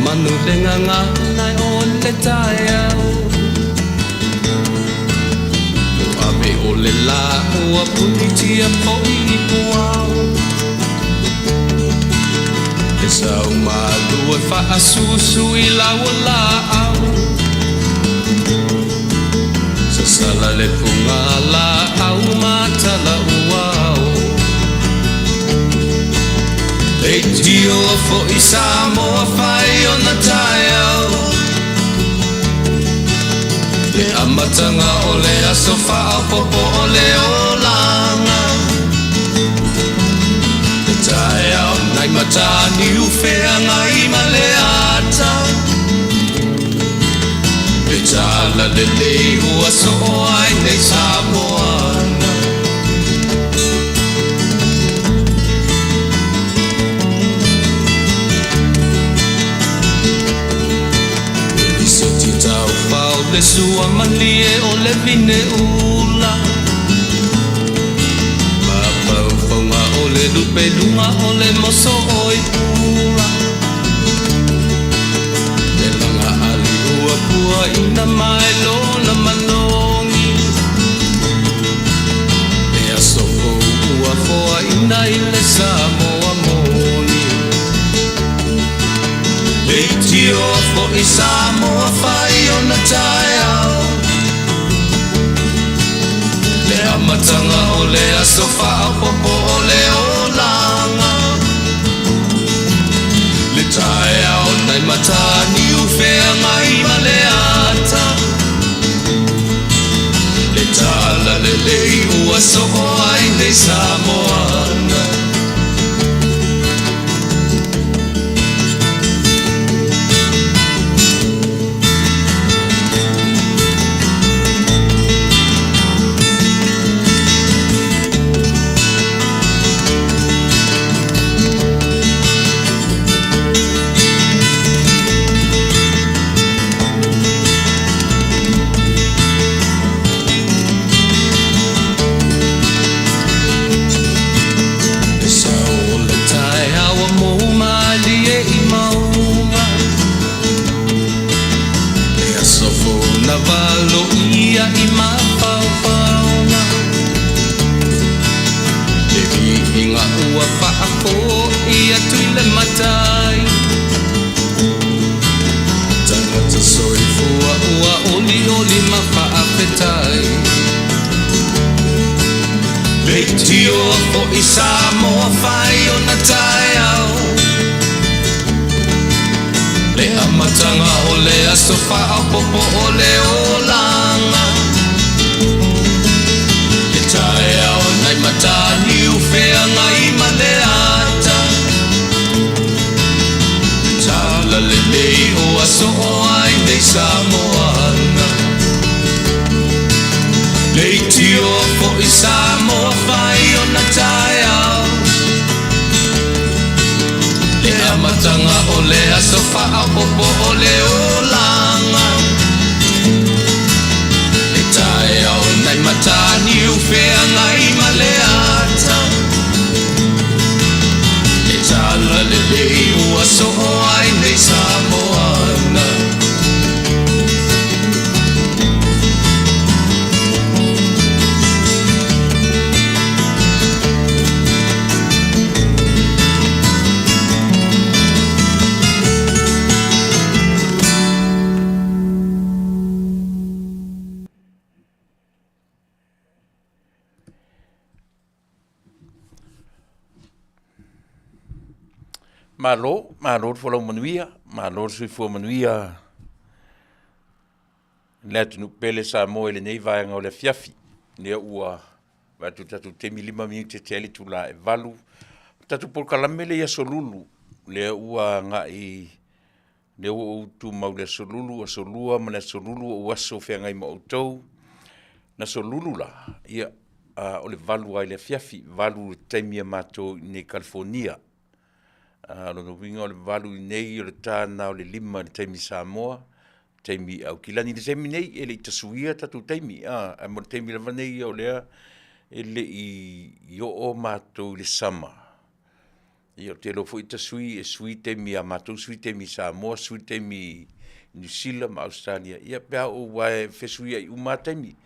manu le nganga nai o le tai au ame o le la ua puni tia poi i puau e sau malu e wha susu i lau la au sa sala le punga la au matala uau e tio fo i Samoa whai o na tai au le amatanga o le aso whao popo o le olanga le tai au nai matani uwhea ngai ma le ata le tala le leu aso o ai nei Samoana le sua malie o le vine ula Mapau whaunga o le lupe lunga o le moso o i pula Le langa ali ua pua ina mai lona manongi Le asofo ua foa ina i le Samoa moni Le tio fo i Samoa whai o na tai au Le amatanga o le aso whao popo o le olanga Le tai au nai matani uwhea ngai ma le ata Le tala le lei ua soko ai nei Samoana Faafetai Le tio fo i Samoa whai o na tai au Le amatanga o le aso whao popo o le olanga Le tai au nai matani uwhea ngai ma le ata Tala le lei o aso o ai nei Samoana Le tio fo i Samoa whai o na tai au Le amatanga o le aso whao popo o le olanga Le tai au nai matani uwhea ngai ma le ata Le tala le lei ua so o ai nei Samoana Malo folo Manuia, malo sui fo Manuia. Let nu pele Samoa le nei vai ngau le Afiafi. Ne ua watu tatu temi 5 minute tele tula e valu. Tatu por kalamele ya solulu. Le ua ngai le ua tu mau le solulu a solua mana solulu ua so fe ngai mo autou. Na solulu la ia o le valu ai le Afiafi, valu temi mato ne California. Lono winga o le valu nei o le tāna o le 5 le taimi Samoa, taimi au kilani le taimi nei e le itasuia tatu taimi, a mo le taimi lava nei o lea e le i o mātou le sama. Ia te lofo ita sui te mi a matou, sui te mi Samoa, sui te mi New Zealand ma Australia. Ia pea o wae fesui ai umatemi.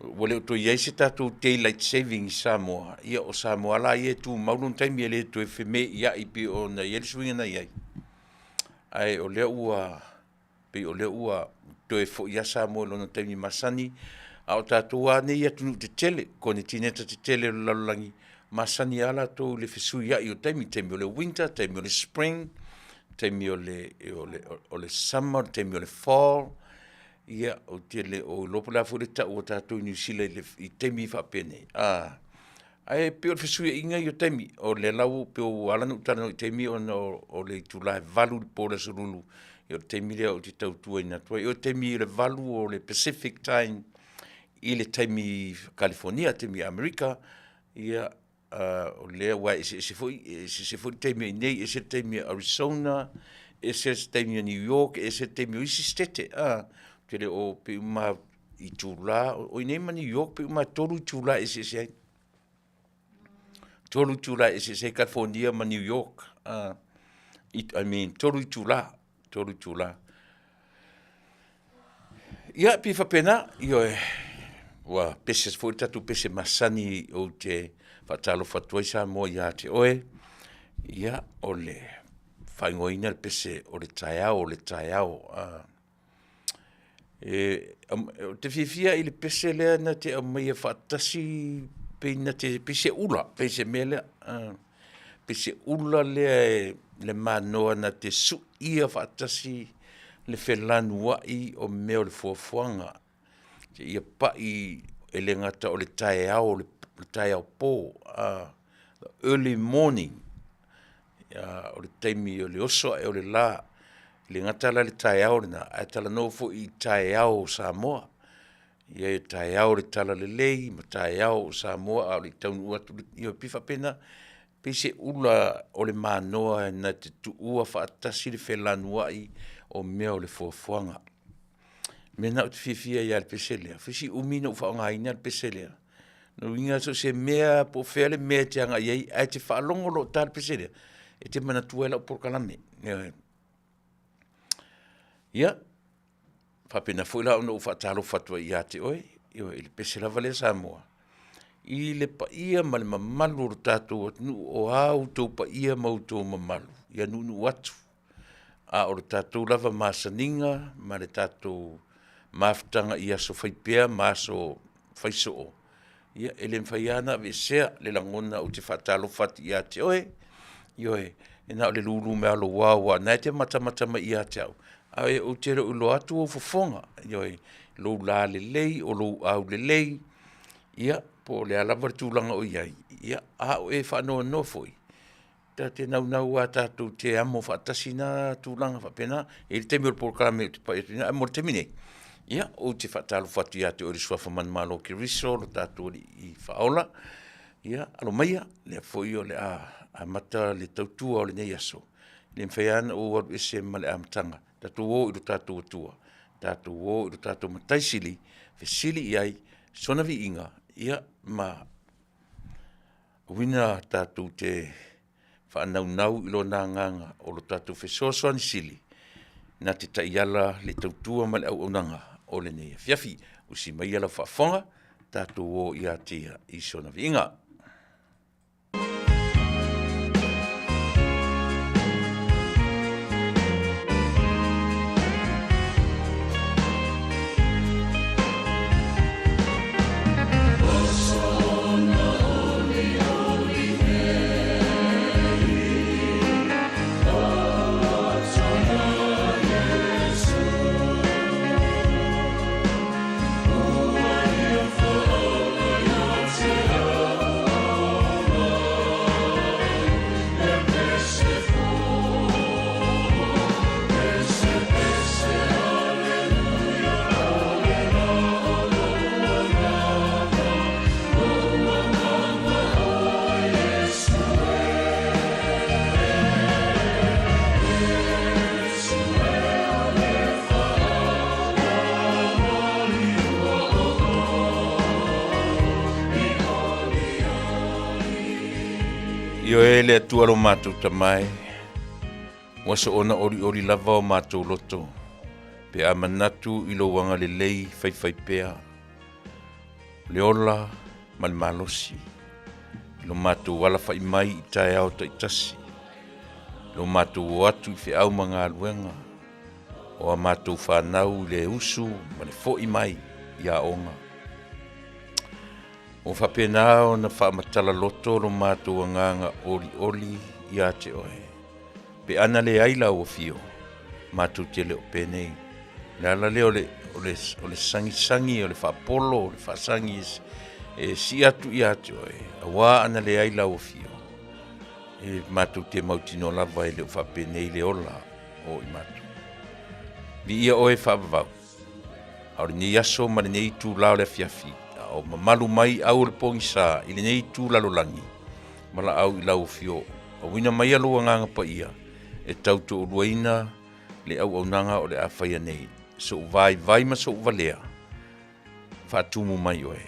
Wale o to iei se tatou daylight saving i Samoa. Ia o Samoa la ia tu maulun taimi ele to e wheme ia i pi o na iei suinga na iei. Ai o lea ua, pe o lea ua to e fo ia Samoa lona taimi masani. A o tatou ane ia tunu te tele, kone tineta te tele o lalulangi. Masani ala to le fesui ia i o taimi o le winter, taimi o le spring, taimi o le summer, taimi o le fall. Ia o te le o lopo la fu le ta o tatou New Zealand i taimi whapene. Ai pe o fesui inga i o taimi o le lau pe o alanu utana i taimi o le Tuilaepa valu le pola surulu. I o taimi lea o te tautua ina tua. I o taimi le valu o le Pacific time i le taimi California, taimi Amerika. Ia o lea wa se foi taimi i nei, se taimi Arizona, se taimi New York, se taimi o isi stete. Te le o pe uma i tūla, o i neima New York pe uma toru i tūla Eseese ai. Toru i tūla Eseese California ma New York. Toru i tūla. Ia pi whapena, io e, wa pese fo tatu pese masani o te whatalo whatuai Samoa ia te oe. Ia o le whaingoina pese o le taiao. Te whiwhia i le pese lea na te au mai e whaatasi peina te pese ula, pese mele, pese ula lea le manoa na te su ia whaatasi le whelanu wai o meo le fuafuanga. Te ia pai e le ngata o le taiao pō, early morning, o le taimi o le oso e o le la, le ngata la le taiao le na, a Talanoa fo i taiao Samoa. Ia e taiao le tala le lei, ma taiao Samoa, a le Taunuu atu i o pifa pena, pese ula o le manoa na te tuua whaatasi le whelanu ai o mea o le fuafuanga. Mena o te whiwhia ia le pese lea, whisi umina u whaongaina le pese lea. No inga so se mea po whele mea te anga iei, ai te whaalongo lo tā le pese lea, e te mana tuela o porkalame. Ia, whapena whuila ono u whaatalo whatua i ate oe, i le pese lava lea Samoa. I le pa ia ma le mamalu o tātou atunu o au tau pa ia mautou mamalu, ia nunu atu. A o le tātou lava masaninga, ma le tātou maftanga i aso whaipea, ma aso whaiso o. Ia, ele mwhaiana ve sea le langona o te whaatalo whati i ate oe, i oe, e nao le lulu me alo wawa, nai te matamatama i ate au. A e o tere ulo atu o fofonga, i oe, lo la le lei, o lo au le lei, ia, po le alavar tūlanga o iai, ia, a o e whanoa no foi. Ta te nau a tātou te amo whaatasi na tūlanga whapena, e le temi o porkalame o te paetina, a mor temine. Ia, o te whaatalo whatu ia te ori swafa manmalo ki riso, lo tātou i whaola, ia, alo maia, le foi o le a mata le tautua o le nei aso. Le mwhaiana o waru ese ma le amatanga, tātou o i lo tātou atua, tātou o i lo tātou mataisili, fesili iai, sonavi inga, ia, ma wina tātou te whaanau ilo nā nganga o lo tātou whesoasoani sili na te taiala le tautua ma le au onanga o le nei Afiafi o si mai ala whaafonga tātou o ia tia i sonavi inga. Oh le atua lo mātou tamai. Ua so ona ori lava o mātou loto. Pe a manatu ilo wanga le lei fai pea. Leola ma le malosi. Ilo mātou wala fai mai I tae au ta itasi. Ilo mātou o atu I fe au mga aluenga. O a mātou whanau le usu ma le fo I mai ia onga. O whapena o na whaamatala loto lo mātou anganga oli ia te oe. Pe ana le aila o fio, mātou te leo penei. Le ala leo o le sangi, o le whaapolo, o le whaasangi e si atu ia te oe. A wā ana le aila o fio. E mātou te mautino lava e leo whapenei le ola o I mātou. Vi ia oe whaavavau. Aure ni aso ma le nei tū lao le Afiafi. O mamalu mai au le pongisa I le nei tū lalolangi. Mala au I lau fio. O wina mai alu nganga pa ia. E tautu uruaina le au nanga o le awhaia nei. So vai ma so uvalea. Whaatumu mai oe.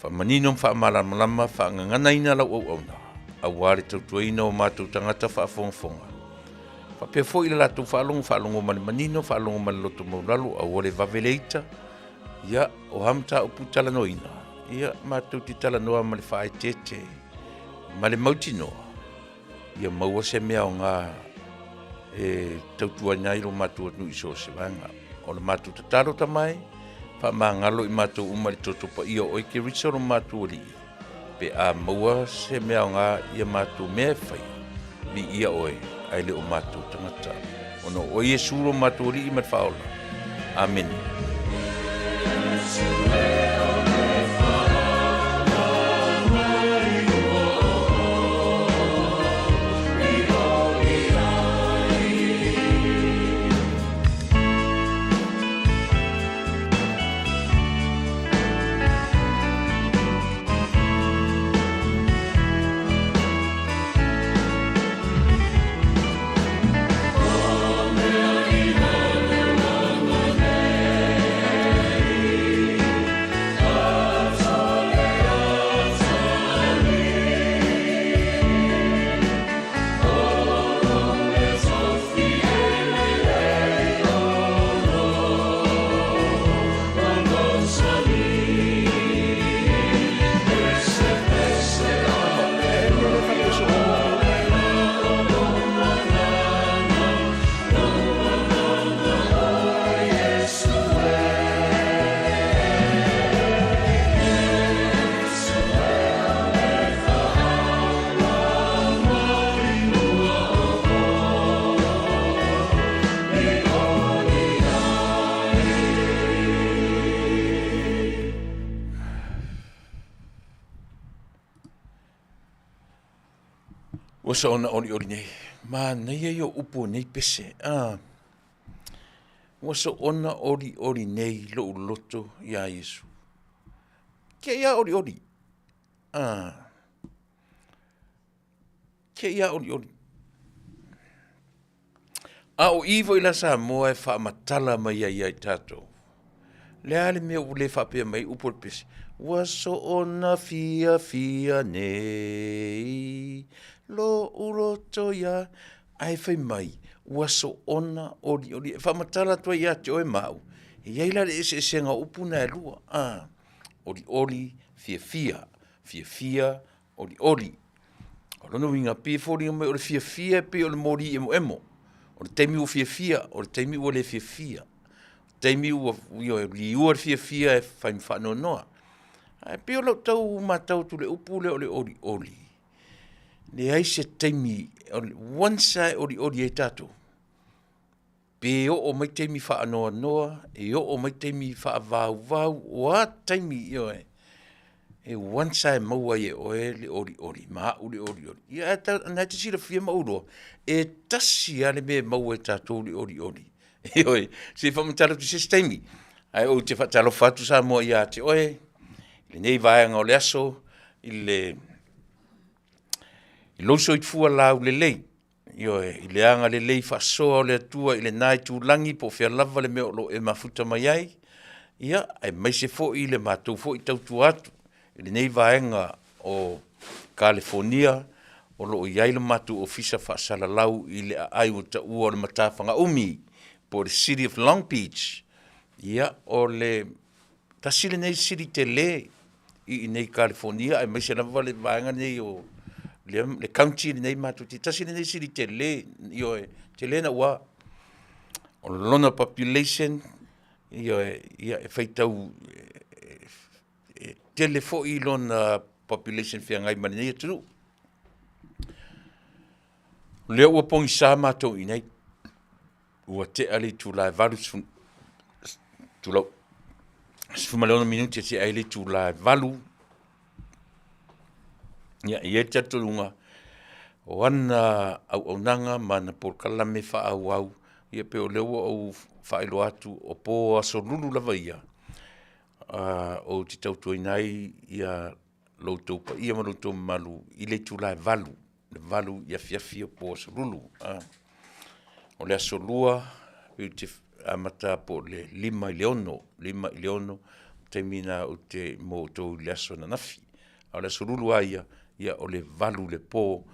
Whamanino whaamalamalama whaanganganaina lau au na. Au wale tautuaina o mātou tangata whaafongafonga. Whapefo I le latu whaalongo mani manino, whaalongo mani loto maulalu, au ole vaveleita. Ia, o hamta upu Talanoaina. Ia, mātou ti Talanoa ma le whae tete. Ma le mautinoa. Ia, maua se mea o ngā tautua nyairo mātou atu iso se vanga. O le mātou tataro tamai, wha ngalo I mātou umari toto pa ia oi ke risoro mātou li. Pe a maua se mea o ngā ia mātou mea whai. Vi ia oi, ai le o mātou tangata. Ono oi e suro mātou li I mat whaola. Amen. Wasa ona ori nei. Ma nei yo upo nei pese. Wasa ona ori nei lo loto ya Yesu. Ke ya ori. Ke ya ori. A o ivo ila Samoa e whaamatala mai ai tato. Le ale mea ule whapea mai upo pese. Wasa ona fia nei. Lo uroto ya ai fai mai waso ona ori whamatala tua ia te oe mau ia ila le Eseese nga upuna e lua ori fia ori olono winga pifori me ori fia pe ori mori emo ori teimi u fia ori teimi u le fia teimi u fia e fai mfano noa ai pe olo tau matau tu le upule ori le ai se teimi wansa ori e tato. Pe o mai teimi wha noa, e o mai teimi wha vau, o teimi e wansa e maua e oe le ori, maa uli ori. Ia ata nai te sira fia mauroa, e tasi ale me maua e tato le ori. E oe, se whamatalo tu se teimi. Ai o te whatalo fatu Samoa ia te oe, le nei vaenga o le aso, I loso I fua lau le lei. I le anga le lei whasoa o le atua I le nai tūlangi po whia lava le meo lo e mafuta mai ai. Ia, ai mai se fo I le mātou fo I tautu atu. I le nei vaenga o California, o lo iai le matu ofisa faasalalau i le ai o taʻua o le matawhanga umi po le City of Long Beach. Ia o le tasile nei City te le i nei California ai maise lava le vaenga nei o le county nei matu ti tasile nei City te le io te le na ua o lona population io ia e faitau tele foʻi lona population fiagai mani nei atu lea ua pogisā matou i nei ua tea le tulaevalu tulau sefumaleona minuti tea ai le tulaevalu ia ia te atoluga o ana auaunaga ma na polokalame faaauau ia pe o le ua ou faailoa atu o po asolulu lava ia o te tautuaina ai ia loutou paia ma loutou mamalu i le tulaevalu le valu ia Afiafi o po asolulu o le asolua i te amata po le 5 i le ono taimina o te mo tou le aso na nafi o le asolulu ai ia o le valu le po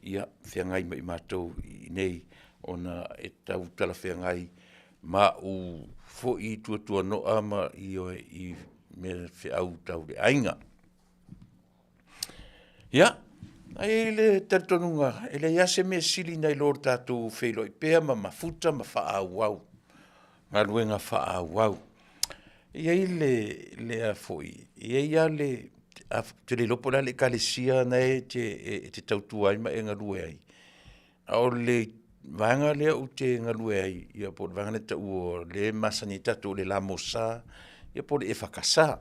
ia whiangai mai mātou i nei ona e tau tala whiangai ma u fo i tua no ama i oe i me whiau tau le ainga. Ia, ai le tatonunga, ele iase me sili nei lor tātou whelo i pēa ma mafuta ma whaau ngā luenga whaau ia i le a foi, ia le te le lopo la le kalesia nei te tautua ai ma e ngalue ai. O le vanga lea u te ngalue ai, ia po le vanga le tau o le masani tatu le la mosa, ia po le e whakasa.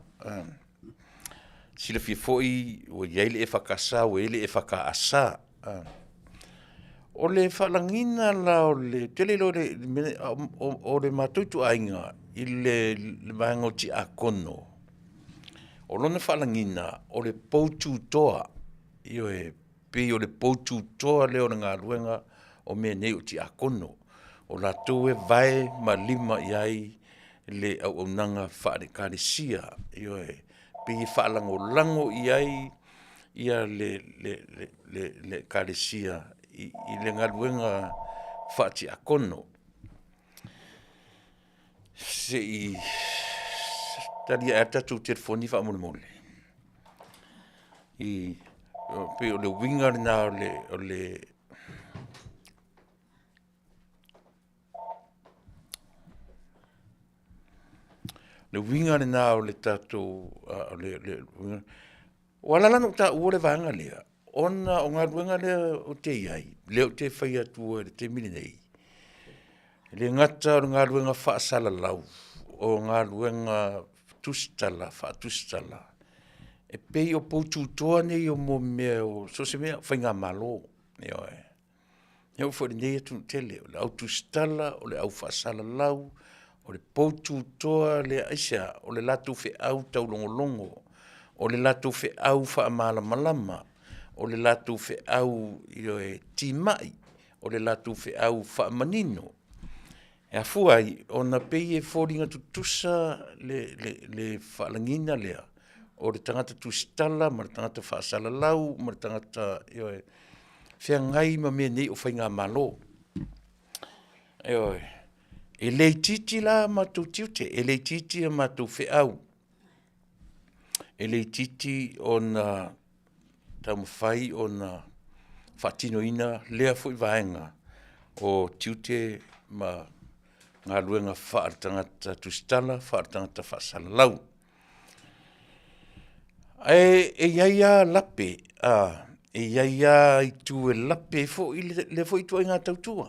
Sila fia foi, o iei le e whakasa, o ele e whakaasa. O le whalangina la o le, tele lo o le matutu ainga, i le vanga o ti a kono. O lona whalangina, o le poutu toa, io e pe o le poutu toa leo na ngā ruenga o mea nei o ti a kono. O la tau e vai ma lima iai le au nanga whaare kāresia, io e pe i whaalango lango iai ia le kāresia, i le ngā ruenga whaati a kono. Se i tari a tatu telefoni wha mole. I pe o le winga na o le winga na o le tatu o le winga. Wala lana ta ua le vanga lea. Ona o ngā ruenga lea o te iai. Leo te whai atua le te mini nei. Le ngata o ngā ruenga whaasala lau. O ngā ruenga tustala, whaatustala. E pei o poutu toa nei o mo mea o, so se mea, whai ngā malo. Neo e. Neo whai nei atu tele. O le au tustala, o le au whaasala lau. O le poutu toa le aisa. O le latu whi au tau longo. O le latu whi au wha malama. O le latu whi au i timai. O le latu whi au wha manino. E a fuai, o na pei e fōringa tutusa le whaalangina lea. O le tangata tustala, ma le tangata whaasala lau, ma le tangata whiangai ma mea nei o whainga malo. E lei titi la mātou tiute, e lei titi a mātou whiau. E lei titi o na taumawhai o na whaatinoina lea fui vaenga o tiute ma ngā ruenga whaaratangata tustala, whaaratangata whaasala lau. E iaia lape, e iaia i tu e lape fo i le fo i tua i ngā tautua.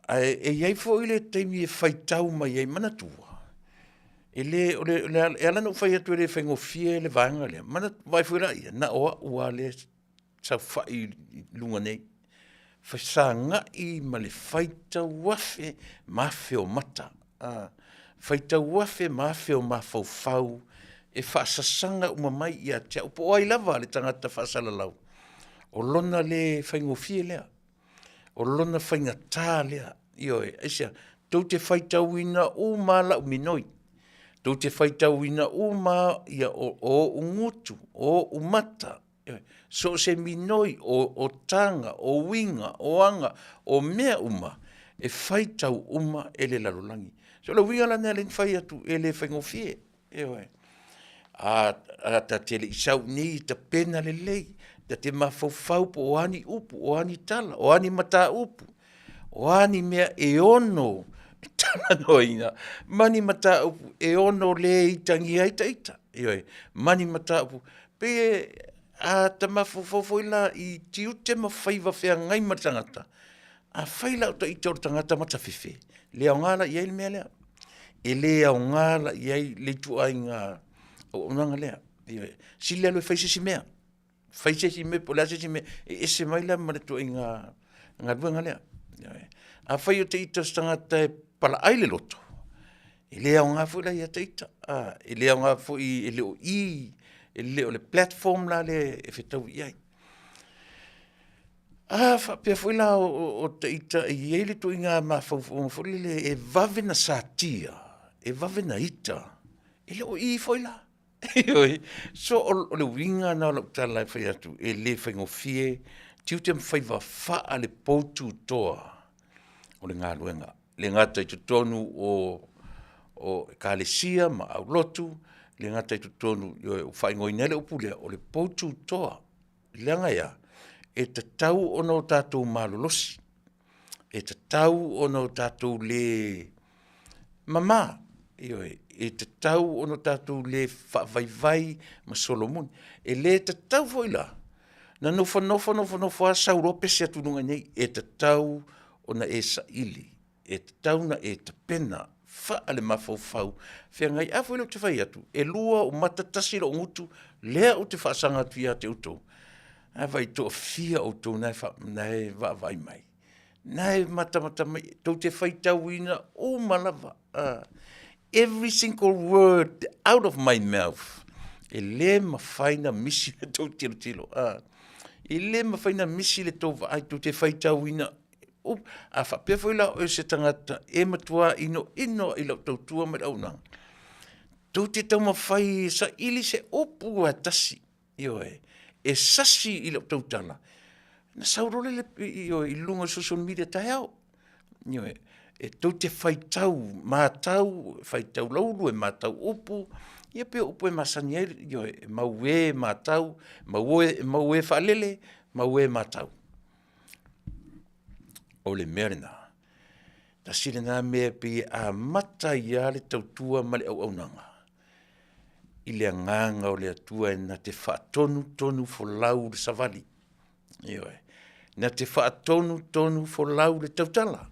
E iai fo i le teimi e whaitau mai ei manatua. E alana whai atu e le whaingofia e le vaenga lea. Mana vai fuera ia, na oa ua le sau whai lunga nei. Whaisa ngai ma le whaita wafe mawhe o mata. Whaita wafe mawhe o mawhau e whaasasanga umamai ia te upo ai lava le tangata whaasala lau. O lona le whaingofia lea. O lona whaingatā lea. Ioe, aisia, tau te whaita uina o mala uminoi. Tau te whaita uina o ma ia o ungutu, o umata. So se minoi o tanga, o winga, o anga, o mea uma, e whai tau uma e le lalolangi. So la winga lana le whai atu e le whaingofie. A ta te le isau ni ta pena le lei, ta te mawhauwhau po o ani upu, o ani tala, o ani mata upu, o ani mea e ono, Talanoaina, mani mata upu, e ono le itangi aita ita. Mani mata upu, pe a ta mawhauwhauila i tiute mawhaiva whea ngai matangata. A whaila o ta ita o tangata matawhiwhi. Lea o ngala iai le mea lea. E lea o ngala iai le tuai ngā o nanga lea. Si lea loe whaisesi mea. Whaisesi mea, po lea sesi mea. E ese mai lea mare tuai ngā ruanga lea. A whai o te ita tangata e pala aile loto. E lea o ngā whaila ia te ita. E lea o ngā whai e leo i. E leo le platform la le e whetau iai. Whapea whaila o te ita i eile tu i ngā mawhauwhauwhile e vavena sa tia. E vavena ita. E leo i whaila. So o le winga na o tala e whai atu. E le whaingofie. Tiu te mwhaiva wha le poutu toa. O le ngā luenga. Le ngata i tutonu o kālesia ma au lotu. Le ngata i tutonu o whaingoinele upulea o le poutu toa. Le ngaya. E te tau ono tātou malolosi. E te tau ono tātou le mama. E te tau ono tātou le whavaivai ma Solomon. E le te tau foila. Na nofa saurope se atununga nei. E te tau ona e saili. E te tau na e te pena. Whaale mawhauwhau. Whia ngai a foila te whai atu. E lua o matatasi o ngutu. Lea o te whaasanga tuia te utou. A vai to fia o to nai va vai mai. Nai mata mai to te whai tauina o malava. Every single word out of my mouth. E le mawhaina misi le tau tilo. E le mawhaina misi le tau vai to te whai tauina. A whapea whaila o se tangata e matua ino i lau tau tua mai au nang. To te tau mawhai sa ili se opu a tasi. E sasi i lau tautala. Na saurole i lunga social media tai au. E tau te whaitau, mātau, whaitau lauru e mātau upu, ia pia upu e masani e maue mātau, maue whalele, maue mātau. O le merina. Ta sire nā mea pe a mata ia le tautua ma le au nanga. I le nganga o le atua e na te whaatonu folau le savali. Na te whaatonu folau le tautala.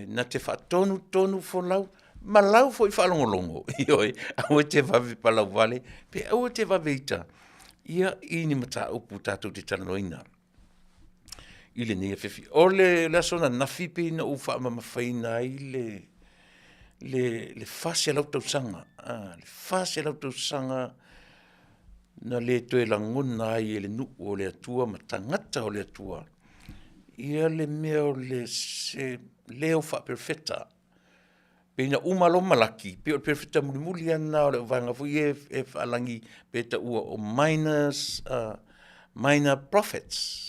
Na te whaatonu folau, ma lau fo i whalongolongo. Au te vave palau vale, pe au te vave ita. Ia ini Mataupu tātou te Talanoaina. I le nea whiwhi. O le lasona nafipi na uwha mawhaina i le Fasa lau tausanga. Le Fasa lau tausanga na le toe langona ai e le nu o le atua, ma tangata o le atua. Ia le mea o le se leo wha perfeta. Pena umalo malaki, pe o perfeta mulimuli ana o le vanga fui e whalangi pe ta ua o minor prophets.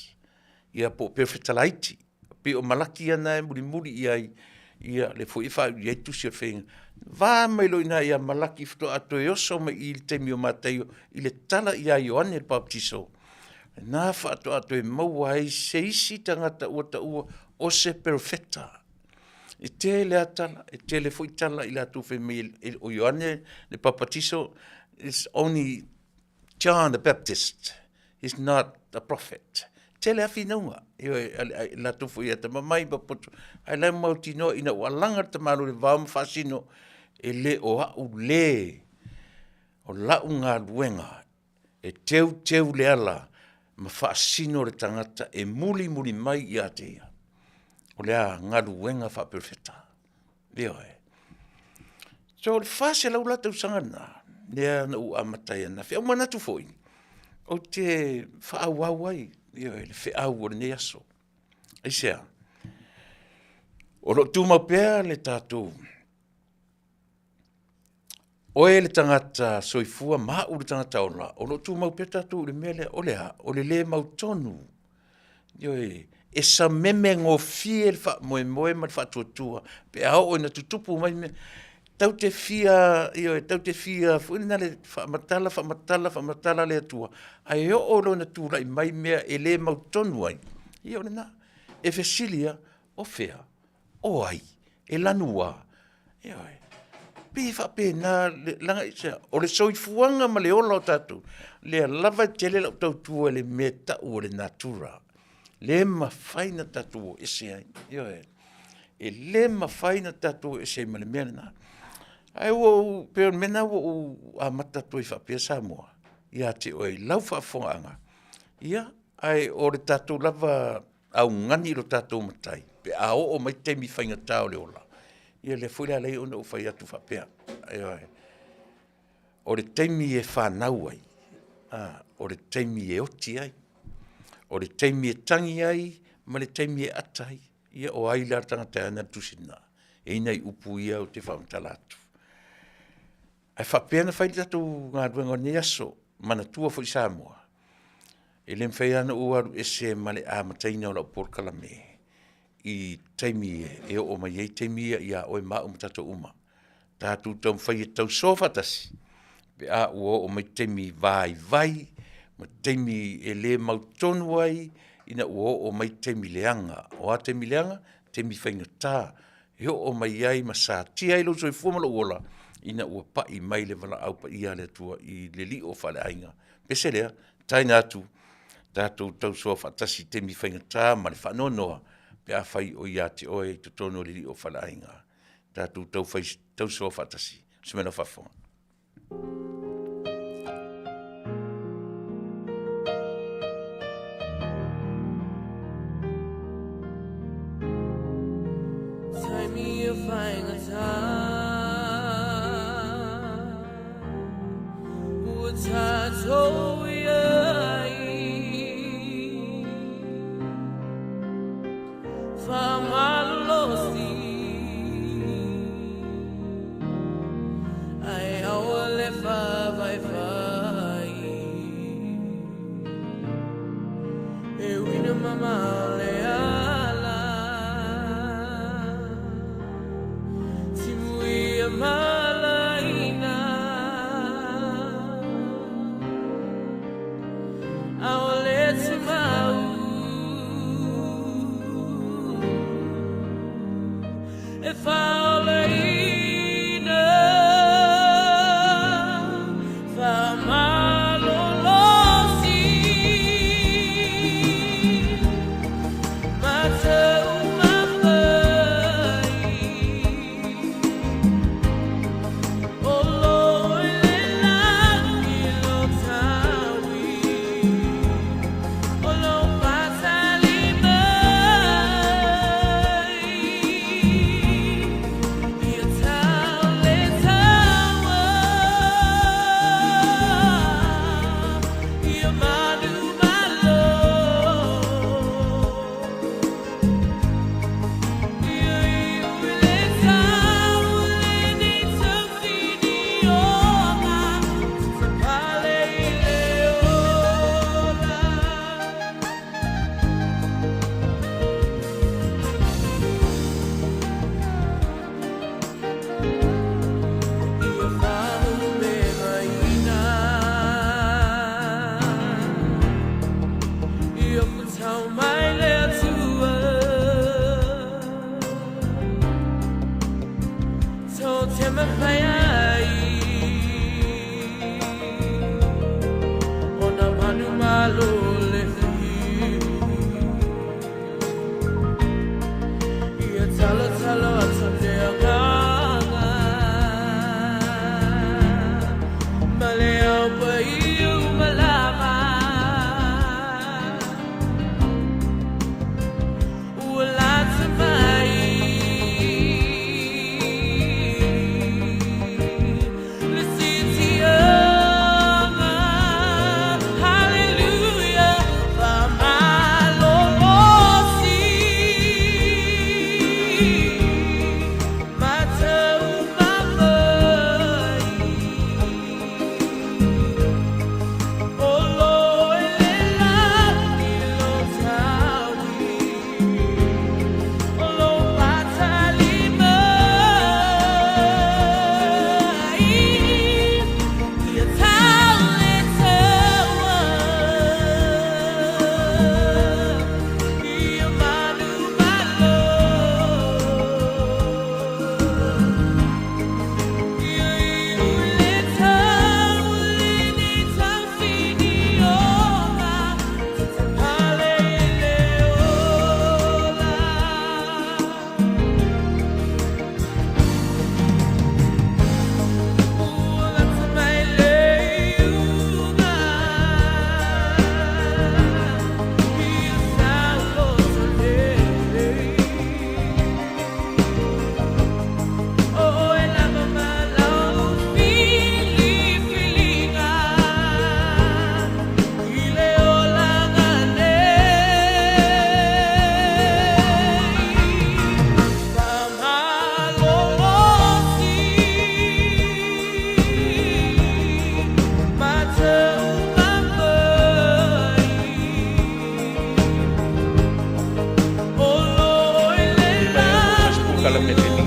Ia po perfeta laiti. Pe o malaki ana e mulimuli ia le fo ifa ia tusi o whenga. Vā mai loina ia malaki fito ato e oso mai i le temi o mātaio i le tala ia Ioane le Baptiso. Nā wha ato e maua ai se isi tangata ua ta ua o se perfeta. E te le atala, e te le fo i tala i la tu whemi o Ioane le Baptiso is only John the Baptist. He's not a prophet. Tele afi naunga. La tufu ia te mamai papoto. Ai lai mautino ina walanga te malu le vāma whasino e le o au le. O lau ngā luenga. E teu le ala ma whasino le tangata e muli mai i a te ia. O lea ngā luenga whaperfeta. Leo e. So le whase lau la tau sangana. Lea na u amatai ana. Whia manatu foi. O te whaawawai. Ia le whiau o le ne aso. Eisea. O lo tūma pēr le tātou. Oe le tangata soifua ma u le tangata ona. O lo tu mau peta tu le mele o le mau tonu. Yoi, e sa meme ngō fie le wha moe ma le wha tuatua. Pe au o na tutupu mai me. Tau te fia fuina le wha matala le atua. Ai o lo na tūrai mai mea e le mau tonu ai. Io le na, e fesilia o fea, o ai, e lanua. Yoi. Pe fa pe na langa isa o le soifuanga ma le ola o tatu le lava tele la tau le meta o le natura le mafaina tatu ese ai yo e le mafaina tatu ese ma le mena ai wo pe mena wo a mata tu fa pe Samoa ia te oi lau fa fonga ia ai o le tatu lava au ngani lo tatu matai pe a o mai te mi fainga tau le ola ia le fuila lei ona o fai atu whapea. O le teimi e whanau ai. O le teimi e oti ai. O le teimi e tangi ai, ma le teimi e ata ai. Ia o ai la tangata ana tusina. E inai upu ia o te whamatala atu. Ai whapea na whai tatu ngā ruenga ni aso, mana tua fo i Samoa. E le mwhai ana uaru ese ma le a mataina o la porkala me. I teimi e o mai e teimi ia o ma tato uma tatu tau fai tau sofa tasi pe a o mai teimi vai ma teimi e le mau tonu ai ina o mai teimi leanga o a teimi leanga teimi fai ngata e o mai ai ma sa tia i lo so fu malo ola ina o pa i mai le vala au pa ia le tua i le li o fale ainga pese lea taina atu tatu tau sofa tasi teimi fai ngata ma le fa noa pe a fai o ia te oe te tono li o whalainga. Tātou tau fai tau soa whatasi. Sumena whafonga. Taimi e whaingata Ua tātou iai Famalosi ai awale fa vai e wina mama le ala simui malaina awale tumau if I'll kala me le ni.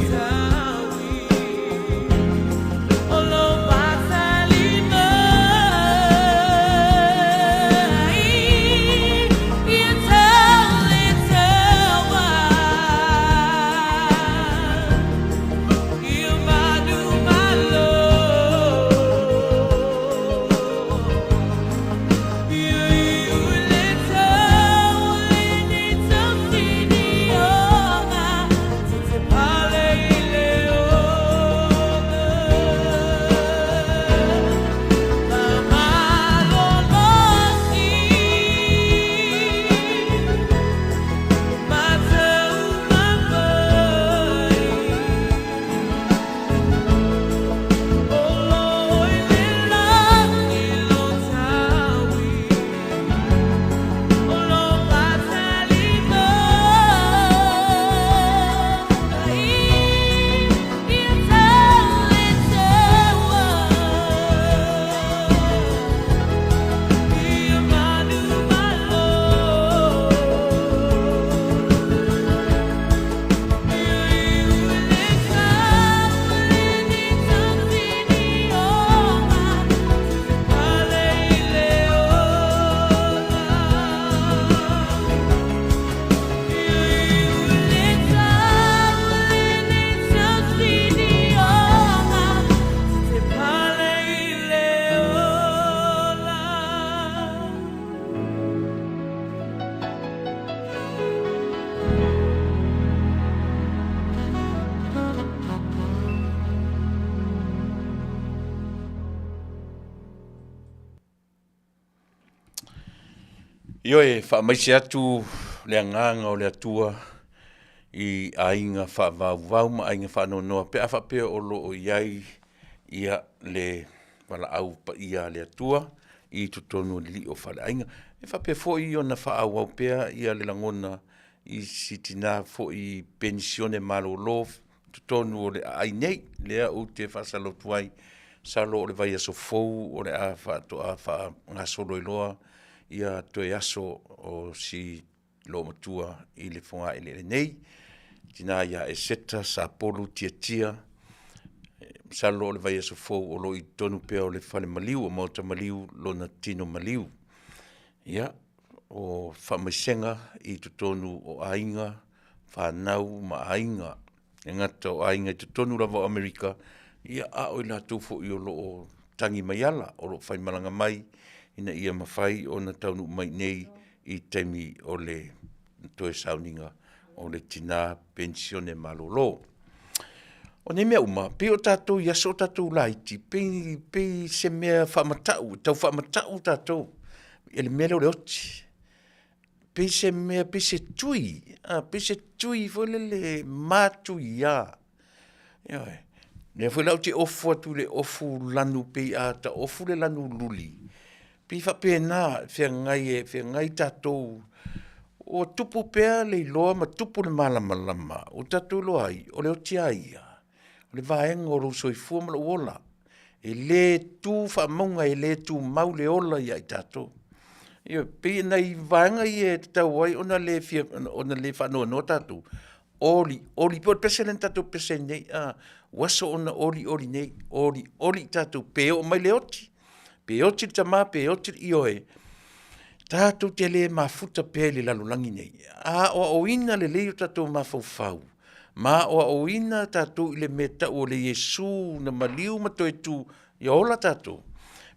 Io e whaamaisi atu le nganga o le atua I ainga whaavau ma ainga whaanonoa pe awha pea o lo o iai ia le wala au pa ia le atua I tutonu li o whale ainga. E whapea fo I ona whaau au pea ia le langona I sitina fo I pensione malo lo tutonu o le ainei lea o te whasalo tuai salo o le vai aso fou o le a whaatoa wha ngasolo iloa ia toe aso o si lo matua I le whonga ele nei. Tina ia e seta sa polu tia salo o le vai aso fou o lo I tonu pea o le whale maliu o mauta maliu lo na tino maliu. Ia o whamaisenga I tutonu o ainga, whanau ma ainga. E ngata o ainga I tutonu lava o Amerika ia a o ila tufo I o lo o tangi mai ala o lo whai malanga mai ina ia mawhai o na taunu mai nei I temi o le toe sauninga o le tina pensione malolo. O ne mea uma, pe o tātou iaso tātou laiti, pe se mea whamatau, tau whamatau tātou, ele mea leo le oti. Pe se mea, pe se tui, fwele le mātui ia. Iae, ne fwele au te ofu atu le ofu lanu pe a ta ofu le lanu luli. Pe whapena, whia ngai tātou, o tupu pea le iloa ma tupu le malama, o tātou loa ai, o le oti aia. Le vaenga o roso I fua mala uola. E le tu whamaunga, e le tu mau le ola I tātou. Ia, pe nei vaenga I e tau ai, ona le whanua no tātou. Oli po pese len tātou pese nei, waso ona oli nei, oli tātou, pe o mai le oti. Pe oti tama, pe oti I oe. Tātou te le mafuta pe le lalulangi nei. O ina le leo tātou mafau. Ma o ina tātou I le meta o le Yesu na maliu matoe tu I ola tātou.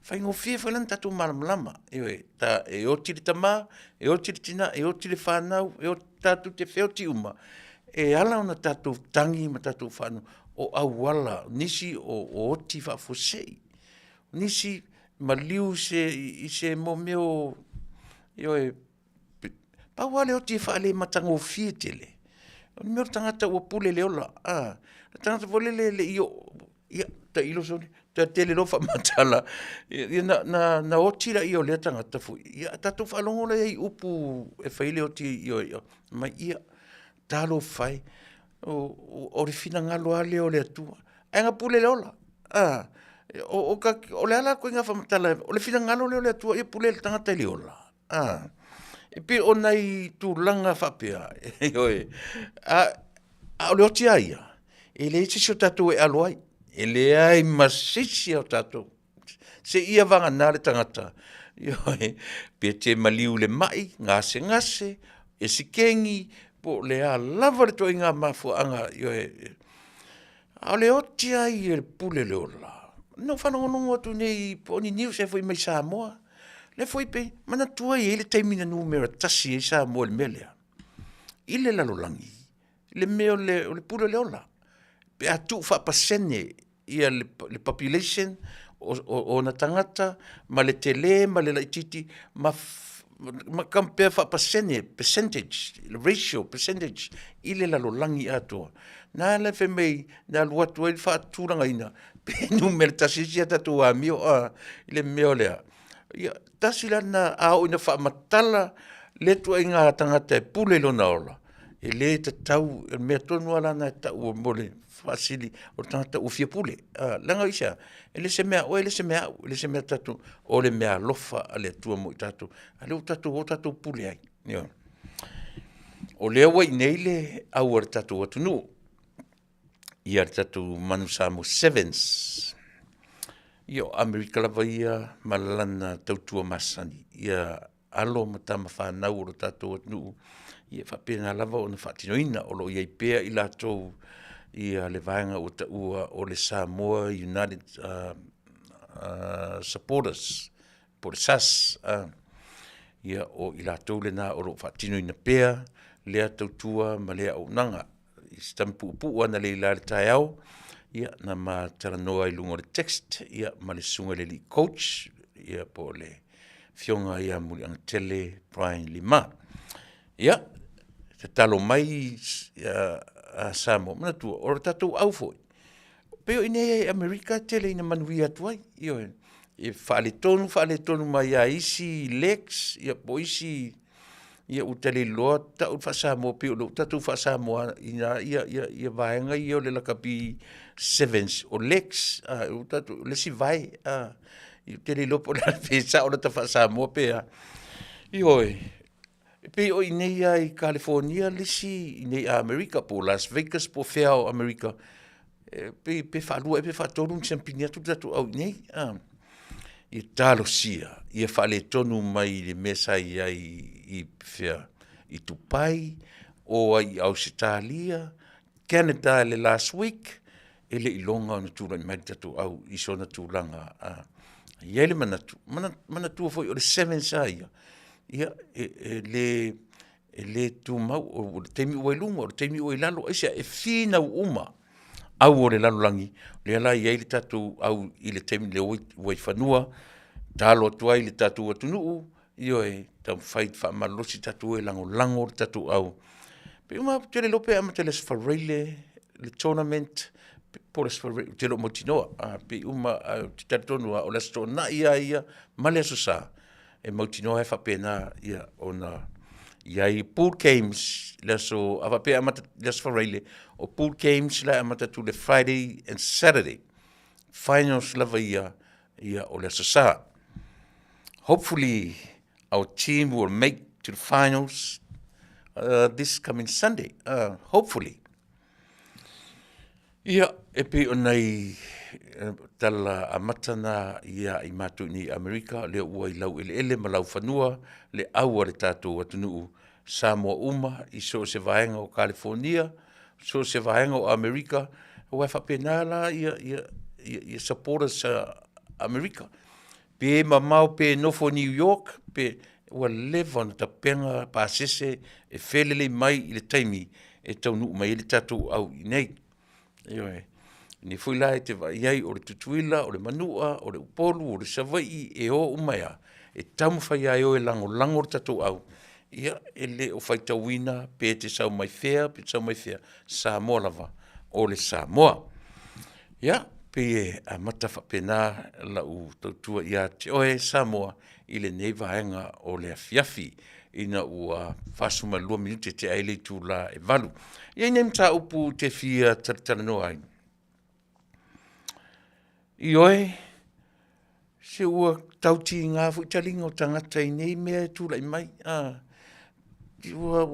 Whai ngofia whalan tātou malamalama. E oti le tama, e oti le tina, e oti le whanau, e oti tātou te whioti uma. E ala ona tātou tangi ma tātou whanau. O awala, nisi o oti whafosei. Nisi maliu I se mo meo, pawale oti whale matango fie tele. O meo tangata ua pule leola. Tangata vole le io. Ia, ta ilo soni. Ta tele lofa matala. Na otira io lea tangata fu. Ia, tatu whalongo le I upu e whaile oti io. Ma ia, talo whai. O le fina ngalo ale o le atua. Enga pule leola. O le ala koe ngā whamatala. O le fina ngalo le o le atua. Ia pule le tangata leola. E pe o nei tu langa whapea. A o le oti aia, e le sisi o tatou e alo ai, e le ai masisi o tatou. Se ia vanga nā le tangata, pe te maliu le mai, ngase, e sikengi, po le a lava le toi ngā mafuanga, a le oti ai e le pule le ola. No whanongonongo atu nei, po ni niu se foi mai Samoa, le foi pe, mana tua i le taimina numera tasi e Samoa le melea. I le lalolangi, le meo le pule le ola. Pe atu whapasene ia le population o na tangata, ma le tele, ma le laititi, ma compare whapasene, percentage, le ratio, percentage, i le lalolangi atua. Nā le fe mei, nā luatua i whātūranga ina, pe numere tasisi a tatu a mio a, i le meo lea. Ia, tasi lana au ina whaamatala, le tua i ngā tangata e pule lona ola. E le te tau, e mea tonu alana e tau o mole, whaasili, o tangata u fia pule. Langa isa, e le se mea o, e le se mea au, e le se mea tatu, o le mea lofa a le tua mo i tatu. A le o tatu pule ai. Ia. O lea wai nei le au ar tatu atu nu. Ia ar tatu manu samo sevens. Ia Amerika lava ia malana tautua masani. Ia alo matama whanau o tatu atu nu. Ia whapena lava o na whatinoina o lo ia i pēa i lātou ia le vaenga o ta ua o le Samoa United Supporters po le SAS ia o i lātou le nā o lo whatinoina pēa lea tautua ma lea o nanga i stampu upu ana le ila le tai au ia na ma Talanoa i lungo le text ia ma le sunga le li coach ia po le fionga ia muli ang tele Brian Lima ia te talo mai a Samoa, mana tua, ora tatou au foi. Peo ine Amerika tele ina Manuia tuai, e whaale tonu mai a isi Lex, ia po isi, ia utele loa, tau wha Samoa, peo lo tatou wha Samoa, ia vaenga i o le lakapi sevens, o Lex, tatou, lesi vai, i utele loa po la pesa o la ta wha Samoa pea, pe o inei ai California lisi inei a Amerika po Las Vegas po fea o Amerika pe whalua pe whatonu champinia tu tatu au inei i talo sia i whale tonu mai le mesa i fea i tupai o ai Australia Canada le last week ele ilonga na tūra i mai tatu au i sona tūranga iele manatu foi o le 7 saia ia le tu mau o temi o lunga o temi o lalo esa e fina uma au o le lalo langi le ala ia le tatu au i le temi le oi fanua talo tuai le tatu atunu io e tam fight fa malosi tatu e lango tatu au pe uma tele lope ama tele sfarele le tournament por sfarele tele motinoa pe uma tatu o la stona ia male sosa e mautinoa e whapena ia ona iai pool games la so avapea amata las fareile o pool games la amata to the Friday and Saturday finals lava ia o la sasa. Hopefully our team will make to the finals this coming Sunday. Hopefully. Ia e pe onai tala amatana ia i matu ni Amerika le ua i lau ele ma lau whanua le aua le tātou atunuu Samoa uma i so se vaenga o California so se vaenga o Amerika ua whapenala ia supporters Amerika pe mamau pe nofo New York pe ua leva na tapenga pasese e felele mai i le taimi e taunuu mai le tātou au i nei ni fui lai te vai iai o le tutuila, o le manua, o le upolu, o le savai e o umaya. E tamu fai ai o e lango tatou au. Ia e le o fai tauina pe te sau mai fea, Samoa lava o le Samoa. Ia, pe e a mata whapena la u tautua ia te oe Samoa i le nei vaenga o le Afiafi ina ua whasuma 2 minute te aile tu la e valu. Ia nem ta upu te fia Talanoaina. I oe, se ua tauti ngā fuitalinga o tangata i nei mea tu lai mai. I ua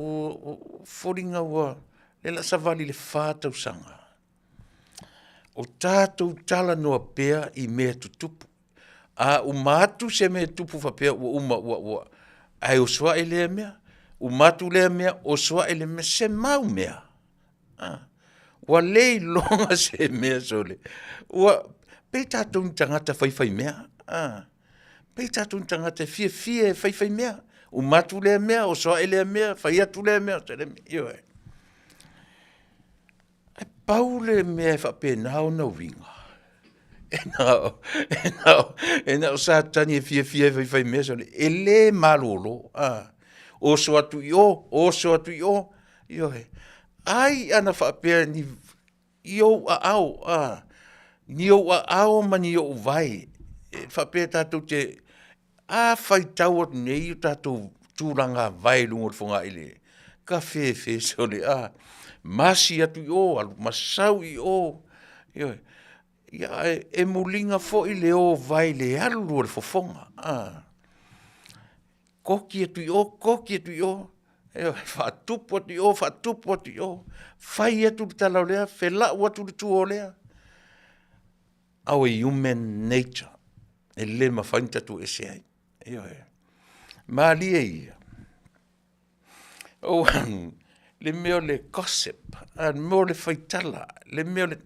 foringa ua le la savali le whātau sanga. O tātou Talanoaina I mea tutupu. A umatu se mea tupu whapea ua ai o soa ele mea. Umatu le mea o soa ele mea se mau mea. Ua lei longa se mea sole. Ua pei tātou tangata whaiwhai mea. Pei tātou tangata fie whaiwhai mea. Umatu le mea o soa ele mea. Whaiatu le mea. Ioe. Paule mea whapena o na winga. E nao sātani e fie whai mea sole. E le malolo. O so atu i o. Ioe. Ai ana whapea ni iou a au. Ni iou a au ma ni iou vai. Whapea tātou te whai tau atu nei o tātou tūranga vai lungo whunga ele. Ka whe sole. Masi atu I o, alu masau I o. Ioe. Ia e mulinga fo I le o vai le alu o le fofonga. Koki atu I o. Ioe, whaatupu atu I o. Whai atu le talau lea, whelau atu le tuo lea. Au e human nature. E le mawhainta tu Eseese. Ioe. Maali e ia. O le meo le gossip, le meo le whaitala, le meo le...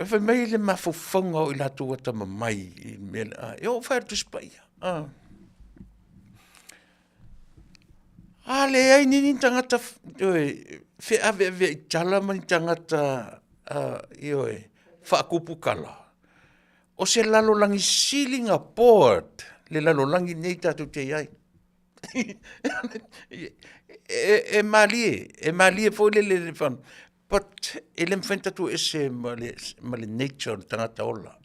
Whai mai le mawhawhanga o I latu wata mamai, o whai atu spaia. Le ai nini tangata, whe ave I tala mani tangata, whaakupu kala. O se lalo langi silinga board, le lalo langi nei tatu te iai. e malie fo le fan but ele mfenta tu ese male nature tangata ola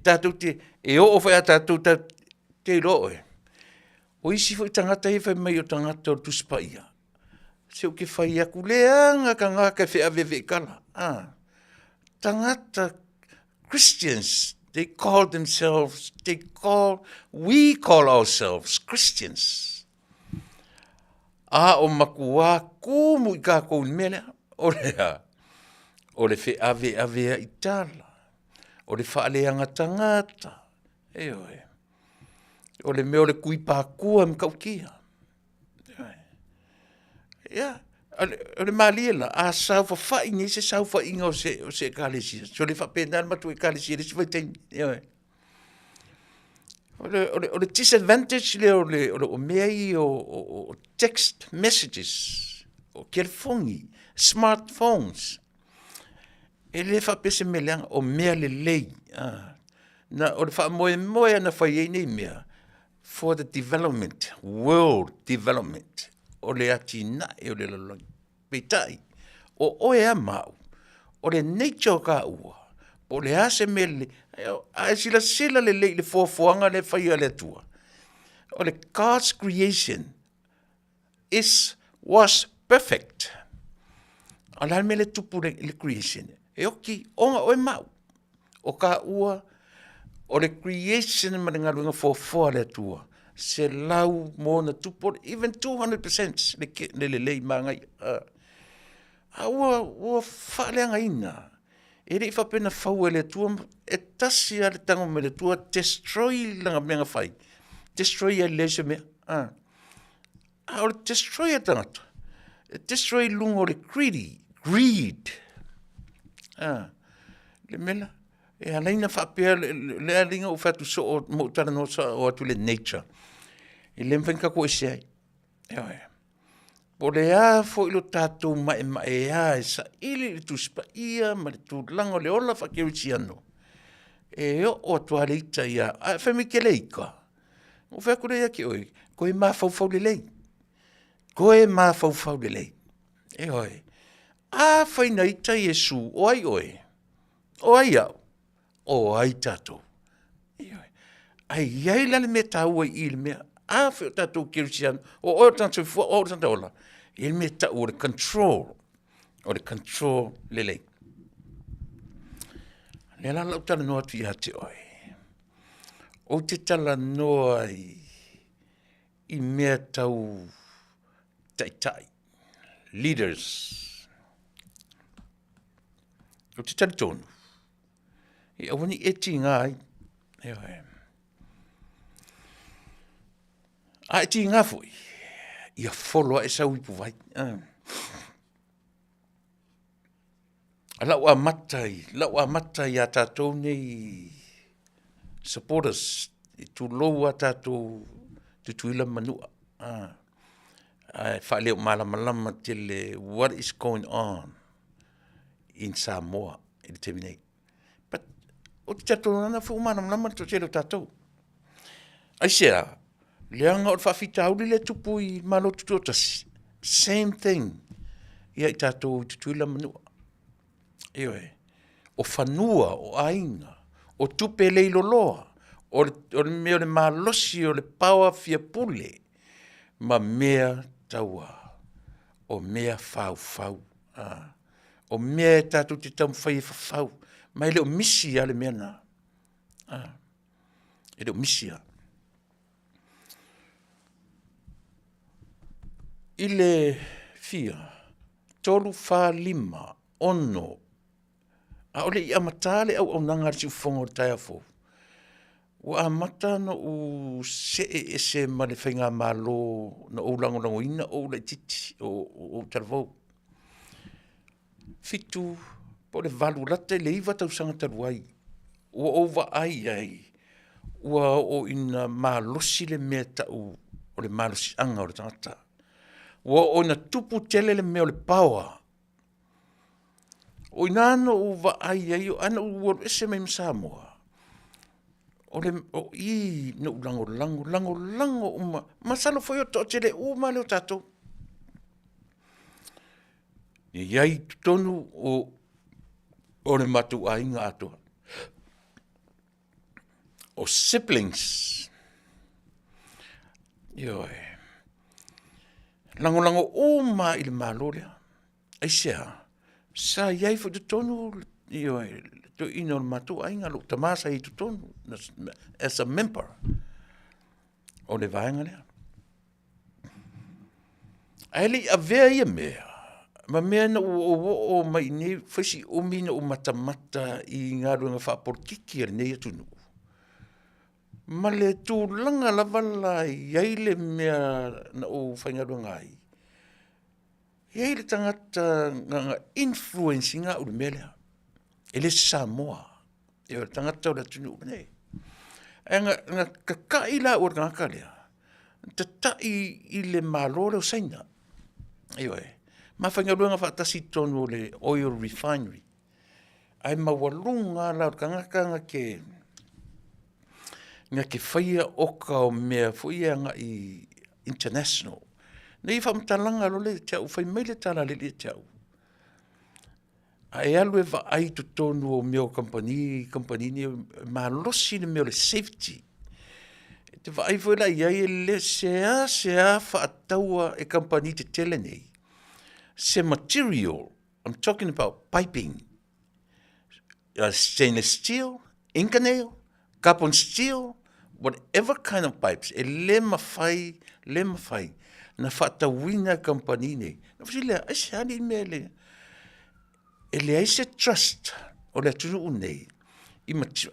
tatu te e o fa tatu te roe o isi fo tangata e fa mai o tangata o tuspaia se o ke fai aku leanga ka ngaka fe ave kala tangata Christians we call ourselves Christians. O makua kumu I ka kou mele, o le fe ave I tala, o le whaaleanga tangata, o le meo le kui pākua mkaukia. O le maliela, sau whawhai ni se sau whainga o se kalesia. So le whapena matu e kalesia, le si whaiteng. O le disadvantage le o mei o text messages, o telefongi, smartphones. E le whapese me leanga o mea le lei. O le whamoe ana whai nei mea for the development, world development. O le ati na e o le lalongi. Peitai, o oe a mau, o le nature ka ua, o le ase mele, a sila le fuafuanga le whaia le tua. O le God's creation was perfect. O le mele tupu le creation. E oki, onga oe mau, o ka ua, o le creation ma le ngaruinga fuafua le tua. Se lau mona tupo, even 200% le lei mangai. Ua whaaleanga ina. E rei whapena whau le tua, e tasi a le tango me le tua, destroy langa menga whai. Destroy a leisure mea. O le destroy a tangata. Destroy lungo le greed. Le mela. E alaina whapea le alinga o whatu so o mo Talanoaina o atu le nature. E le mwhenka ko Eseese. Po le fo ilo tātou mae e sa ili le tuspaia ma le tūlango le ola whakeruti E o tuare ita ia. A whemi ke leika. O whakure ia ki oi. Koe maa fau le lei. Koe maa fau le lei. E oi. A whaina ita Iesu o ai oi. O ai au. O ai tātou. Ai iai lale me tāua I le mea. A wheo tātou kirusiano. O tātou fua o tātou ola. Il me tāua le control. O le control le lei. Le la lau Talanoa tu ia te oi. O te Talanoa I mea tau tai, leaders. O te tari tonu. I awani e tinga ai. A e tinga foi. Ia follow e sau ipu vai. Lau a matai a tātou nei supporters. I tu lou a tātou tuila Manua. Fa leo malama tele what is going on in Samoa in terminate. But o te tātou nana fu malama to tele tātou. Ai sea, leanga o Faafetai le tupu I malo tutotasi. Same thing. Ia I tātou tuila Manua. Iwe, o whanua, o ainga, o tupe leiloloa, o mea le malosi, o le paua fia pule, ma mea taua, o mea fau, o mea tātou te tamu whai fau, ma ele o misi ale mea na. Ele o misi a. Ile fia, tolu wha lima, ono, a ole I amatale au nanga si ufongo taia fo. Wa amata no u se ma le whainga malo na o lango ina o le titi o tarvou. Fitu po le valu late le iwa tau sanga taruai. Ua ova ai. Ua o ina malosi le mea tau o le malosi anga o le tangata. Ua o ina tupu tele le mea o le pawa. O inano o va ai o ana o ese mai Samoa. O I no lango uma masalo foi o tele uma le tato. E ai tonu o le matu ainga ato. O siblings. Yo. Lango uma il malolea. Ai sea. Sa iai fo te tonu to ino matu ainga lo tamasa I te tonu as a member o le vaenga lea. Aili a vea ia mea. Ma mea na o mai ne whasi o mina o matamata I ngā runga whaportiki ar nei atunu. Ma le tū langa lavala iai le mea na o whainga runga ai. Iei le tangata nga influence ngā uru melea. Ele Samoa. E o tangata o la tunu nei. E nga kakai la ur ngaka lea. Ta tai I le malore o saina. Iwe. Ma whaingarua nga whaatasi tonu o le oil refinery. Ai mawalunga la ur ngaka nga ke whaia oka o mea fuia nga I international. Nei whamtalanga lo le te au, whai meile tala le te au. A e alu e wa ai tu tonu o meo company ni ma losi ni meo le safety. Te wa ai fwela iai e le sea whaataua e company te tele nei. Se material, I'm talking about piping, stainless steel, inconel, carbon steel, whatever kind of pipes, e le mawhai, na whaatawina company nei. Na whasile, ai se hani mea le, e le aise trust, o le atunu unei,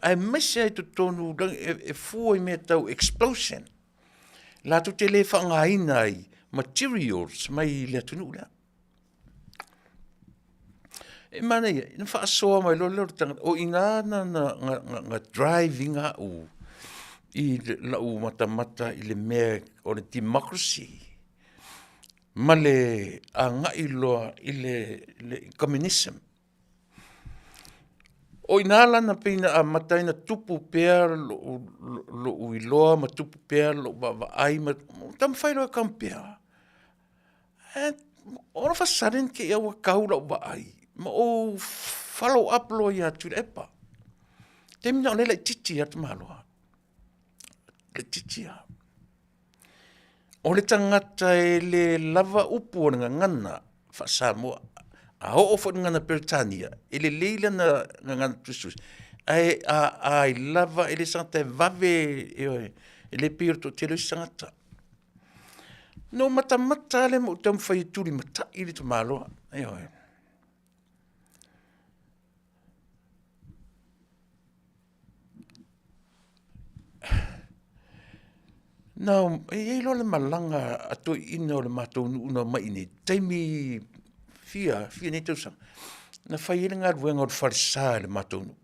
ai mese ai tu tonu, e fua I mea tau explosion. La tu te le whangaina ai, materials, mai le atunu unei. E mana ia, ina whaasoa mai lo tanga, o ina nga driving a u, I la u mata I le mea o le democracy. Ma le a ngai loa I le communism. O ina lana peina a mataina tupu pea lo uiloa, ma tupu pea lo ai, ma tam whairo e kampea. E ora whasaren ke ia wa kaula o ai. Ma o follow up lo ia Tuilaepa. Te mina o le titi atu mahaloa. Le titi a. O le tangata e le lava upu o nga ngana fa Samoa. A ho ofo ngana Britania. E le leila na ngana tusus. Ai lava e le sangata e vave e le piro to telo sangata. No mata le mo tam fai tuli mata I le tamaloa. Ayo e. Now, e lo le malanga ato ina o le matou una mai ni taimi fia ni tausa. Na fai ele ngā ruenga o le farisa le matou nu.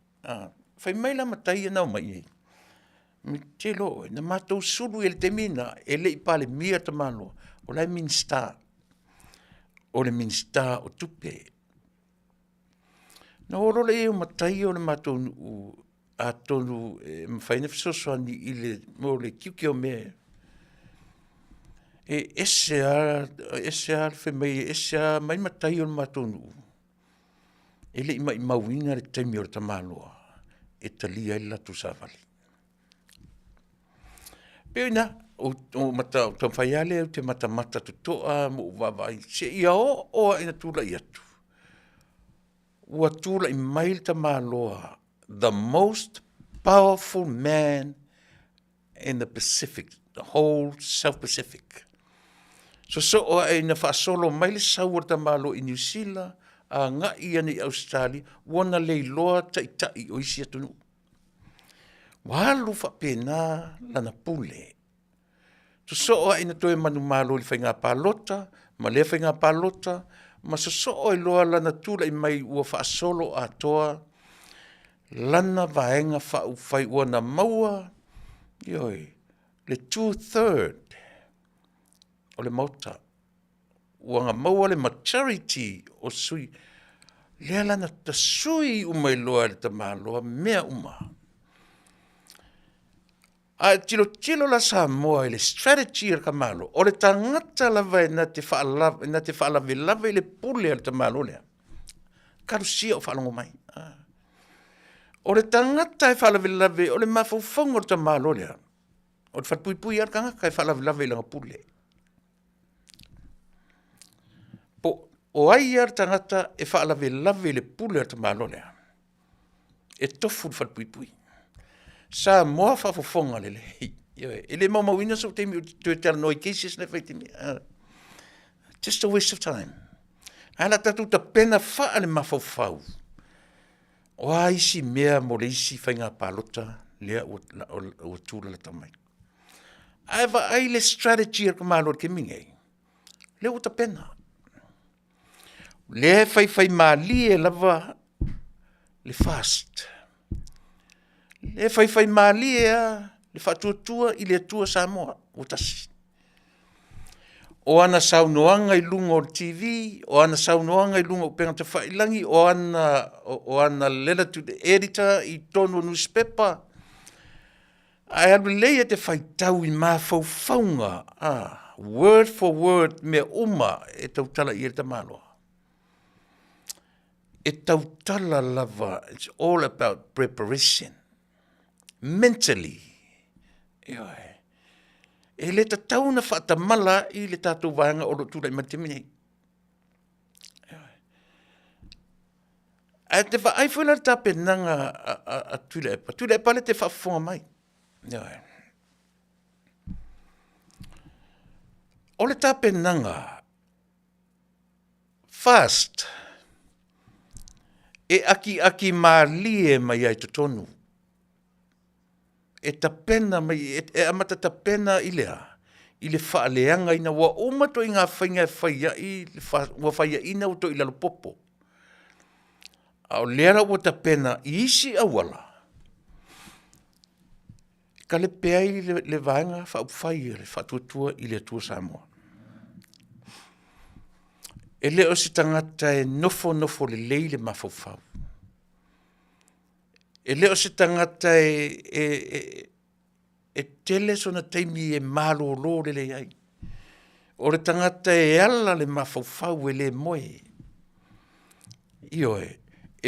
Fai mai la matai na o mai ni. Mi te lo, na matou sulu ele temina, ele I pale mia tamalo, o lai minsta, o le minsta o tupe. Na oro le e o matai o le matou nu, a tonu, mwhaine fisosoani I le, mo le kiuke o me. E ese a fe mai, ese a mai matai o le matou nu. Ele I mai mauina le taimi o le tamaloa, e talia I latu sa vale. Pena, o mata, o whaiale o te mata tu toa mo wawai. Se ia o ina tula I atu. Ua tula I mail ta maloa, the most powerful man in the Pacific, the whole South Pacific. So o ina whaasolo mail saur ta malo I New Zealand, a nga ia ni Australia, wana leiloa tai o isi atunu. Walu whapena lana pule. So o ina toe manu malo I whainga palota, ma le whainga palota, ma so o I loa lana tula I mai ua whaasolo a toa, lana vaenga whai ua na maua, ioi, le 2/3 o le mauta, ua nga maua le maturity o sui, lea lana ta sui umai loa le ta maloa mea uma. A tilo la Samoa le strategy ka malo o le tangata lava na te whaalawe lava le pule al te malo lea. Karusia o whaalongo mai. O le tangata e whaalawe lava o le mawhauwhaunga o te malo lea. O le whatpuipui ar kanga ka e whaalawe lava I langa pule. Po o ai ar tangata e whaalawe lava le pule al te malo lea. E tofu le whatpuipui. Samoa whawhawhonga le lei. Ele maumawina so te mi te Talanoaina cases na whaitimi. Just a waste of time. Ala tatu ta pena wha le mawhawhau. O a isi mea mo le isi whainga palota lea o tūra la tamai. Aiva ai le strategy ar kamalo ke mingei. Le o ta pena. Le whai mali e lava le fast. Le whai mali e le whatuatua I le atua Samoa, o tasi. O ana saunoanga I lunga o TV, o ana saunoanga I lunga o penga te whailangi, o ana letter to the editor I tono newspaper. Ai alu leia te whaitau I mawhauwhaunga, word for word me uma e tautala I te maloa. E tautala lava, it's all about preparation. Mentally. E le tatau na whaatamala I le tātou vāanga o lo Tuilaepa matimini. A te whaaifuela le tāpenanga a Tuilaepa. Tuilaepa le te whaafonga mai. O le tāpenanga fast e aki mālie mai ai totonu. E tapena mai, e amata tapena I lea. I le whaaleanga ina wa umato I ngā whainga e whaia wa whaia ina uto I lalo popo. A o lea ua tapena I isi awala. Ka le pea I le vaenga whauwhai le whatuatua I le atua Samoa. E leo si tangata e nofo le lei le mawhauwhau. E leo se tangata e tele sona teimi e malo lo le ai. O le tangata e ala le mawhauwhau e le moe. Io e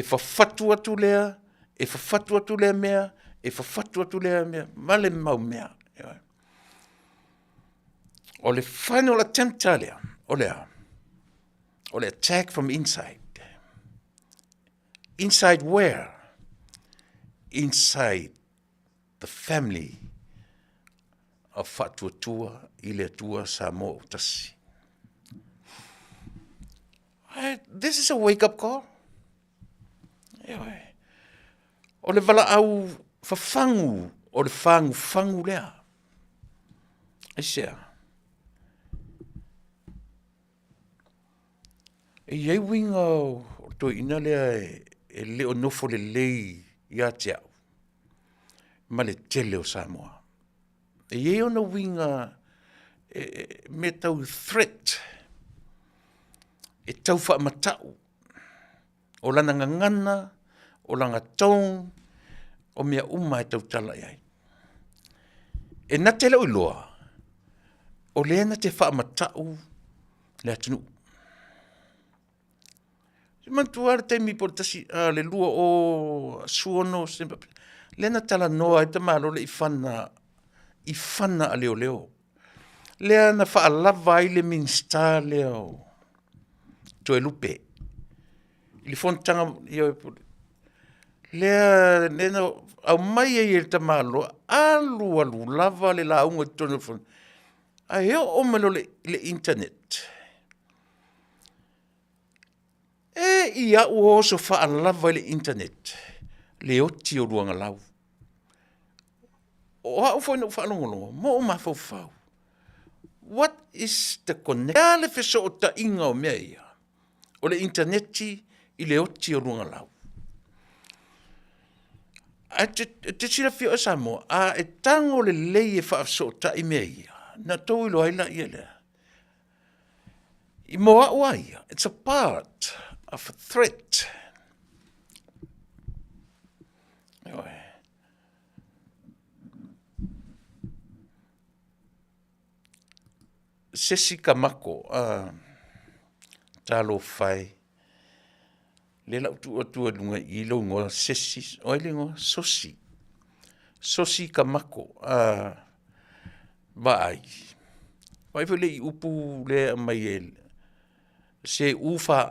whawhatu atu lea, e whawhatu atu lea mea, e whawhatu atu lea mea, male mau mea. O le final attempt lea, o le attack from inside. Inside where? Inside the family a whatuatua I le atua Samoa o tasi. This is a wake-up call. O le wala au whawhangu, o le whangu lea. Sea. E iei winga o to ina lea e leo nofo le lei ia te au. Ma le tele o Samoa. E iei ona winga me tau threat. E tau whaamatau. O lana ngangana, o langa tong, o mea uma e tau tala iai. E na tele o iloa. O lena te whaamatau le atunu. Mantuare te mi portasi le lua o suono lena Talanoaina e te malo le I whana a leo. Lea na whaalava I le minsta leo. Toe lupe. I le fontanga lea lena au mai e te malo alu lava le launga tonu fon. A heo o malo le internet. E ia ua oso whaalava le internet. Le oti o ruanga lau. O hau fwoi na whaalongolongo. Mo o mawhau. What is the connection? Le feso o ta inga o mea ia. O le interneti I le oti o ruanga lau. A te sira fio e Samoa. A e tango le lei e whaaso o ta I mea ia. Na tau ilo aila ia lea. I moa ua ia. It's a part of a threat. Sesi kamako, talo fai. Lela utua lunga I lo ngoa sesi, oile ngoa sosi. Sosi kamako, vai. Vai fele I upu le mai ele. Se ufa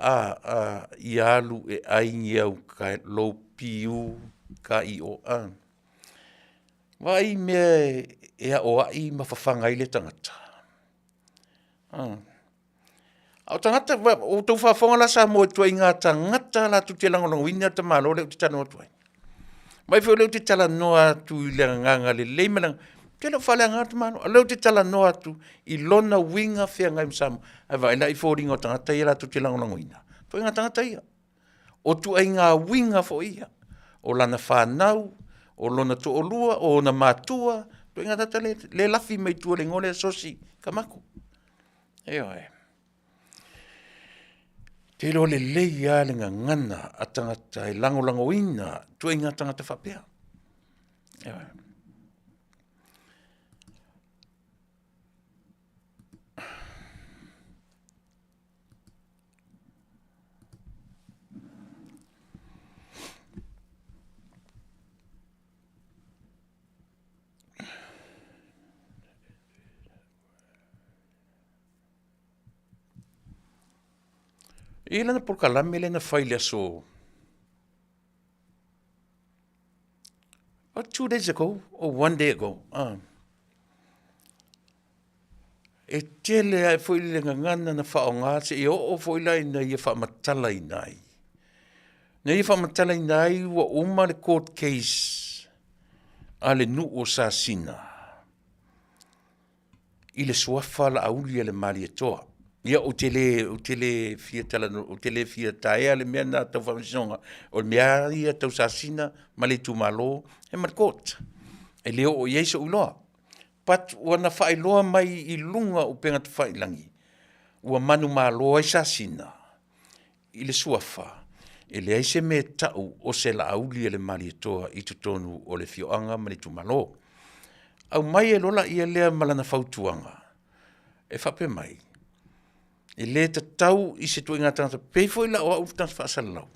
I alu e aingi au ka lo piu ka I o a. Vai mea e a o ai mawhawhanga I le tangata. Au tangata, o tau whawhonga la Samoa tua I ngā tangata la tu te langolongo ina te malo leo te tano atuai. Mai feo leo te talanoa tu I le nganga le leimanang. Te leo whale ngā te malo. Leo te talanoa tu I lona winga whea ngai msamu. Ai vai na I fōringa o tangata ia la tu te langolongo ina. Fo ngā tangata ia. O tu ai ngā winga fo ia. O lana whanau, o lona to olua, o na mātua. Tu ngā tata le lafi mai tua le ngole sosi kamako. Eo e. Te lo le leia le ngana a tangata I langolango ina tu ngā tangata whapea. Eo e. I lana por kalame lena whaile so. 2 days ago, or 1 day ago. E tele ai foi le ngana na whaonga se I o foi lai na I whaamatala I nai. Na I whaamatala I nai wa uma le court case a le nu o sa sina. I le suafa la auli le mali e toa. Ia o tele fia talano, o tele fia taea le mea na tau whamisonga. O le mea ia tau sasina, ma le tumalo, e markot. E leo o ieiso uloa. Pat wana whailoa mai I lunga o penga tu whailangi. Ua manu maloa I sasina. I le suafa. E le aise me tau o se la auli e le mali toa I tutonu o le fioanga ma le tumalo. Au mai e lola ia lea malana fautuanga. E whape mai. E le ta tau I se tui ngā tangata peifo I la o au tangata whaasalau.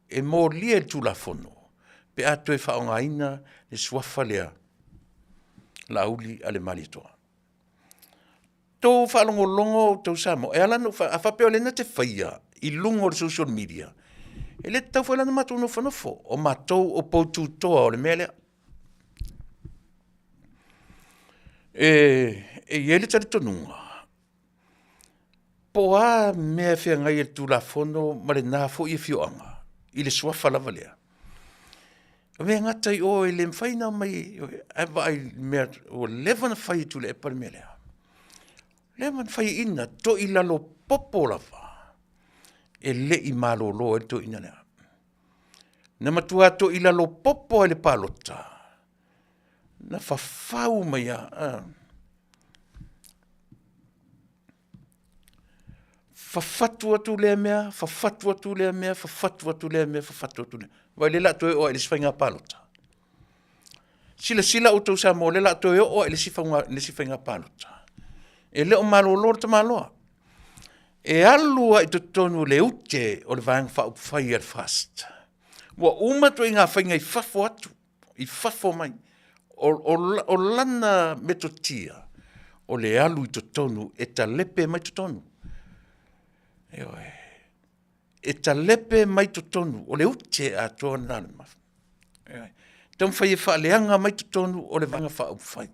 E mō lia e tūla fono. Pe atu e whaonga ina le suafa lea la auli a le mali toa. Tō whaalongo longo tau Samoa. E alano a whapeo le na te whaia I lungo o social media. E le tau whailana matou no whanofo. O matou o poutu toa o le mea lea. Ele tari tonunga. Po a mea fia ngai tu la fono mare na fo I fioanga. Ile swafa lava lea. Me ngata I o ele mfaina mai ava ai mea o levan fai tu le epar mea lea. Levan fai ina to I lalo popo lava. E le I malo lo e to ina lea. Na matua to I lalo popo ele palota. Na fafau mai a. Fafatua tu le mea, fafatua tu le mea, fafatua tu le mea, fafatua tu le. Vai le la toe o ele sifenga palota. Sila o tau sa mo le la toe o ele sifenga palota. E le o malo lor ta maloa. E alua I to tonu le ute o le vang fa fai al fast. Wa uma to inga fainga I fafo atu, I fafo mai. O lana metotia o le alu I to tonu e ta lepe mai to tonu. E ta lepe mai to tonu o le uche a toa nana mafu. Tam fai e wha leanga mai to tonu o le vanga wha upwhai.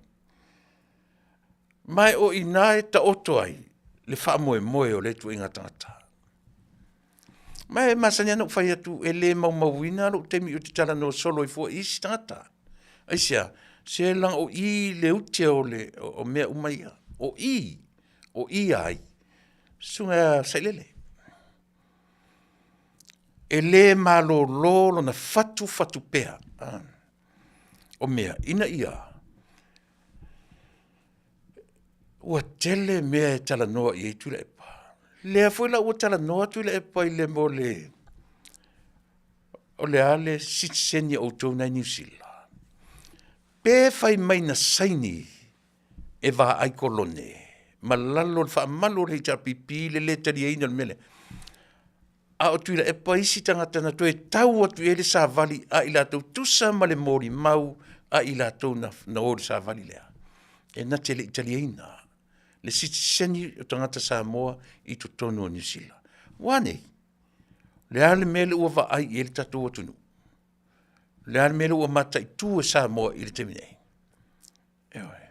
Mai o ina e ta oto ai le wha moe o le tu inga tangata. Mai e masanya no whai atu e le mauina lo temi o te tala no solo I fua isi tangata. Aisia, se lang o I le uche o le o mea umaia. O I ai. Sunga sailele. E le malo lolo na fatu pea. O mea, ina ia. Ua tele mea e Talanoa I Tuilaepa. Lea foi la ua Talanoa Tuilaepa I le mo le. O le ale sitseni o tau na New Zealand. Pe fai mai na saini e va ai kolone. Malalo fa malo le pipi le tari ina mele. A o Tuilaepa isi tangata na toe tau atu ele sa vali a ila tau tusa ma le mori mau a ila tau na ori sa vali lea. E na tele italiana. Le sitseni o tangata Samoa I tu tonu o New Zealand. Wane, le ale mele ua va ai ele tatu atunu. Le ale mele ua mata I tu e Samoa I le temine. Ewe.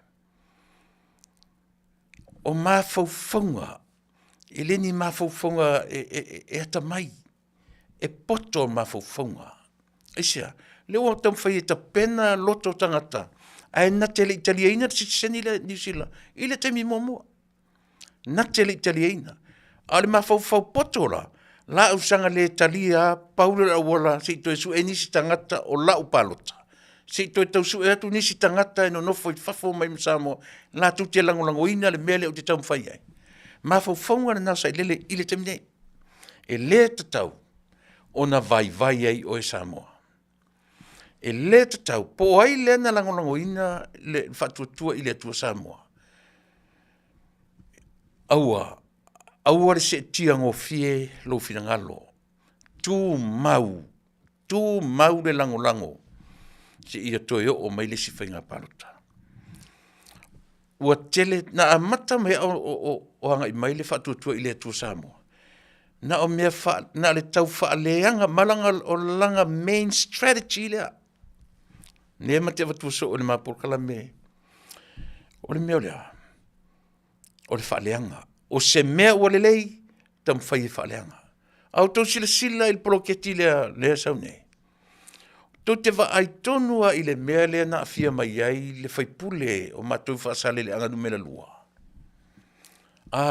O mafaufaunga, e leni mafaufaunga e ata mai, e poto mafaufaunga. Eisia, leo tam fai e ta pena loto tangata, ai na tele italiana si seni le New Zealand, ile temi momoa. Na tele italiana, ale mafaufau poto la usanga le Italia, Paulo la wala, si to su enisi tangata o la upalota. Si toi tau su e atu nisi tangata e no nofo I fafo mai msamo la tu te langolangoina le mele o te tau mwhai ai. Ma faufaunga na nasa I lele I le temine. E le tatau o na vai ai o e Samoa. E le tatau po ai le na langolangoina le fatuatua I le atua Samoa. Aua le se tia ngofie lo finangalo. Tu mau le langolango. Se ia toe o mai le sifenga palota. Ua tele, na amata mea o hanga I mai le whatuatua I le atua Samoa. Na o mea na le tau whaaleanga malanga o langa main strategy lea. Ne mate watua so o le mapurkala me. O le mea lea. O le whaaleanga. O se mea ua le lei, tam whai whaaleanga. Au tau sila il proketi lea saunei. Tau te wa ai tonua I le mea lea na afia mai ai le whaipule o matou whaasale le anga numela lua.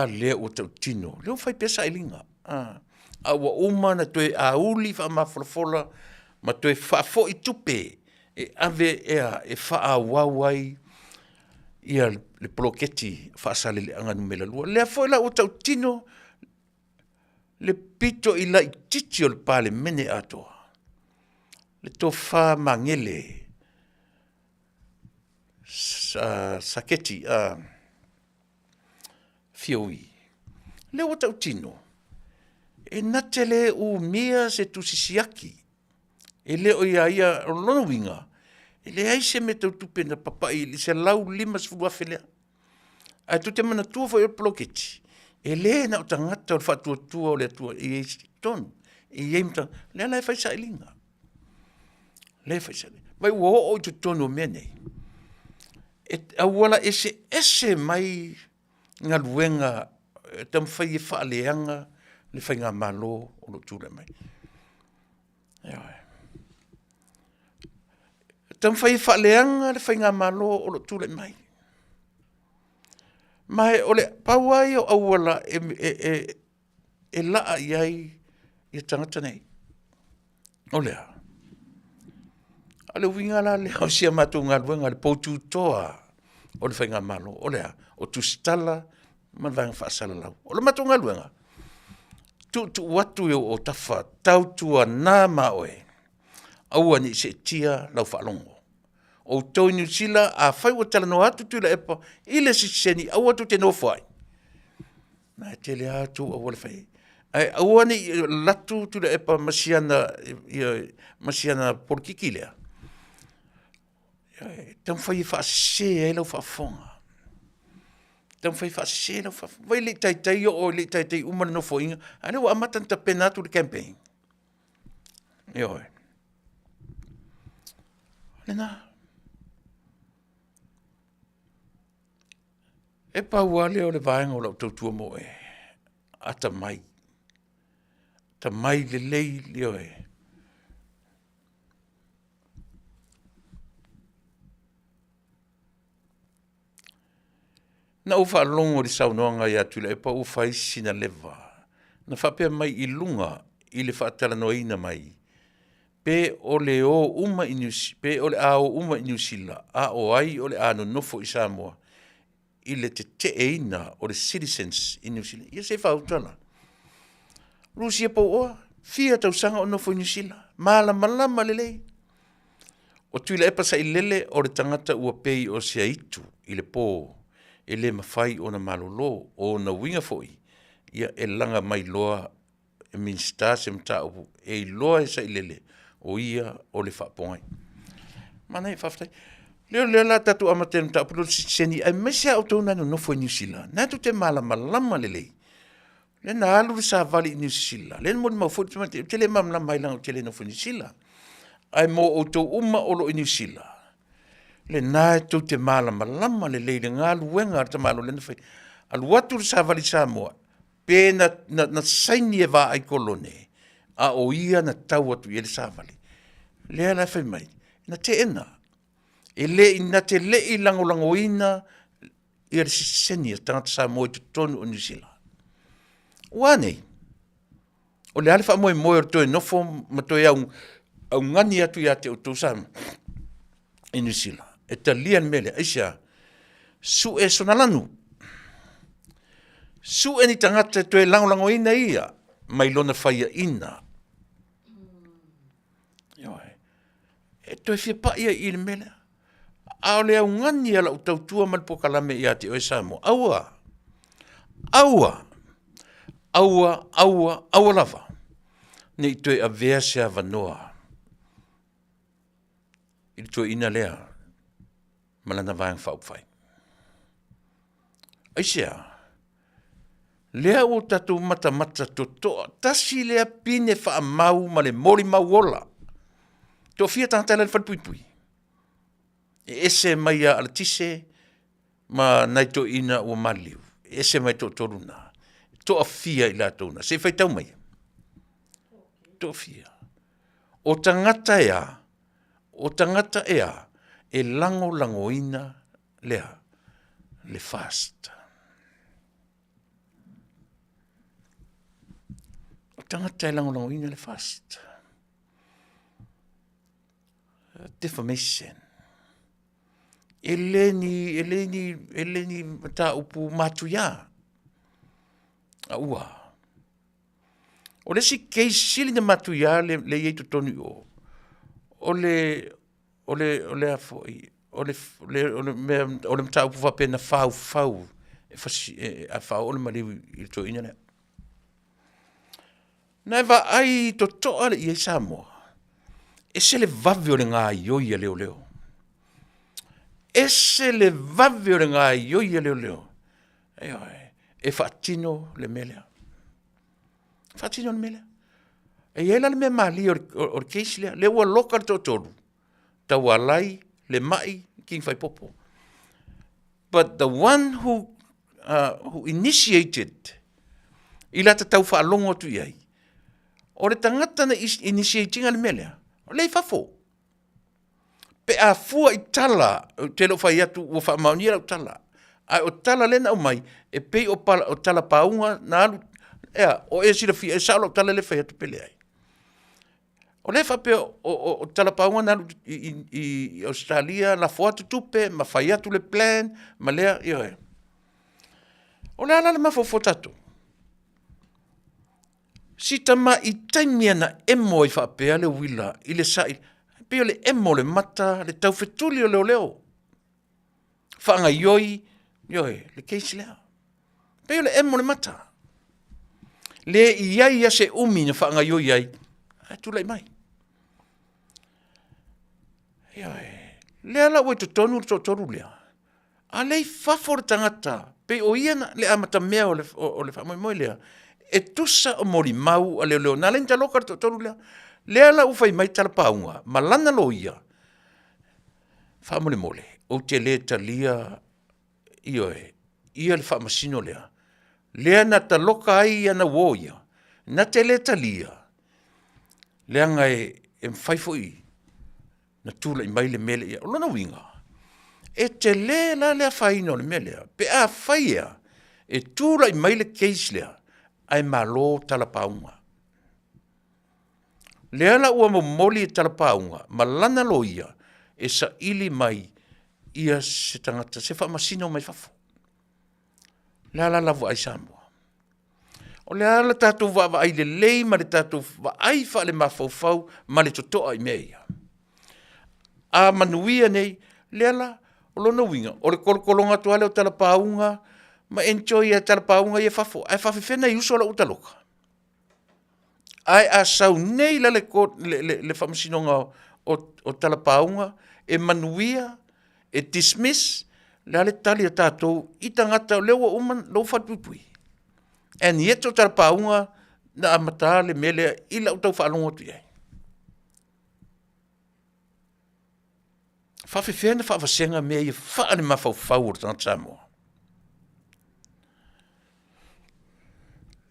Lea o tau tino. Leo whai pesa ilinga. Awa uma na toe a uli wha mawholafola ma toe whaafo I tupe e ave e wha wawai ia le proketi whaasale le anga numela lua. Lea whaila o tau tino le pito I la I titi o le pale mene atoa. Le to fa mangele saketi fioi le wata utino e natele u mia se tu sisiaki e le o ia o lono winga e le ai se me tau tupe na papai le se lau lima sfua felea a tu te mana tua fo e ploketi e le na o tangata o fatua tua o le tua e eisi tonu e yeimta le ala e fai sa ilinga le faisale. Vai wo o tu tono mene. Awala ese mai ngā luenga tam whai e whaaleanga le whai ngā malo o lo tūre mai. Tam whai e whaaleanga le whai ngā malo o lo tūre mai. Mai ole pauai o awala e laa iai i tangata nei. Olea. Ale winga la le o sia matu ngā luenga le poutu toa o le whai ngā malo. Olea. O tu stala man vang whaasala lau. O le matu ngā luenga. Tu watu e o tafa tau tua nā maoe. Aua ni se tia lau whaalongo. O tau New Zealand a whai o Talanoaina atu Tuilaepa ile siseni aua tu te nofai. Na te le atu aua le whai. Ai aua ni latu Tuilaepa masiana porkiki lea. Tam whai e whaasese e lau whaafonga. Tam whai whaasese e lau whaafonga. Vai le taitai o le taitai umana nofo inga. Ane wa amatanta penatu le campaign. Ioi. Lena. E pauale o le vaenga o lau tautua mo e. Ata mai. Ta mai le lei leo e. Na ufa alongo di saunoanga ia Tuilaepa ufa isi na leva. Na whapea mai I lunga I le Talanoaina mai. Pe o le o uma I pe o le a o uma I New Zealand. A o ai o le a no nofo I Samoa. I le te eina o le citizens I New Zealand. Ia se whautala. Rusia po oa. Fia tausanga o nofo I New Zealand. Malama le lei. O Tuilaepa sa I lele o le tangata ua pei o sia itu I le po. E le mawhai o na malolo o na winga foi. Ia e langa mai loa e minsta se Mataupu. E loa e sa I lele. O ia o le whapongai. Mana e Faafetai. Leo la tatu amaten Mataupu seni ai mesia o tōna no nofo I New Zealand. Nā tu te malama le lei. Le na alu sa Vale I New Zealand. Le mo mau fo te le mamla mai lang o te le nofo I New Zealand. Ai mo o tō uma o lo I New Zealand. Le nā tu te malama le lei le ngā luenga ar te malo le nafai. Alu watu sa Vale Samoa. Pe na saini e wā ai kolone. A o ia na tau atu I le sa Vale. Le la fai mai. Na te ena. E le ina te le I langolangoina I ar siseni tangata Samoa I te tonu o New Zealand. Wane. O le alifa moe o toi nofo matoi au ngani atu ia te o tau Samoa. I New Zealand. E ta lian mele. Aisha. Su e sonalanu. Su e ni tangata toi langolangoina ia. Mai lona whaia ina. E toi fia pa ia I le mele. A o le au ngani ala o tautua malpokalame ia te o Samoa. Aua lava. Nei toi a vea se a vanoa. I toi ina lea. Malana vaeng whaupwhai. Aisea. Lea o tatu mata to toa. Tasi lea pine wha mau ma le mori mauola. To fia tangtala le whalpuipui. E ese mai a alatise ma nai to ina o maliu. Ese mai to toruna. To a fia I la tona. Se fai tau mai. To fia. O tangata ea. E langoina lea. Le fast. O tangata e langoina le fast. Defamation. Eleni Mataupu Manuia. Ua. O le si keisili na Manuia le yetu tonu o. O le afoi. O le Mataupu whapena fau. A fau o le mariu I to ina lea. Nai wa ai to toa le I Samoa. E se le vavi o le ngā ioia leo. Ese le vavi o le ngā ioia leo. E whaatino le melea. Whaatino le melea. E ela le mea mali o le keisi lea. Le ua loka le tōtoru. Tau alai, le mai, king whai popo. But the one who initiated, I lata tau whaalongo tu iai. O le tangata na initiatinga le melea, o le fafo. Pe a fua I tala, te lo whai atu, o wha maunira o tala. Ai o tala lena o mai, e pei o tala paunga na alu, o sira fi, saolo o tala le whai atu pele ai. O le whape o tala paunga na alu I Australia, la fua tu tupe, ma whai atu le plan, ma lea, o le ala le mafo tatu. Si tama I taimia na emo I whapea le wila, I le sai, peo le emo le mata, le tau whetuli o leo. Whaanga ioi, le keisi lea. Peo le emo le mata. Le iai se umi na whaanga ioi ai, tūlai mai. Le ala oi to tonu to toru lea. A lei whafor tangata, pe o iana le amata mea o le whamoi lea. E tusa o mori mau a leo na lenta loka to toru lea. Le ala ufai mai tala paunga, ma lana lo ia. Whamole mole, o te le talia ia le whamasino lea. Lea na ta loka ai ana wo ia. Na te le talia. Lea ngai mwhaifo I. Na tūla I mai le mele ia. Olona winga. E te le la lea whaino le mele. Pe a whaia. E tūla I mai le keis lea. Ai malo tala paunga. Lea la ua moli tala paunga. Ma lana lo ia. E sa ili mai. Ia se tangata. Se whamasino mai whafo. Lea la lavu ai Samoa. O lea la tātou wa ai le lei. Ma le tātou wa ai wha le mawhau. Ma le totoa I mea. A Manuia nei, leala, o lona winga, o le kolokolonga tuale o tala paunga, ma enjoy a tala paunga I fafo, ai whawhiwhena I uso la utaloka. Ai a sau nei la le whamasinonga o tala paunga, e Manuia, e dismiss, le tali a tātou, I tangata o lewa uman, lau whatpupui. And yet o tala paunga, na amata le mele, I la utau whaalonga tu iai. Whawhiwhena whawhasenga mea I whaane mawhauwhau o tana Samoa.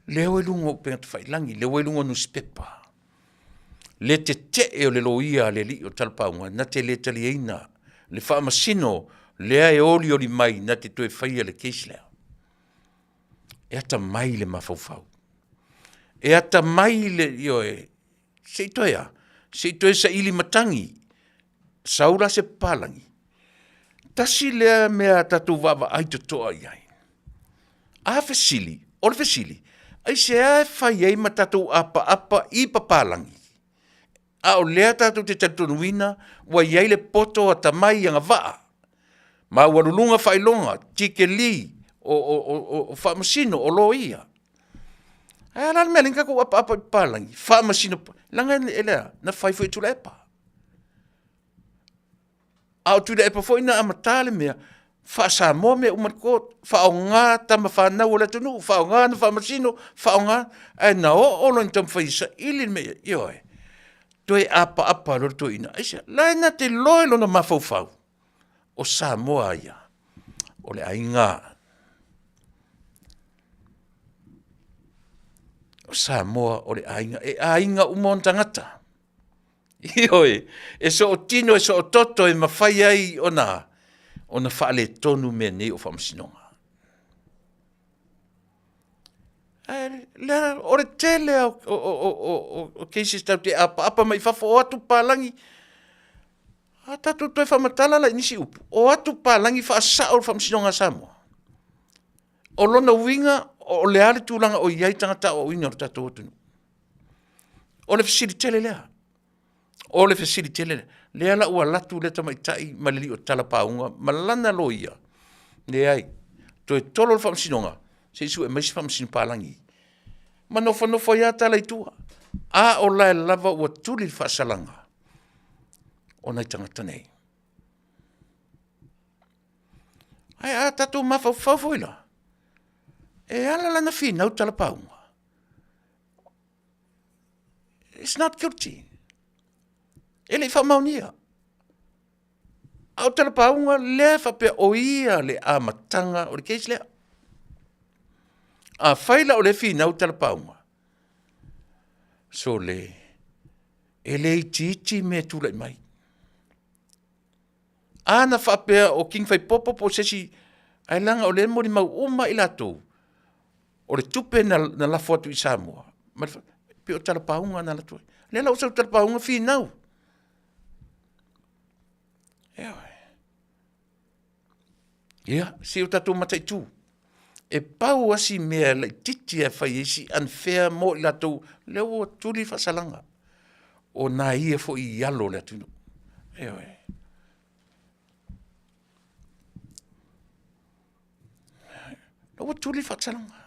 Leo e lunga o penga te whailangi, leo e lunga newspaper. Le te o le loia le li o talpaunga, na te le tali eina, le whaamasino, lea e oli mai, na te toe whaia le keis lea. E ata mai le mawhauwhau. E ata mai le, se itoia sa ili matangi, saura se palangi. Tasi lea mea tatu wawa ai totoa iai. A fesili, o le fesili, ai se a whai ei ma tatu apa I papalangi. A o lea tatu te tatunuina, wa iai le poto a tamai anga waa. Ma warulunga whailonga, tike li, o whamasino, o lo ia. Ai ala mea linga ko apa papalangi, whamasino, langa elea, na whaifu e Tuilaepa. A o Tuilaepa foi na amatale mea, Fasa mo me umarko, whaonga tama whanau o le tunu, whaonga na whamasino, whaonga, ai na o lo intam whaisa, ili mea, toi apa lor toi ina, aisa, lai na te loelo na mawhauwhau, o Samoa ia, o le ainga, o Samoa o le ainga, e ainga umon tangata, e so o tino, e so o toto, e mawhai ai o na whaale tonu me nei o whamasinonga. O re tele o cases tau te apa mai whafo o atu pālangi, a tatu toi whamatala la inisi upu, o atu pālangi whaasa o whamasinonga Samoa. O lona winga, o le ale tūlanga o iai tangata o ina o tatu o tunu. O le fasiri tele lea. O le fasiri tele lea. Lea la ua latu le tamaitai malili o tala paunga, malana loia. Le ai, toi tolo le whamsinonga, se isu e maisi whamsino palangi. Ma nofa ia tala I tua. A o lai lava ua tuli le whaasalanga. O nai tangata nei. Ai a tatu mawhau ila. E ala lana whina au tala paunga. It's not guilty. Ele whamaunia. Au talapaunga le whapea o ia le a matanga o le keis lea. A whaila o le whina au talapaunga. So le, e le iti me tula i mai. Ana whapea o king whai popo po sesi, ai langa o le mori mau uma i lato. O le tupe na lafo atu i Samoa. Pe o talapaunga na lato. Le lau sau talapaunga whinau. Ia, si o tatou matai tu. E pau asi mea lai titi e whai esi unfair mo i lato leo o tuli whasalanga. O nā ia fo i alo le atunu. O tuli whasalanga.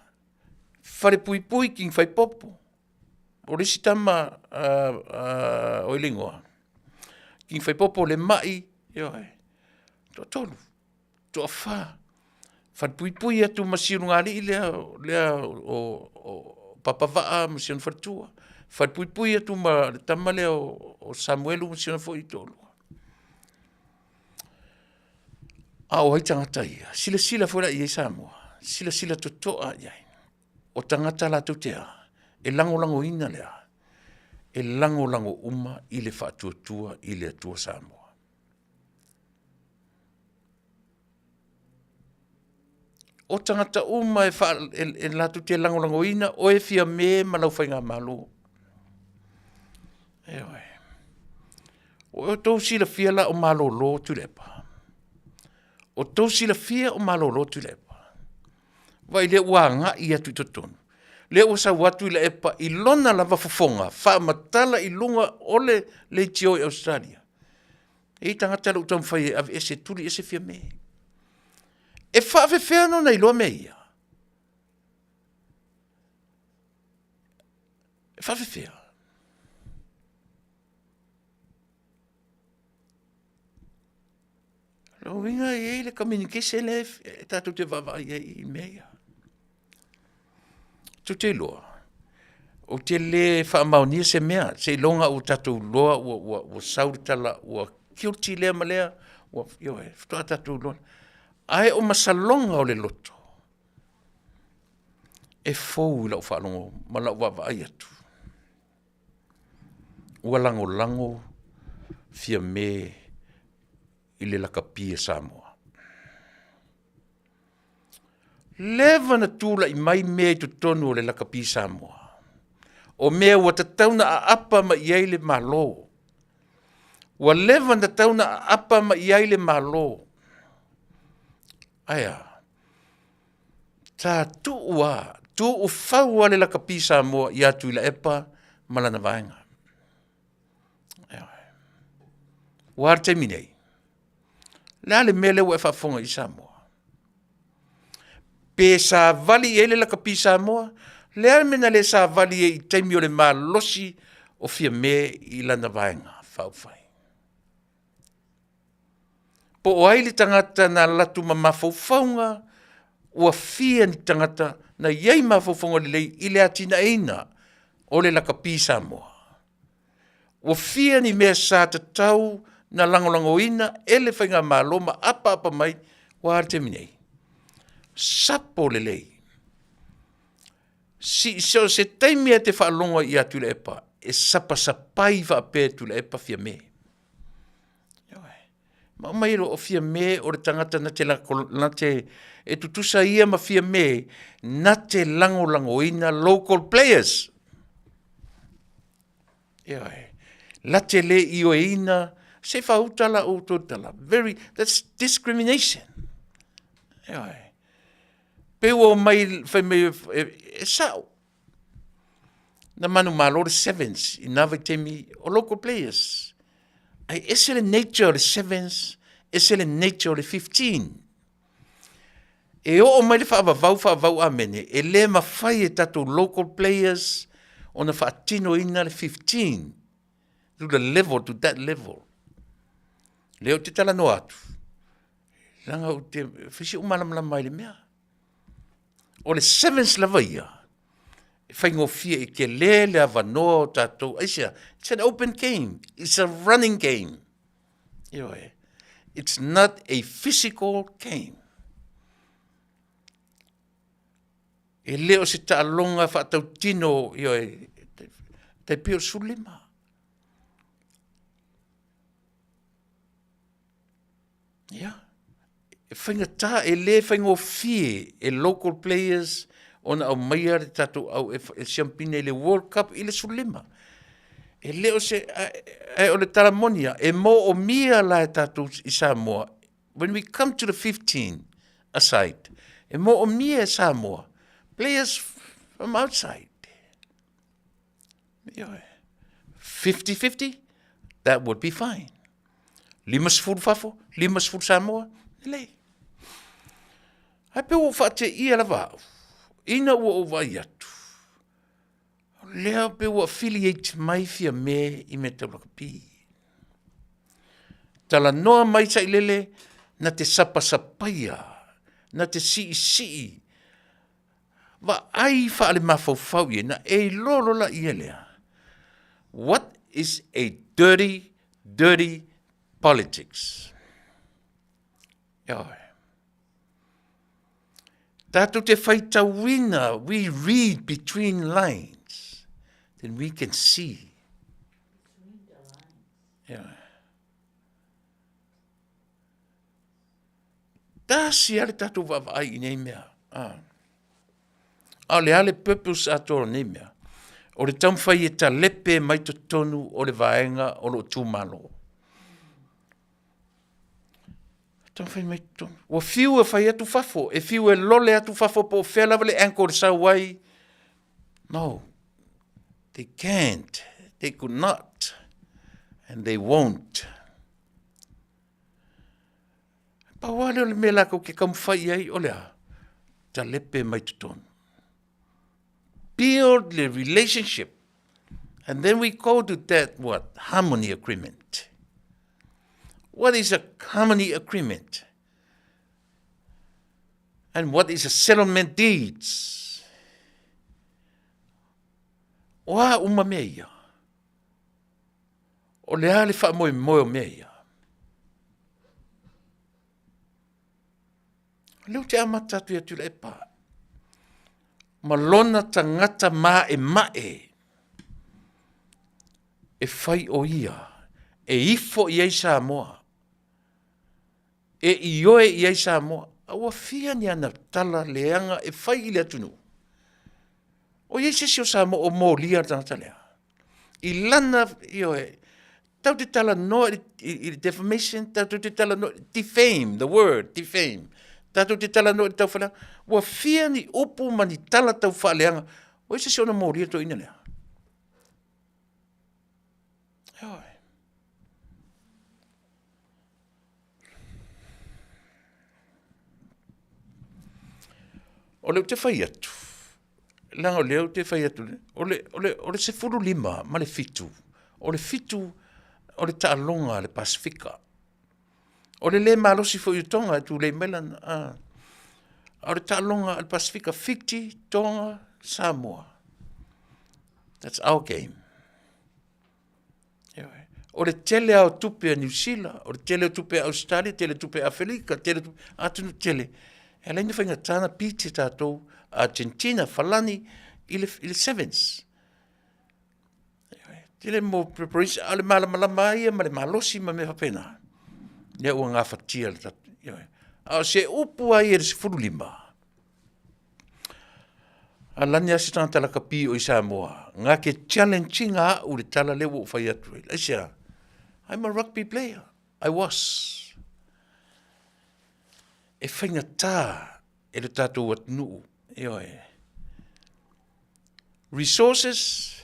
Whare pui king whai popo. O resi tama o ilingoa. King whai popo le mai. To tolu. To a wha. Whare pui atu masiru ngāli i lea o papawaa masiru whatua. Whare pui atu ma tama lea o Samuelu masiru fo i tolu. A o hai tangata ia. Sila fora i e Samoa. Sila totoa iai. O tangata la tutea. E lango ina lea. E lango uma i le whatuatua i le atua Samoa. O tangata uma e la tutea lango ina o e fia me malau whainga malo. O tau sila fia la o malo lo Tuilaepa. O tau sila fia o malo lo Tuilaepa. Vai le wanga i atu totonu. Le o sa watu Tuilaepa i lona lava fofonga, wha matala i lunga ole le tio i Australia. E tangata la utam whai ave ese tuli ese fia me. E Faafetai no nei loa me ia. E Faafetai. Lo winga e le communication le tatu te vava i mea. Tu te loa. O te le whaamaunia se mea, se longa o tatu loa o sauritala o kioti lea malea, o ftoa tatu loa. Ai o masalonga o le loto. E fou ila o whaalongo, mala o wawa ai atu. Ua lango fia me i le lakapia Samoa. Leva na tula i mai mea i tutonu o le lakapi Samoa. O mea ua tatauna a apa ma iai le malo. Ua leva na tatauna a apa ma iai le malo. Aia. Tā tuua, tu ufau le lakapi Samoa i a Tuilaepa malana vaenga. Ua te minei. Lea le mele ua e whafonga i Samoa. Pe sa vali e le lakapi Samoa, lea mena le sa vali e i taimi o le malosi o fia me i lana vaenga, whauwhai. Po o ai le tangata na latu ma mawhauwhaunga, ua fia ni tangata na iei mawhauwhaunga le lei i le atina eina o le lakapi Samoa. Ua fia ni mea sa tatau na langolango ina, ele whainga maloma apa mai, wa te minei. Sapo le lei. So se taimea te whaalonga i a Tuilaepa, e sapai whaapea Tuilaepa fia me. Ma mai o fia me o le tangata na te e tutusa ia ma fia me na te langolango ina local players. La te le i o ina, se whautala o totala. That's discrimination. Peu o mai whai me e sao. Na manu malo le sevens i nawe temi o local players. Ai ese le nature o le sevens, ese le nature o le 15. E o mai le whaavavau a mene, e le mawhai e tatu local players o na whaatino ina le 15. To that level. Leo te talanoa atu. Langa o te whisi umalamala mai le mea. O le sevens lava ia. Whaingo fia e ke le avanoa o tatou. Aisia, it's an open game. It's a running game. It's not a physical game. E leo se taalonga whaatautino te pio sulima. Yeah. E whaingata e le whaingo fie e local players ona au maia re tatu au e champine le World Cup i le sulima. E leo se o le Talanoaina e mo o mia la e tatu i Samoa. When we come to the 15 aside, e mo o mia e Samoa. Players from outside. 50-50, that would be fine. 5 fafo, 5 Samoa, lei. Ai pe o whaate ia la vau. Ina ua o vai atu. Lea pe o affiliate mai fia me I me taurakapi. Talanoa mai sa ilele na te sapasapaia, na te sii. Wa ai whaale mawhauwhau ie na e lolo la ia lea. What is a dirty politics? Ioi. Tātou te whaitawina, we read between lines, then we can see. Ioi. Tāsi ale tātou wawai I nei mea. Ale purpose ato nei mea. O le taumwhai e ta lepe mai to tonu o le vaenga o lo tūmalo. Taumwhai mai to tonu. O fiu e whai atu fafo. E fiu e lole atu fafo po whea lawa le anko sa wai. No. They can't. They could not. And they won't. Pa wale o le me lako ke kamwhai ai o lea. Ta lepe mai to tonu. Build the relationship. And then we go to that, harmony agreement. What is a harmony agreement? And what is a settlement deeds? Wa uma meia. O le ale wha moe meia. Leu te amatatu ia Tuilaepa. Malona tangata mae. E whai o ia. E ifo I ei Samoa. E ioe I ei Samoa. Aua fia ni ana tala leanga e whai I le atunu. O iei sesi o Samoa o mō lia tangata lea. I lana ioe. Tau te tala no I defamation. Tau te tala no defame. The word defame. Tātou te tala no I tau whanau, wa fia ni upu mani tala tau whaaleanga, o isa se ona mōria to ina lea. O leo te whai atu. Langa o leo te whai atu. O le se furu lima, ma le fitu. O le fitu, o le taalonga, le Pasifika. O le malosi fo I tonga tu le melan o le talonga al Pasifika 50 tonga Samoa. That's our game. O le tele au tupe a New Zealand, o le tele tupe a Australia, tele tupe a Afrika, tele tupe atunu tele. E leina whainga tāna piti tātou Argentina, Falani, I le sevens. Tele mo preparation, ale malama ia, ma le malosi ma me hapena. Ia ua ngā whatia le tatu. Ao se upu ai e se furu lima. A lani a se tanga talakapi o I Samoa. Ngā ke challenging u le tala lewa o whai atu. Laisia, I'm a rugby player. I was. E whainga tā e le tatu wat nuu. Resources,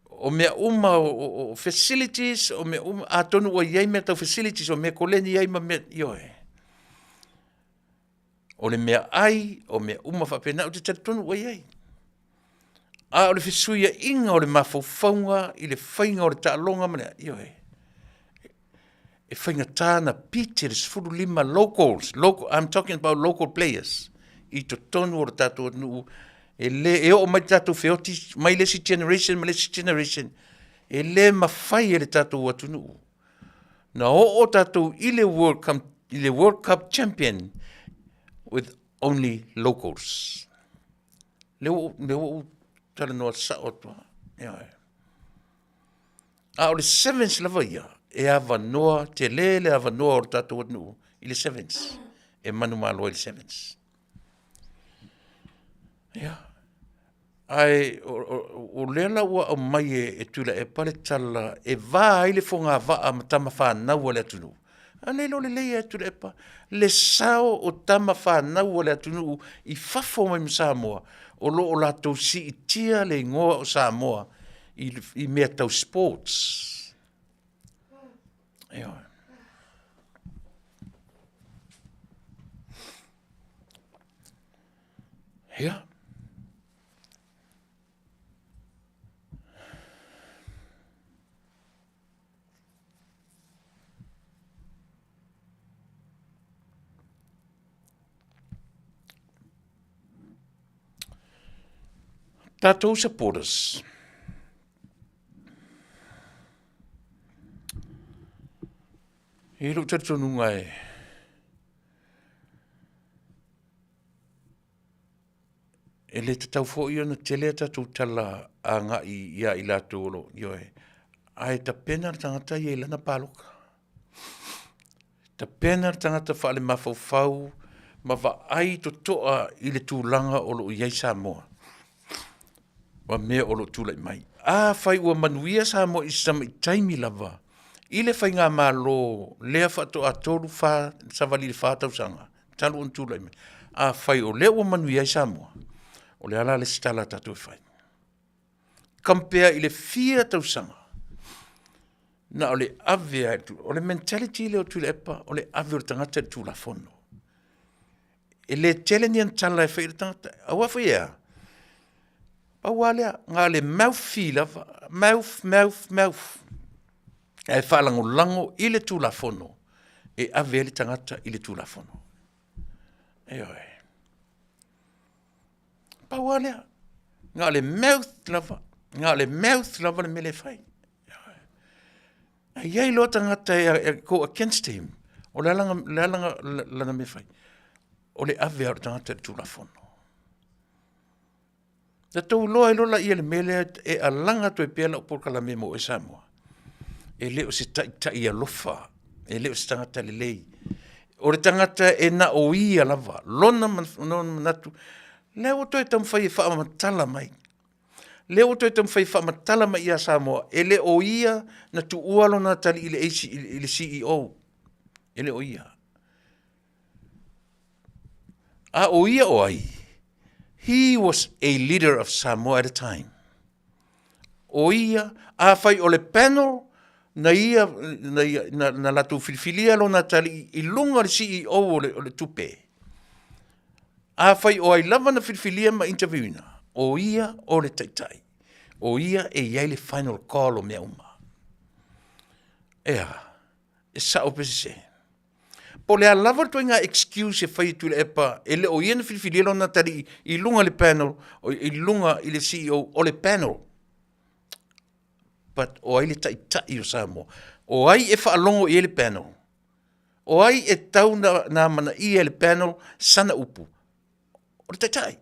o mea o facilities, o mea atonu o iei mea tau facilities, o mea koleni iei ma mea ioe. O le mea ai, o mea whapena, o te tatonu o iei. A o le whesuia inga o le mawhauwhaunga, I le whainga o le taalonga mana, ioe. E whainga tāna pite, le sfuru lima locals, I'm talking about local players, I to tonu o le tatu nuu, e o mai tatu whioti, mai lesi generation, e le mawhai e le tātou atunuu. Na o tātou i le World Cup champion with only locals. Leo talanoa sa o toa. A o le sevens lava ia, e ava noa, te le ava noa o le tātou atunuu, i le sevens. E manu malo i le sevens. Ai, o lela ua o mai e Tuilaepa le tala, e vā ai le fonga vaa ma tama whanau le atunu. Ane lo le leia e Tuilaepa, le sao o tama whanau le atunu i fafo mai ma Samoa, o lo o latou si i tia le ngoa o Samoa i mea tau sports. Ia. Tātou supporters. E ro tonu ngai. E le te tau fo i ona te lea tātou tala a ngā i ia i lātou olo. Ioe, ai ta pena tangata i e lana pāloka. Ta pena tangata whaale mawhau, ma wa ai to toa i le tūlanga olo i ei Samoa. Wa mea olo tūlai mai. A whai ua Manuia Samoa i sama i taimi lava. I le whai ngā mālo, lea whato a tolu wha, savali le whātau sanga. Talu on tūlai mai. A whai o lea ua Manuia i Samoa. O le ala le stala tātou whai. Kampea i le fia tau sanga. Na o le avea, o le mentality le o Tuilaepa, o le avea o le tangata le tūla fono. E le tele ni antala e whai le tangata, awa whai ea. Pawalea, ngā le mouth lava, mouth. E whalango lango i le tūla fono. E avea le tangata i le tūla fono. E oi. Pawalea, ngā le mouth lava le mele whai. Iai lo tangata e go against him. O le alanga me whai. O le avea o tangata le tūla fono. Na tau loa e lola ia le mele e alanga to e pēla o porkala me mo e Samoa. E leo se tai alofa. E leo se tangata le lei. O le tangata e na o ia lava. Lona manatu. Leo to e tamwhai e wha matala mai. Leo to e tam whai whamatala mai ia Samoa, e le o ia na tu ualo na tali i le CEO. E le o ia. A o ia o ai. He was a leader of Samoa at a time. O ia, a whai o le panel, na ia, na latu filfilia lo na tali i lunga le CEO o le tupe. A whai o ai lava na filfilia ma interviewina. O ia o le taitai. O ia e iai le final call o mea uma. Ea, e sa o pese. Po le alava to inga excuse e whai Tuilaepa, e le o ia na filifililo na tari i lunga le panel, o i lunga i le CEO o le panel. But o ai le taitai o Samoa. O ai e whaalongo i le panel. O ai e tau na mana i le panel sana upu. O le taitai.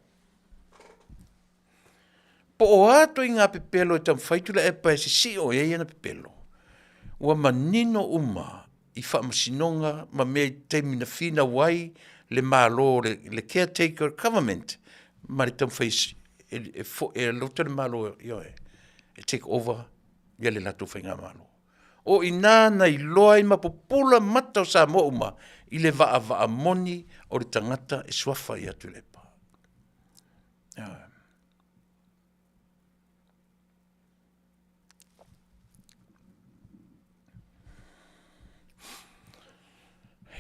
Po o ato i ngā pepelo e tam Tuilaepa e si o e ana pepelo. Ua manino uma i whaamasinonga ma mea teimina whina wai le malo, le caretaker government. Ma le tam e lota le malo e take over ia le lato whai ngā malo. O i nāna i loa i mapopula mata o Samoa uma i le vaa moni o le tangata e swafa i a Tuilaepa.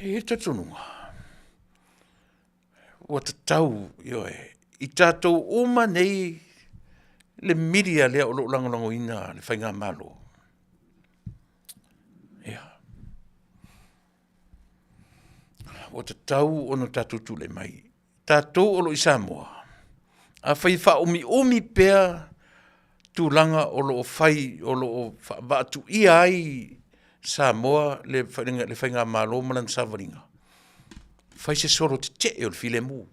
E tatununga. Ua tatau, i tātou uma nei le media lea o lo langolango ina le whainga malo. Ua tatau ono tātou tūle mai. Tātou o lo i Samoa. A whai umi pea tūlanga o lo o whai, o lo o whaatu ia ai Samoa le whainga malo malan savaringa. Whai se soro te te o le file mu.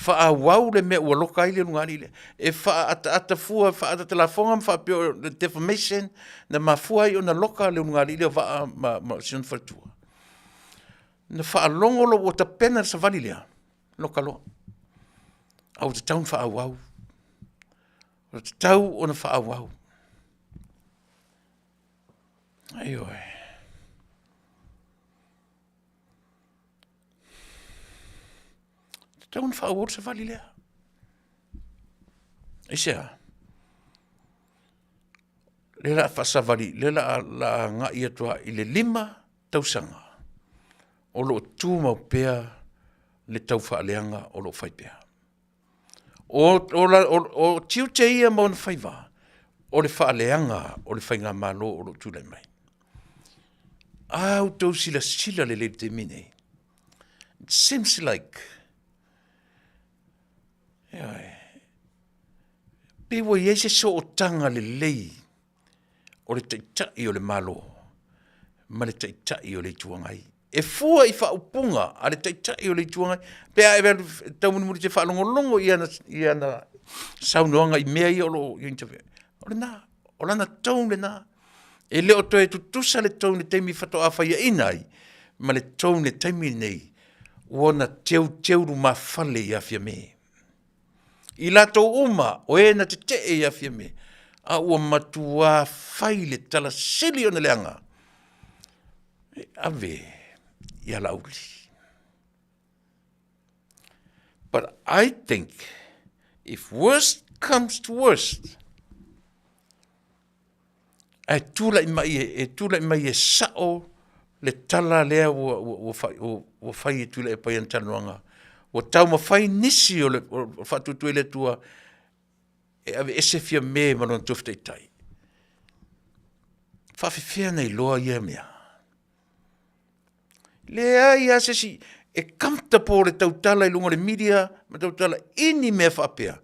Wha wau le mea ua loka ile ngari le. E wha ata fua, wha ata te la fonga, wha pio le defamation, na ma fua i o na loka le ngari le wha ma sion whatua. Na wha longo lo o ta pena sa vali lea. Loka lo. Au te taun wha wau. O te tau o na wha wau. Ai oi. Te taun wha wau sa vali lea. Isea. Lela Fasa vali, lela la nga ia tua i le 5 tausanga. O lo tū mau pea le tau whaaleanga o lo whai pea. O tiu te ia mau na whaiva, o le whaaleanga o le whainga malo o lo tūlai mai. Au tau sila le te mine. It seems like, pewa i eise so o tanga le lei, o le taitai o le malo, ma le taitai o le tuangai. E fua i whaupunga a le taitai o le tuangai, pea e taumuni te whaalongolongo i ana saunoanga i mea i o lo i interview. O le nā, o lana taun le nā. E leo toe tutusa le taun le teimi whato a whaia inai, ma le taun le teimi nei, uona teuru ma whale i awhia me. I lato uma, o e na te i awhia me, a ua matua whai le tala sili o na leanga. Ave, i ala uli. But I think, if worst comes to worst, e tūlai mai e sao le tala lea o whai e Tuilaepa i Talanoaina. O tau ma whai nisi o whatutu e le tua e ave Eseese me manon Faafetai. Faafetai nei loa ia mea. Lea ia sesi e comfortable le tautala i lunga le media ma tautala ini mea whapea.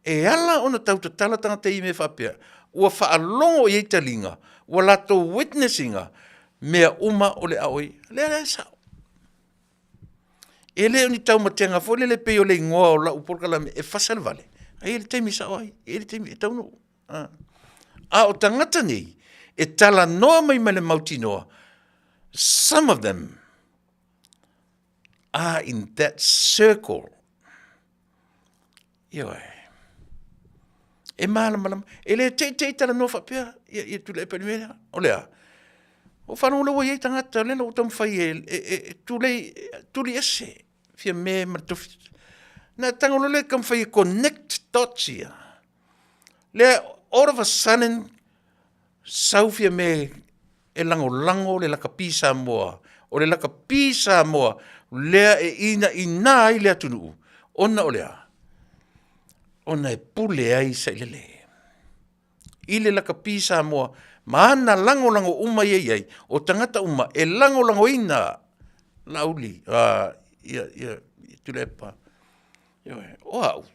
E ala ona tautala tangata i mea whapea. Ua whaalongo i eitalinga, ua lato witnessinga, mea uma o le aoi, lea sao. E leo ni tau matenga, fo le peo le ingoa o la uporkalame, e Fasa le Vale. E le teimi sao ai, e le teimi, e Taunuu. A o tangata nei, e Talanoaina mai mele mautinoa, some of them are in that circle. Ioe. E malama, e le te Talanoaina whapea, i Tuilaepa ni mea, o lea. O whanau lewa iei tangata, lela o tamu whai tuli ese, fia me maratofi. Na tangolo le kam whai connect dots ia. Le all of a sudden, sau fia me e lango le laka pi Samoa, o le laka pi Samoa, lea e ina ai lea Taunuu, ona o lea. Ona e pule ai sa ilele. Ile laka pi Samoa, maana lango uma iei, o tangata uma, e lango ina, lauli, ia Tuilaepa. O au,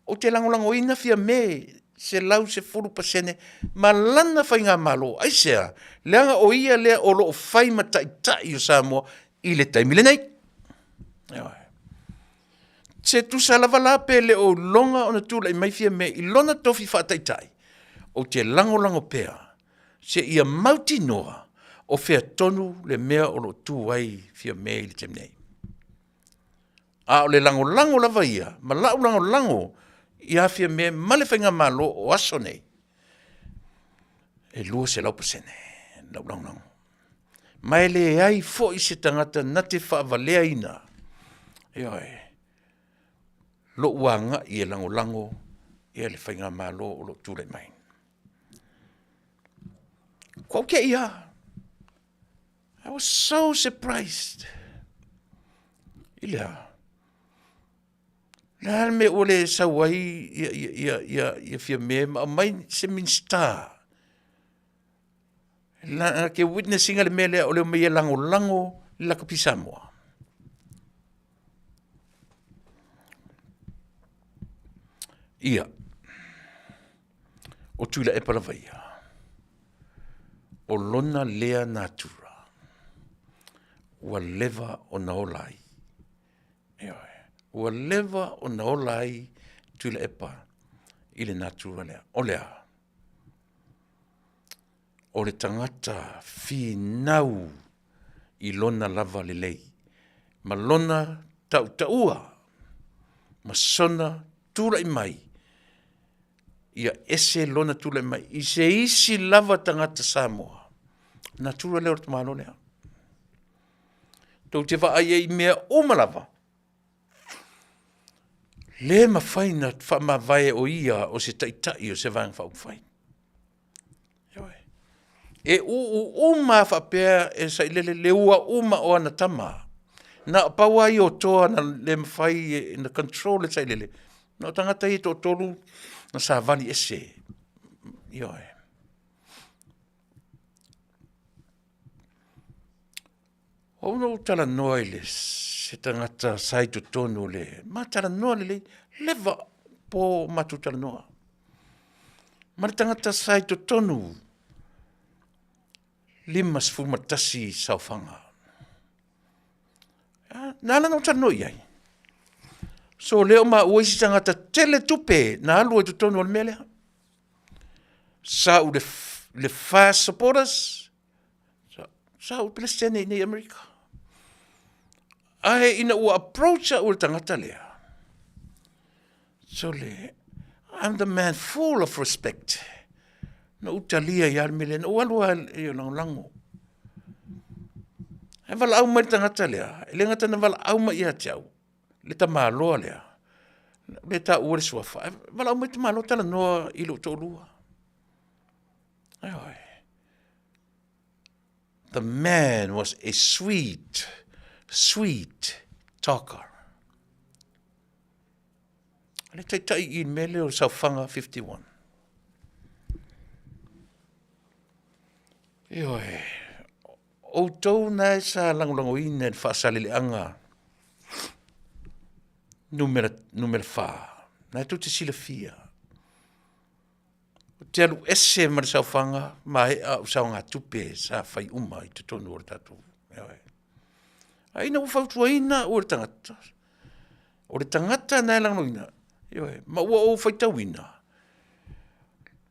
o te lango ina fia me, se lau se 4%, ma lana whainga malo, ai sea, leanga o ia lea o lo o whai matai o Samoa, ile taimile nei. Se tu salavala pele o longa o na tula i mai fia me, i lona tofi whaataitai, o te lango pea, se ia mauti noa, o fea tonu le mea o lo tu ai fia me i le temnei. A o le lango lava ia, ma lau lango, ia fia me male whainga malo o aso nei. E lua se lau pasene, lango. Mai le ai fo i se tangata na te whaavalea ina. Ioe. Lo uanga i e lango, i le whainga malo o lo tūlai mai. Kau ke ia. I was so surprised. Ila. Nā me ole sawai ia fia me, ma mai se min star. La ke witnessing ale mele ole me lango la ka Samoa. Ia. o Tuilaepa lava ia. O lona lea natura. Ua leva o na olai. Ua leva o na olai Tuilaepa i le natura lea. O lea. O le tangata finau i lona lava le lei. Ma lona taua. Ma sona tula i mai. Ia ese lona tula i mai. I se isi lava tangata Samoa. Natura leo te malo lea. Tau te wha ai i mea umalava. Le mawhai na wha mawai o ia o se taitai o se vang wha uwhai. E uma whapea e sa ilele le ua uma o ana tama. Na paua i o toa na le mawhai na control e sa ilele. Na tangata i to tolu na sa vali ese. Ioe. Ono Talanoa i le se tangata sai to tonu le. Ma Talanoa le leva po matu Talanoa. Ma tangata sai to tonu. Lima sfumatasi saufanga. Nala no Talanoa iai. So leo ma uisi tangata tele tupe na alu e to tonu al mele. Sa u le fast supporters. Sa u Palestine ni America. Ahe ina ua approach a ua tangata lea. So I'm the man full of respect. Na utalia i almele, na ualua i o lango. E wala au mai tangata lea. E le ngata na wala au mai ia tiau. Le ta maloa lea. Le ta ua le suafa. E wala au mai ta maloa Talanoa i lo tolua. Aioi. The man was a sweet talker. Le tai i mele o Saufanga 51. Ioi. O tau nai sa langolango ina le Fasa le anga. Numera fa. Nai tu te sila fia. Te alu ese ma le Saufanga ma he a usanga tupe sa fai uma i te tonu o le tatu. Ioi. Aina u fautua ina o le tangata. O le tangata nai langolango ina. Ioi. Ma ua o faitau ina.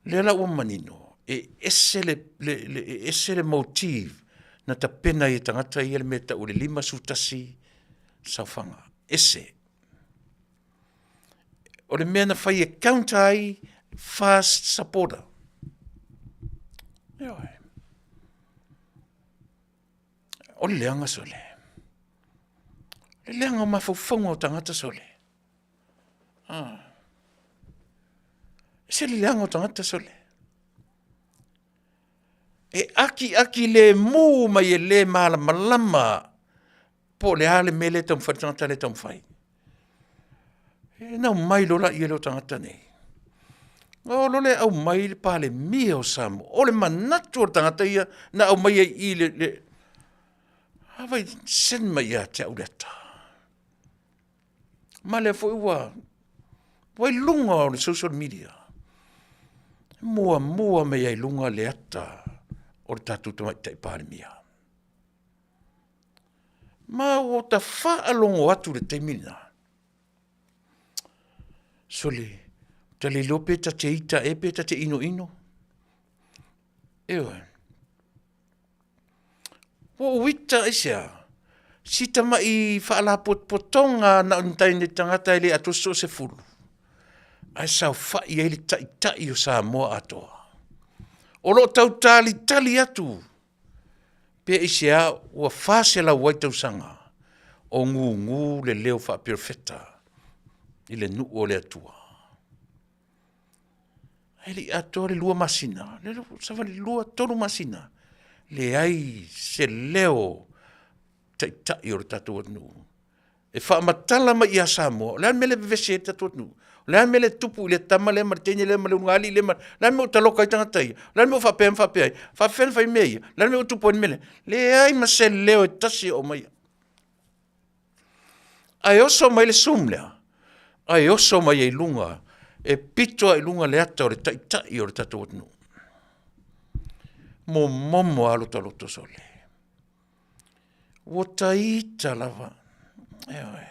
Le la ua manino. Ese le motive na ta pena i tangata i ele meta o le lima sutasi Saufanga. Ese. O le mea na fai e counter ai fast supporter. Ioi. O le leanga sole. Le leanga o mawhauwhaunga o tangata sole. Ese le leanga o tangata sole. E aki le mu mai e le malama po le ale mele tam whai tangata le tam whai. E nau mai lola i lo tangata nei. O lole au mai le pale mia o Samoa. O le manatu o tangata ia na au mai i le Havai sen mai ia te aureta. Ma le fo ua wai lunga o le social media. Mua me ai lunga le ata o le tatu tamai tai pale mia. Ma o ta wha alongo atu le teimina. Sole, ta le lope ta te ita epe ta te ino. Ewa. O wita isia. Sita mai whaala potonga na untai ne tangata ele atoso se fulu. Ai sao whai ele tai o Samoa atoa. O lo tau tali atu. Pe isia ua whasela waitau sanga. O ngu le leo wha perfecta. I le nu o le atua. Ele atoa le lua masina. Le sawa le lua tolu masina. Le ai se leo tai o le tatu anu. E wha matala ma ia Samoa. Le mele vese tatu anu. Le mele tupu le tama le martene le male ngali le mar. Le me utaloka i tangatai. Le me ufa pem fa pei. Fa fen fa mei. Le me utupu en mele. Le ai ma se leo e tasi o mai. Ai oso mai le sumlea. Ai oso mai e lunga. e pito i lunga le ata o le tai o le tatou atunuu. Mo momo alo taloto sole. Wo taita lava. Eoe.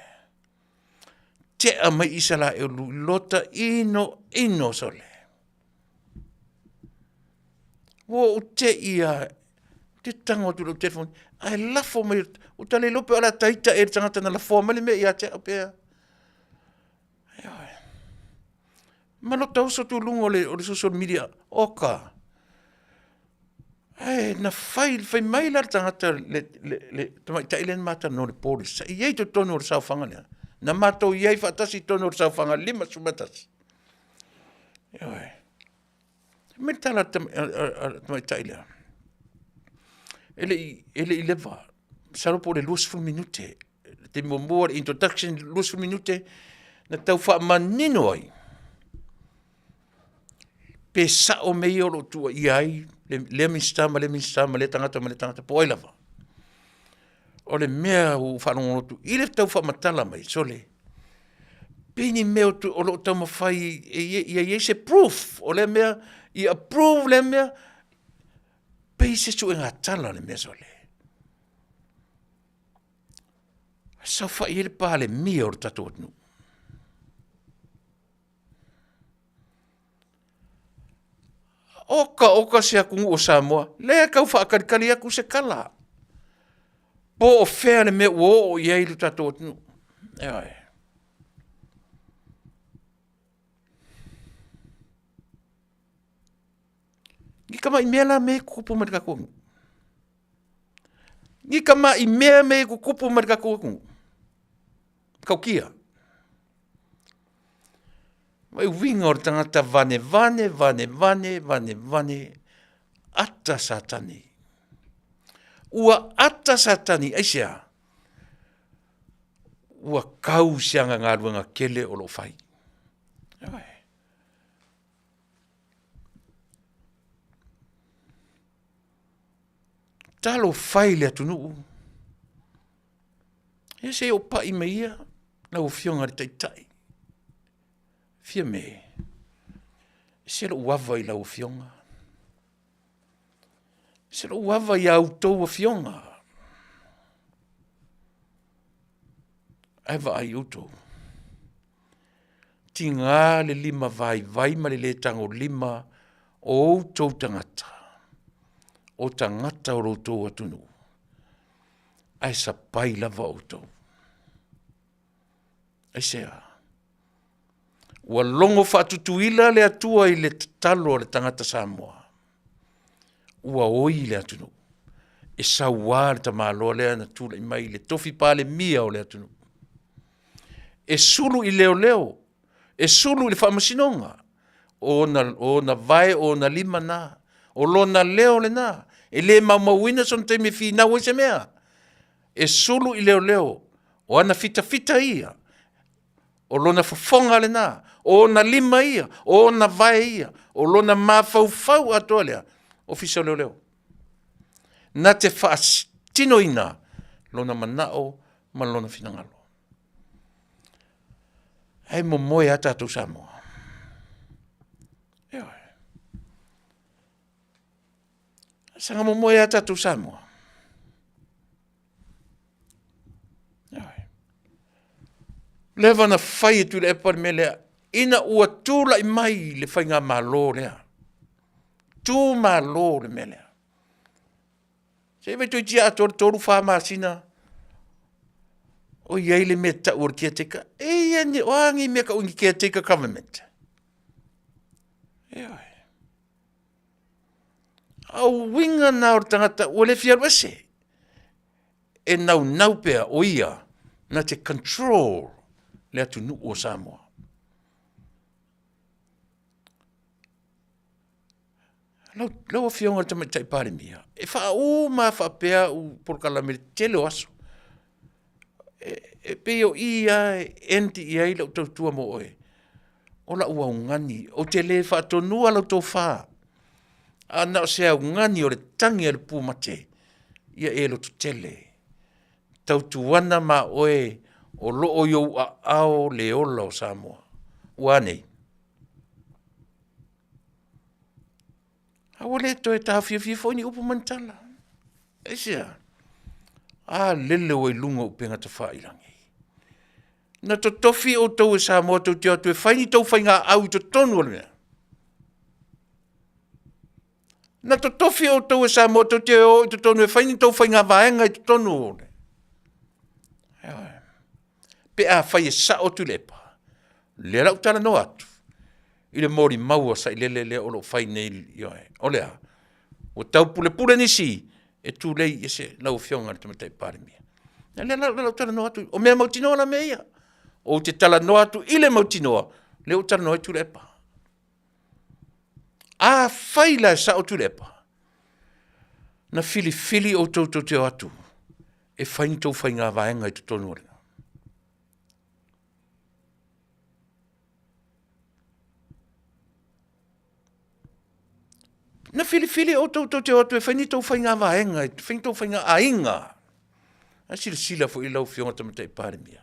Te ama isala e lu lota ino sole. Wo te ia te tanga o tu lo telefoni. Ai lafo mai o tale lope ala taita e tangata na lafo mali me ia te apea. Eoe. Malo tau so tu lungo o le social media. Oka. Na fai mai la tangata le tamai tailen mata no le polis. Iei to tono o saufanga lea. Na matou iei fatasi tono o saufanga 5 sumatasi. Eoe. Me tala tamai tailea. Ele ileva. Salopo le 2 minute. Te momoa introduction 2 minute. Na tau wha manino ai. Pe sao mei o lo tua iai. Le minstama, le tangata, po ai lava. O le mea u whanongo tu. Ile tau wha matala mai, sole. Pini mea o lo tau mawhai, ia se proof. O le mea, i approve le mea. Pei se su inga tala le mea, sole. Sa wha i ele paha le mea o le tatou atunu. Oka se akungu o Samoa. Lea kau whaakarikari aku se kala. Po o whea le mea o iei lu tatou atunu. Eoe. Ni kama i mea la me kukupu marikakungu. Ni kama i mea me kukupu marikakungu. Kau kia. Mai winga o tangata vane. Ata satani. Ua ata satani, aisea. Ua kau sianga ngā ruanga kele o lo fai. Talo fai le atunuu. Ese o pai me ia, na o fionga le taitai. Fia me. Se lo uava i la o fionga. Se lo uava i autou o fionga. Aiva ai utou. Tinga le 5 vai ma le tango 5 o outou tangata. O tangata o routou atunu. Ai sa pai lava outou. Ai sea. Ua longo whaatutuila le atua i le talo le tangata Samoa. Ua oi le atunu. E saua le tamaloa lea na tula i mai le tofi pale mia o le atunu. E sulu i leo. E sulu i le whamasinonga. O na vai o na 5 na. O lona leo le na. E le maumawina son te me fina o se mea. E sulu i leo. O ana fita ia. O lona fofonga le na. O na 5 ia. O na vai ia. O lona mafau atoa lea. O fisa leo. Na te whaastino ina. Lona manao ma lona finangalo. Hei mo moe ata tu Samoa. Eoe. Sanga mo moe ata tu Samoa. Eoe. Leva na whai tu le epa me lea. Ina ua tūla i mai le whai ngā malo lea. Tū malo le me lea. Se vei tui tia toru whamasina. O iei le mea ta ur caretaker. Eia ni oangi mea ka ungi caretaker government. Eoi. Au winga na ur tangata ua le fiarwese. E nau pea o ia na te control le atu nu o Samoa. Lau a fionga tamai taipare mia. E wha o ma wha pea u porkala me tele o aso. E peo ia enti ia ila utautua mo oe. O la ua ungani. O te le wha tonua lau tau wha. Ana o sea ungani o le tangi le pūmate. Ia e lo tu tele. Tau tuana ma oe o loo yo a ao le ola o Samoa. Ua nei. Hawale to e ta Afiafi fo ni upu mantala. Esia. Lele o lunga upenga te whairangi. Na to tofi o tau e Samoa tau te atu e whaini tau whainga au to tonu o mea. Na to tofi o tau e Samoa tau te o to tonu e whaini tau whainga vaenga i to tonu o le. Pe a whai e sa o Tuilaepa. Le rau Talanoa atu. I le mori maua sa i lele o lo whai nei ioe. O lea. O tau pule nisi. E tu lei e se lau fionga te matai pāremia. Le rau Talanoa atu. O mea mautinoa la meia. O te Talanoa atu i le mautinoa. Le o Talanoa i Tuilaepa. A whai la sa o Tuilaepa. Na fili o tau te atu. E whaini tau whai ngā vaenga i tu tonu o ringa. Na fili o tau te atu e whaini tau whai ngā vaenga, whaini tau whai ngā ainga. A sila fo i lau fionga tamatai pāremia.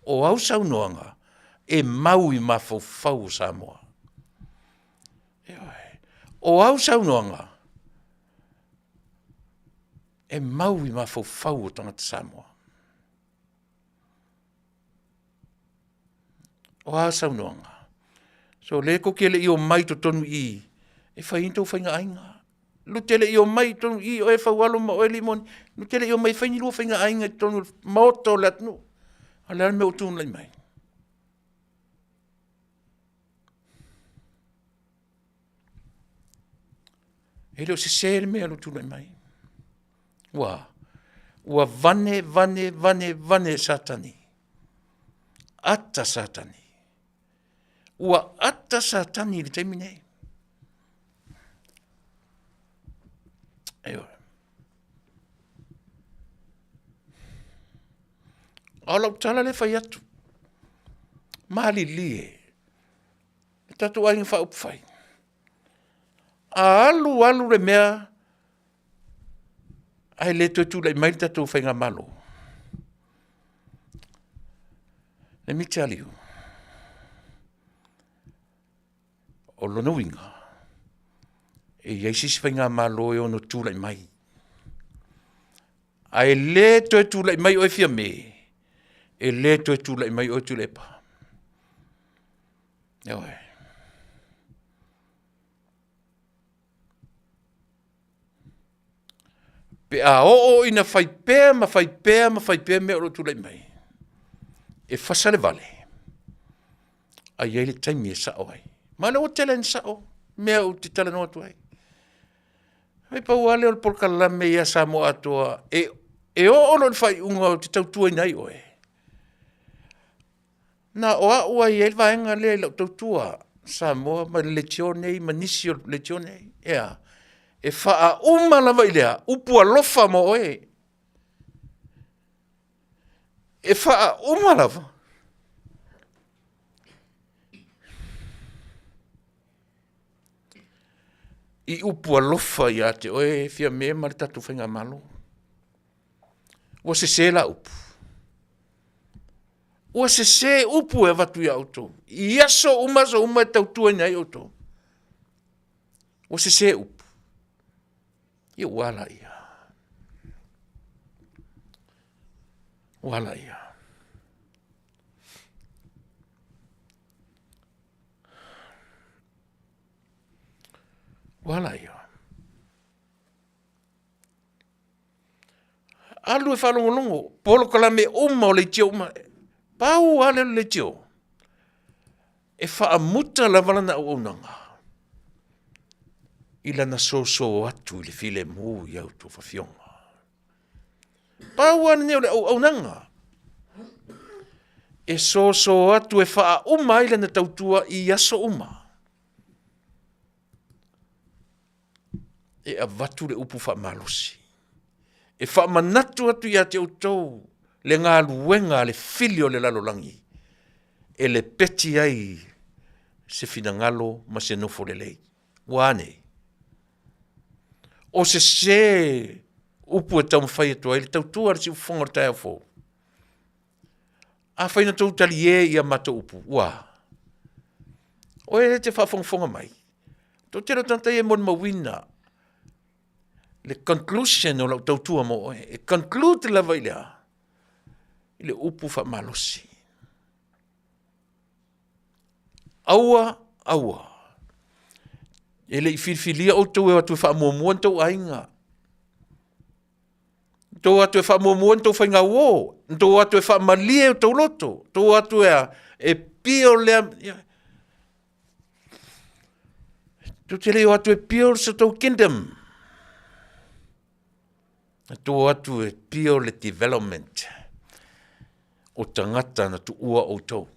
O au saunoanga, e mau i mawhau Samoa. O au saunoanga, e mau i mawhau o tangata Samoa. O au saunoanga. So le ko kele i o mai to tonu i, e whaini tau whai ngā ainga. Lutele i o mai tonu i o e whaualo ma o e limoni. Lutele i o mai whaini lua whai ngā ainga i tonu maoto le atnu. A lera me o tūn lai mai. E leo se sere mea lo tūn lai mai. Ua vane satani. Ata satani. Ua ata satani le taimi nei. Ayo. Alau tala le whai atu. Mali lie. Tatu ainga wha upwhai. Alu re mea. Ai le tu lai mai tatu whai ngā malo. Let me tell you. O lona winga. E yesis whai ngā malo e ono tu lai mai. Ai le tu lai mai o e fia me. E le tu lai mai o Tuilaepa. Eoi. Pe a o ina whai pēr me o tu lai mai. E Fasa le Vale. A iei le taimi e sao ai. Mana o tele ni sao. Mea o te Talanoa tu ai. Hei pa wale o le polkalame ia Samoa atua. E o ono le whai unga o te tautua inai oe. Na o a ua iei vaenga le lau tautua. Samoa ma le tione, ma nisi o le tione. Ea. E wha lava i lea. Upua lofa mo oe. E wha lava. I upua lofa i ate oe fia me mare tatu whainga malo. Ua se la upu. Ua se upu e watu i auto. I aso uma tautua ni ai auto. Ua se upu. I wala ia. Wala ia. Wala ia. Alu e whalongolongo. Polo kala me uma o le tio uma. Pau ale le tio. E whaamuta la walana o unanga. Ila na so atu le file mu i auto whawhionga. Pau ane neo le au nanga. E so atu e wha uma ila na tautua i aso uma. E a watu le upu wha malosi. E wha manatu atu i ate autou. Le ngā luenga le filio le lalolangi. E le peti ai se finangalo ma se nofo le lei. Wane. O se upu e tau mwhai atua, ele tau tua arsi ufonga tai a fō. A whaina tau tali e i a Mataupu, ua. O ele te whaafonga mai. Tau tera tantai e mon mawina, le conclusion o lau tautua mo e conclude lava i le upu wha malosi. Aua. E le i whiwhilia o tau e watu wha muamuan tau ainga. Tau atu e wha muamuan tau whainga wō. Tau atu e wha malie o tau loto. Tau atu e pio lea. Tau te leo atu e pio sa tau kingdom. Tau atu e pio le development o tangata na tu ua o tau.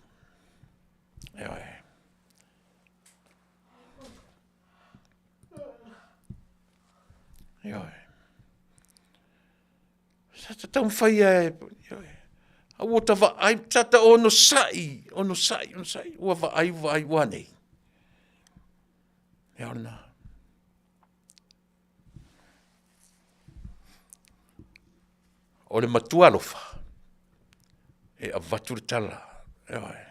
Sata tau mwhaia Aua ta wa ai tata ono sai. Ua wa ai wane. E ona. O le matua alofa. E a vatu le tala. E oi.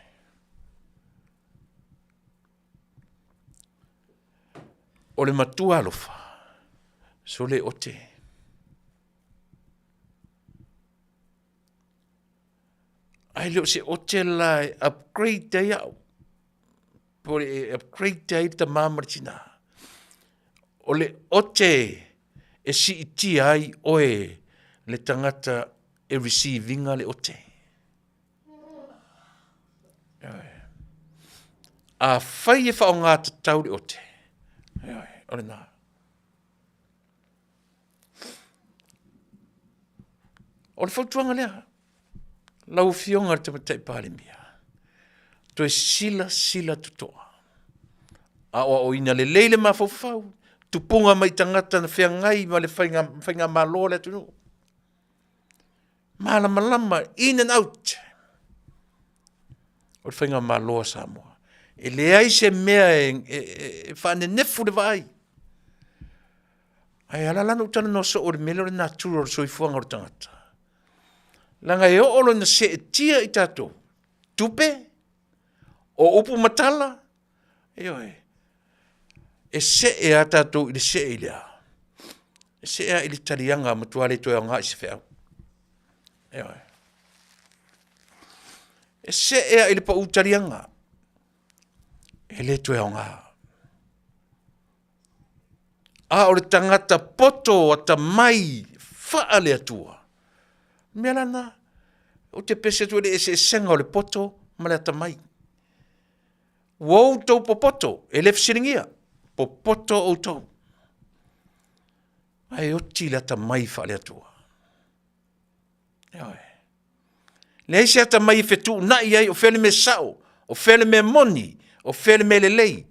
O le matua alofa. So le ote. Ai leo se ote lai upgrade day au. Por upgrade day ta mamaritina. O le ote e si iti ai oe le tangata e receivinga le ote. A whai e whao ngā tatau le ote. Ore nā. O le whautuanga lea. Lau fionga te matai pāle mia. To e sila tutoa. A o ina le leile ma fau. Tupunga mai tangata na whea ngai ma le whainga malo le tunu. Malama, in and out. O le whainga malo a Samoa. E le ai se mea e whane nefu le vai. Ai alalana utana no so o le mele o le natura o le soifuanga o le tangata. Langa e olo na se e tia i tato. Tupe. O upu matala. E se e a tato i le se e lea. E se e a i le talianga matuale toi o ngā i se whea. E se e a i le pa utalianga. E le toi o ngā. A o le tangata poto a ta mai wha le atua. Mea lana, o te pese tu e se senga o le poto, ma le atamai. Wau tau po poto, e le fsiringia, po poto o tau. Ai o ti le atamai wha le atua. Le eise atamai fetu na iai o fele me sao, o fele me moni, o fele me lelei,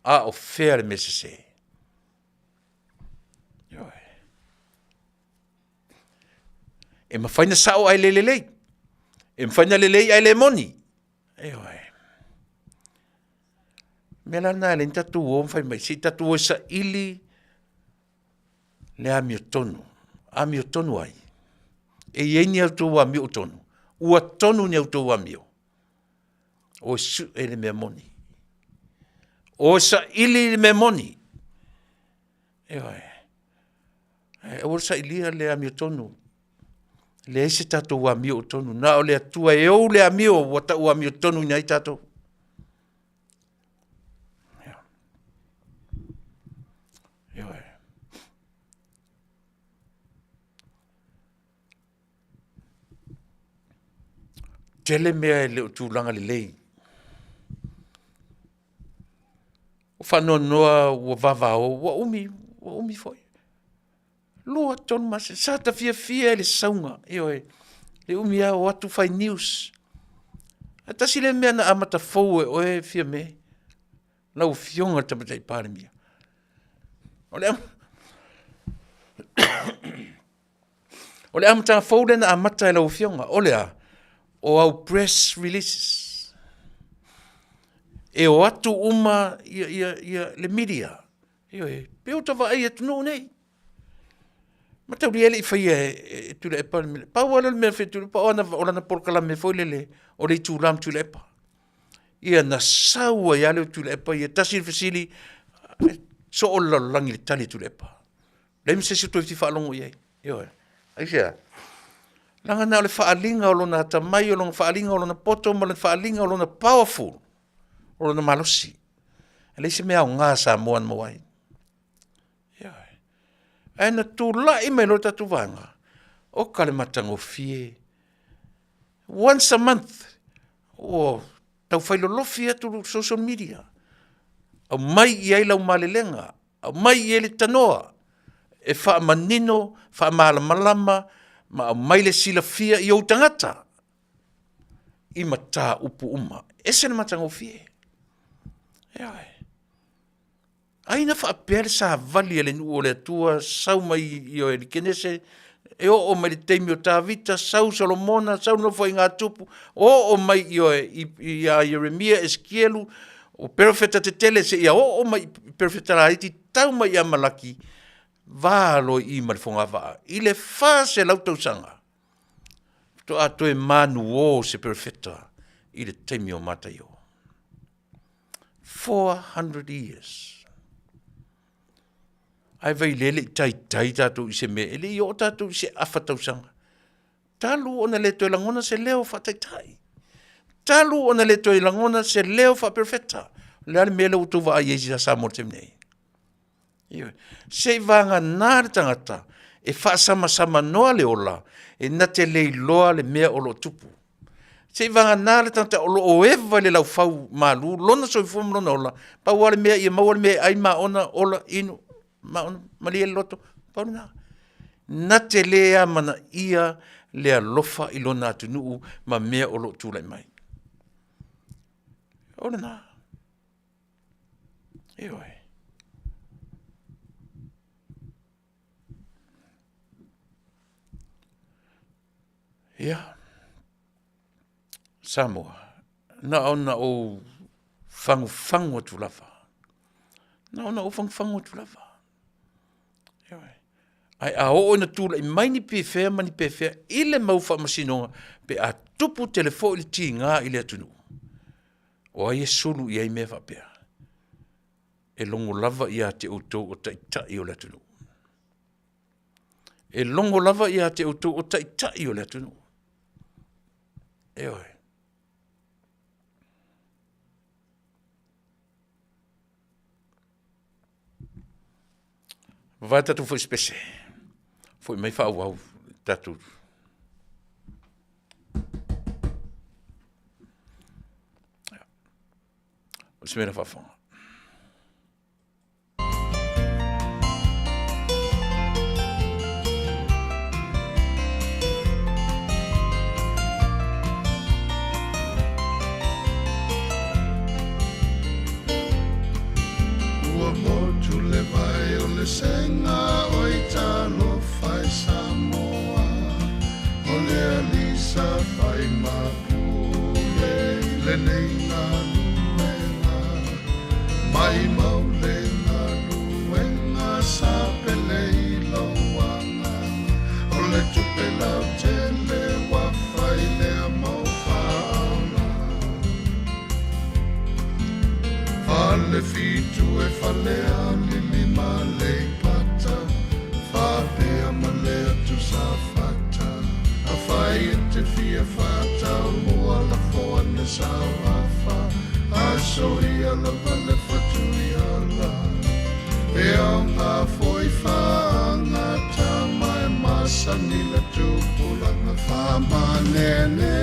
a o fele me sese. E mawhaina sao ai lelei. E mawhaina lelei ai le moni. Mela na le tatu o mwhai mai. Si tatu o sa ili le ami o tonu. Ami o tonu ai. E ieni au tō ami o tonu. Ua tonu ni au tō ami o. O su e le mea moni. O sa ili le mea moni. O sa ili le ami o tonu. Le ese tato wa mi o tonu na o le atua e o le amio wata wa mi o tonu nei tato. Tele mea le tūlanga le lei. O whanoa noa ua vavao wa umi foi. Lua tonu mase, sata fia le saunga, le umia o atu fai news. Atasi le mea na amata fau e oe fia me, lau fionga tamatai pāre mia. O le amata fau le na amata e lau fionga, o le a, o au press releases. E o atu uma le media. Peo tawa ai atu nei. Mataupu ele i whaia e Tuilaepa. Pau ala mea whi Tuilaepa. O na porkala me foi lele. O rei tūlam Tuilaepa. Ia na saua i ale o Tuilaepa. Ia tasi le whisili. So o lalangi le tali Tuilaepa. Le mse si toi ti whaalongo iei. Ioe. Aisea. Langa na le whaalinga o lona tamai, o lona whaalinga o lona poto, ma le whaalinga o lona powerful. O lona malosi. Le se mea o ngā Samoa mo ai. Ioe. Aina tū lai mai lo tatu vanga. O kale matango fie. Once a month. O tau whailolofi atu social media. Au mai i ai lau malelenga. Au mai i ele tanoa. E wha manino, wha malamalama, ma au mai le sila fia i au tangata. I mata upu uma. Ese na matango fie. Eoi. Aina wha apere sa vali ele nu o le atua, sau mai i o ele kenese, e o mai le teimi o Tavita, sau Solomona, sau nofo i ngā tupu, o mai i o i a Jeremia Eskielu, o perfeta te tele se ia o mai perfeta la iti, tau mai i a malaki, valo i marifonga vaa. I le Fasa lau tausanga. To ato e manu o se perfeta, i le teimi o matai o. 400 years. Ai vai lele tai tatu i se me, ele i o tatu i se awhatausanga. Talu ona le toi langona se leo whataitai. Talu ona le toi langona se leo wha perfecta. Le ale mele utuwa a Iesi sa Samoa temnei. Se vanga nāre tangata, e whaasama noa le ola, e nate le loa le mea o lo tupu. Se vanga nāre tangata o lo o eva le lau fau malu, lona soi fuam lona ola, pa wale mea ia mawale mea ai maona ola inu, maona malia loto, pa na. Nate lea mana ia lea lofa i lona atunuu ma mea o lo tūlai mai. Ola na. Eoi. Ia. Samoa. Na ona o fangu tulafa. Na ona o fangu tulafa. Eoi. Ai a o na tula i mai ni pefea mani pefea ile maufa masinonga pe a tupu telefo ili ti ngā ile atunu. O ai e sulu i ai mea whapea. E longo lava i a te utou o taitai o le atunu. E longo lava i a te utou o taitai o le atunu. Eoi. Vai tatu foi spese. Foi mai fa au tatu. O se mera fa fonga. Senga oi talo fai Samoa o le alisa fai mapule le neina luenga mai maule na luenga sa pele iloanga o le tupela tele wa fai le amofauna fale fitu e fale alili male fata mua la foana sawafa asoia la vale fatuia la e aunga foi fanga tama e masani la tupula na famanene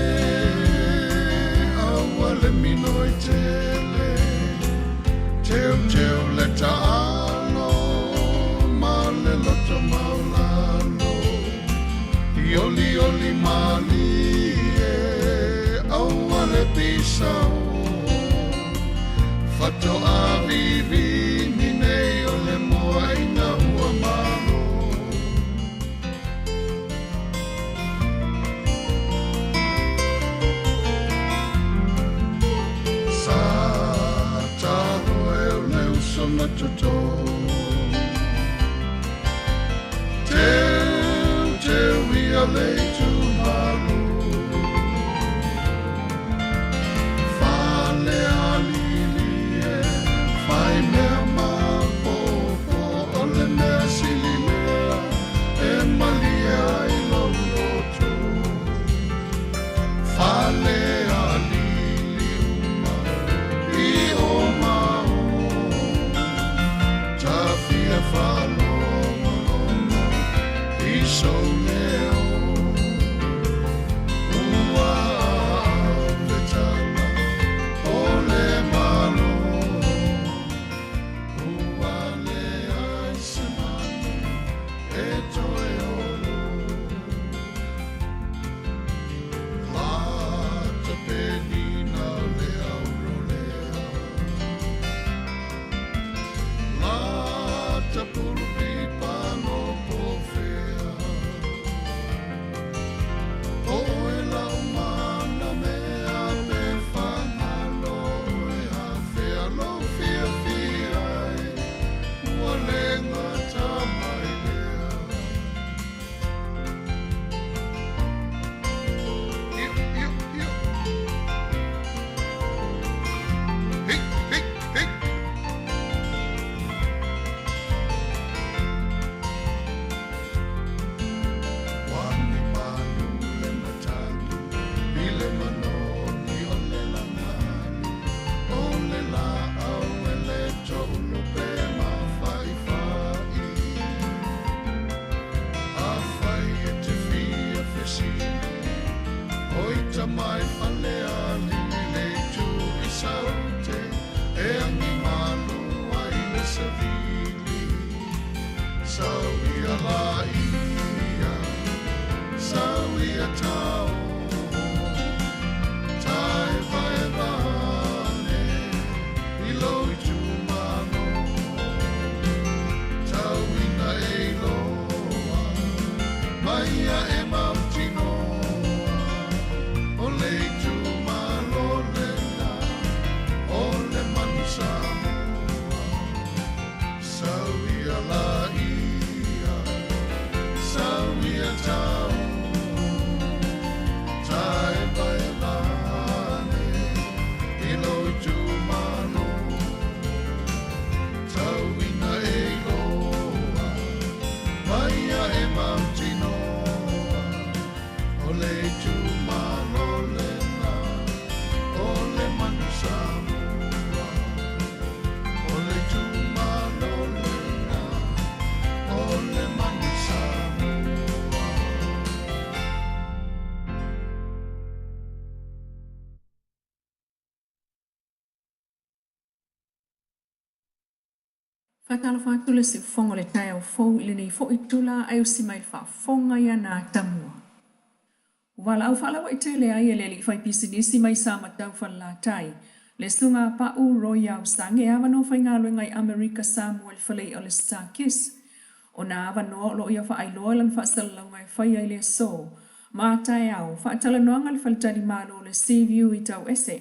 awale minoi tele teu le taalo male loto maulano Oli mali awale pisau fato avivi mine ole moaina ua malo sa taro e ole usona toto lei tu malu fale alilie fai mea mapopo ole mea silile Fatala fatule si fongo le tai au fou ili nei fo itula ai usi mai fa fonga ia na tamua. Wala au fala wa itele ai ele li fai pisinisi mai sa matau fala tai. Le slunga pa u roya ustange ava no fai ngalo ngai Amerika Samoa le falei o le stakis. O na ava no lo ia fa ailoa lan fa sala ngai fai ai le so. Ma tai au fa talanoaina le faltani malo le CVU i tau ese.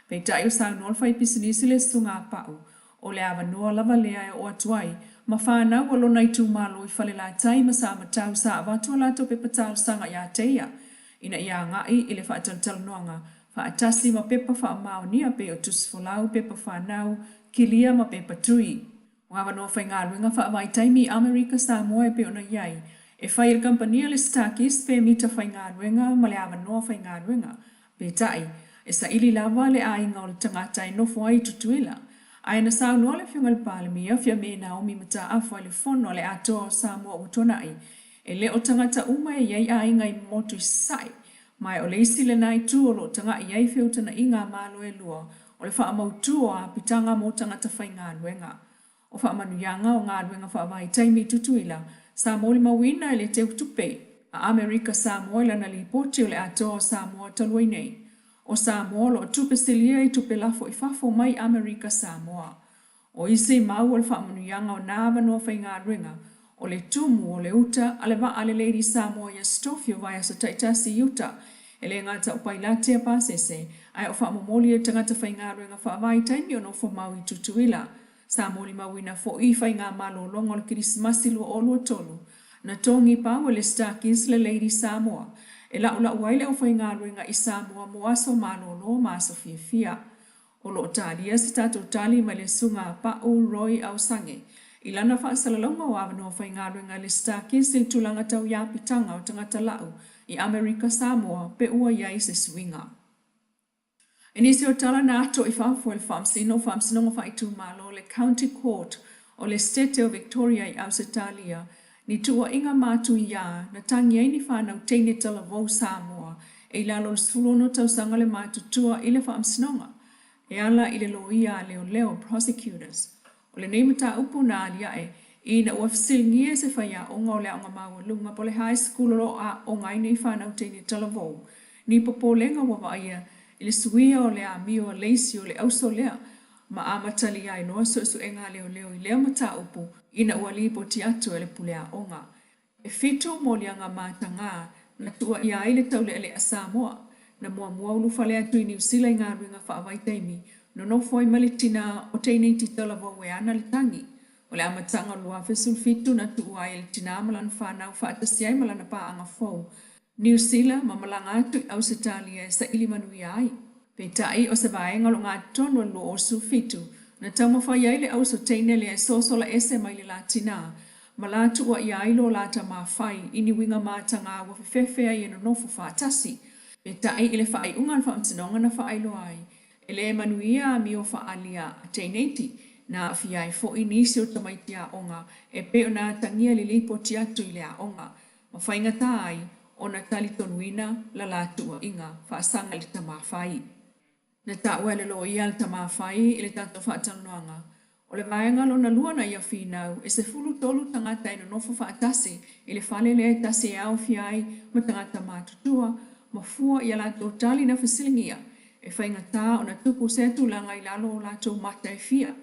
Pe tai o sa no fai pisinisi le slunga pa u. O le awa noa lava lea e o atuai, ma whanau o lona i tū malo i whale la tai ma sa matau sa avatua lato pe patau sanga ia teia. Ina ia ngai i le whaatalanoanga, whaatasi ma pepa whaamaonia pe o tusfolau pepa whanau, kilia ma pepa tui. O awa noa whai ngā ruinga whaamai taimi Amerika Samoa e pe ona iai. E whai il kampania le stakis pe mita whai ngā ruinga ma le awa noa whai ngā ruinga. Pe tai, e sa ili lava le ainga o le tangata e nofo ai tutuila. Aina sa no le fiunga le palemia fia me Naomi mata afwa le fono le ato Samoa utona ai. E le o tangata uma e iai a inga i motu sai. Mai o le isi le nai tu o lo tanga iai fia utana inga malo e lua. O le wha mautu o a pitanga mo tangata whai ngā luenga. O wha manuianga o ngā luenga wha vai taimi tutuila. Samoa le mawina e le te utupe. A Amerika Samoa lana li poti o le ato Samoa talui nei. O Samoa lo tupe selia i tupe lafo i fafo mai Amerika Samoa. O isi mau o le whaamanuianga o nāwa noa whai ngā ruinga. O le tumu o le uta ale wa ale Lady Samoa ia stofio vai sa taitasi uta. E le ngata upai latea pasese. Ai o whaamomoli e tangata whai ngā ruinga whaavai taimi o no fo mau i tutuila. Samoa li mawina fo i whai ngā malo longo le kirismasi lua o lua tolu. Na tongi pao le stakis le Lady Samoa. E la waile o whai ngā ruinga i Samoa moaso malolo maso fia. O lo talia se tato tali ma le sunga pa o roi au sange. I lana wha salalonga o awa no whai ngā ruinga le stakis il tulanga tau ia pitanga o tangata lau i Amerika Samoa pe ua iai se swinga. E nisi o tala na ato i whafo le whamsinonga whaitu malo le County Court o le State o Victoria i Ausitalia. Ni tua inga mātu ia na tangi ai ni whanau teine tala vau Samoa e lalo sulono tau sanga le mātu tua i le whaamsinonga. E ala i le loia leo prosecutors. O le neimata upo na alia i na uafsil ngie se whaia onga o le aonga maua lunga po le high school lo a onga i nei whanau teine tala vau. Ni popo lenga wawa ia i le suia o le a mio a leisi o le auso lea ma amatali ai noa so enga leo i lea mata upo ina uali po tiatu ele pulea onga. E fito molianga matanga na tua ia ile taule ele a Samoa na mua ulu fale atu i New Zealand ngā ruinga whaavai taimi no no foi malitina o teine titala wawe ana le tangi. O le amatanga lua fesul fitu na tua ele tina malan whanau whaatasiai malana pa anga fau. New Zealand mamalanga atu i Ausitalia sa ili Manuia ai. Pe tai o se vaenga lo ngā tono lo o su fitu. Na tauma whai le au so teine le soso la ese mai le latina. Ma la tua i ailo la ta ma whai ini winga mātanga wa whiwhewhea i no nofo whaatasi. Pe tai i le whai ungan whaamtinonga na whailo ai. E le Manuia mi o whaalia a teineti. Na Afiafi fo i nisi o tamaiti a onga. E pe o na tangia li lipo tiatu i le a onga. Ma whainga tai o na talitonuina la tua inga whaasanga li ta ma whai. Na taua le lo ia le tamawhai i le tato whaatanoanga. O le vaenga lo na luana ia whinau e se fulu tolu tangata ino nofo whaatasi i le whale le tasi e au fiai ma tangata mātutua ma fua i ala tō tali na whasilingia e whainga tā o na tupu se tulanga i lalo o la tō mata e fia.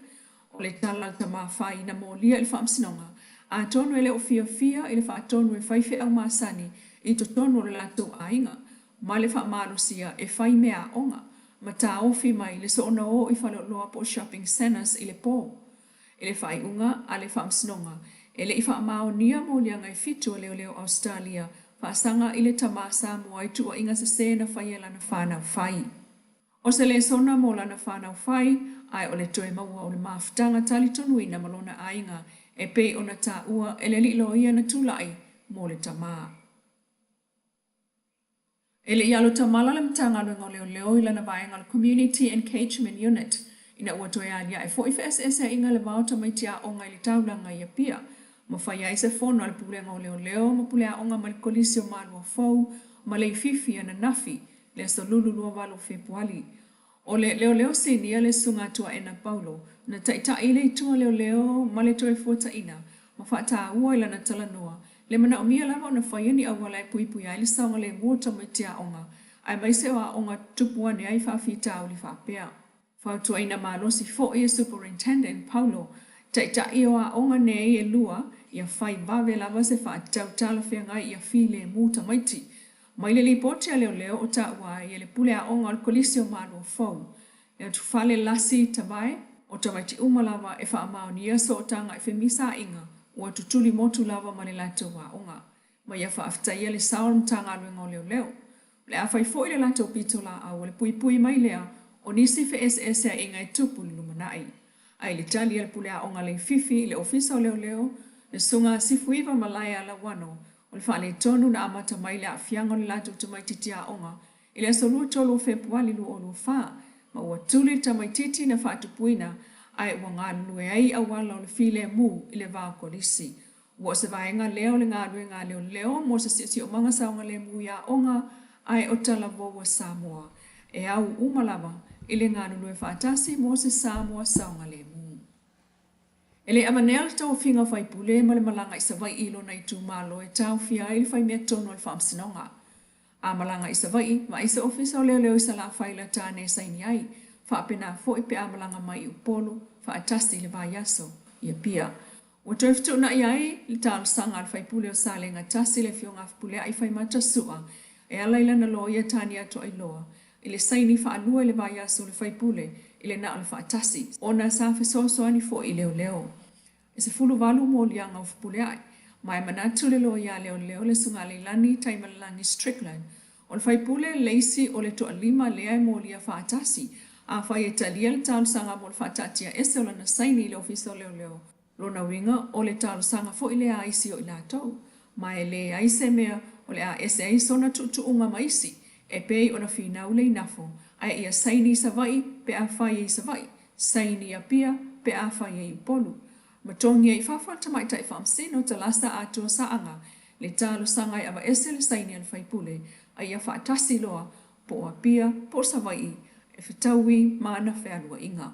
O le tala le tamawhai na mōlia i le whaamsinonga. A tono e le o fia i le whaatono e whaife au masani I to tonu le lato ainga, ma le whaamalusia e whai mea onga, ma tā ofi mai le so ona o I whaloaloa po shopping centers I le pō. E le whai unga a le whaamsinonga, e le I whaamao nia mo lianga I fitu leo leo Australia, whaasanga I le tamasa mua I tua inga sa sena whaiela na whanau whai. O se le sona mo lana whanau whai, ai o le toe maua o le maafutanga Talanoaina malona ainga, e pei ona tā ua e le li loia na tulai mo le tamaa. E le ialo tamala le mtanga luenga leo leo ila na vaenga le Community Engagement Unit, ina ua toe alia e fo I Eseese inga le vauta mai tia onga I le taulanga ia pia, ma whaia I se fono le pulenga o leo leo, ma pulea onga ma le kolisio malua fau, ma le fifi ana nafi, le so lulu lua valo Februari. O le leo leo sinia le sunga tua ena Paulo, na taita ile itua leo leo, ma le toe fuata ina, ma whata ua ila na Talanoa, le mana o mia lava na whaiani awala e pui pui ai le saunga le muota mai tia onga, ai mai se wa onga tupuane ai Faafetai li whapea. Whautua ina malosi fo e Superintendent Paulo, taita ia onga ne e lua, ia whai bave lava se whaatau tala whea ngai ia file muota maiti. Mai le lipote leo leo o ta ua ia le pule a onga al kolisio manu fau. Ia tu fale lasi tabai, o tamaiti umalava e whaamao ni aso o tanga e whemisa inga, ua tutuli motu lava mani lato wa onga. Mai ia whaafetai ia le saoram tanga aluenga leo leo. Le a whai fo le lato pito la au le pui pui mai lea, o nisi fe Eseese inga e tupu le lumanai. Ai le tali ia le pule a onga le fifi le ofisa o leo leo, le sunga sifuiva malaya la wano, o le whaale tonu na amata mai le Afianga le lato tamaititi a onga, i le aso lua tolo Februari lu o lua wha, ma ua tuli tamaititi na whaatupuina, ai ua ngā lue ai awala o le file mu i le vā kolisi. Ua se vaenga leo le ngā lue ngā leo leo, mo se si o manga saunga le mu ia onga, ai o Talanoaina Samoa, e au umalava, i le ngā lue whaatasi mo se Samoa saunga le mu. Ele amanel tau finga fai pule ma le malanga I savai ilo na I tu malo e tau fia I le fai mea tono le whaamsinonga. A malanga I savai, ma I se ofisa o leo leo I sa la fai la tāne saini ai, whaapena fo I pe a malanga mai I upolo, whaatasi le vaiaso, ia pia. Ua toiftu na I ai, le tālo sanga le fai pule o sa le ngatasi le fio ngaf pule ai fai matasua, e ala ila na loa ia tāni ato ai loa. I le saini whaalua le vaiaso le fai pule, I le na o le whaatasi, o na sa fesoso ani fo I leo leo. E se fulu walu mo lianga o fupule ai, mai manatu le loa ia leo leo le sunga le lani taimalangi Strickland, o le fai pule leisi o le toa lima le ai mo lia whaatasi, a fai e talia le talo sanga mo le whaatatia ese o lana saini le ofisa o leo leo, lona winga o le talo sanga fo I le a isi o I lātou, mai le a ise mea o le a ese a isona tutu unga maisi, e pei o na finau le inafo, ai ia saini savai pe a fai e savai, saini a pia pe a fai e upolu. Matongi I whawhata mai tai whamsino ta lasa atua saanga, le talo sangai awa ese le saini al whaipule, a ia whaatasi loa, po a pia, po savai, e whitaui maana whealua inga.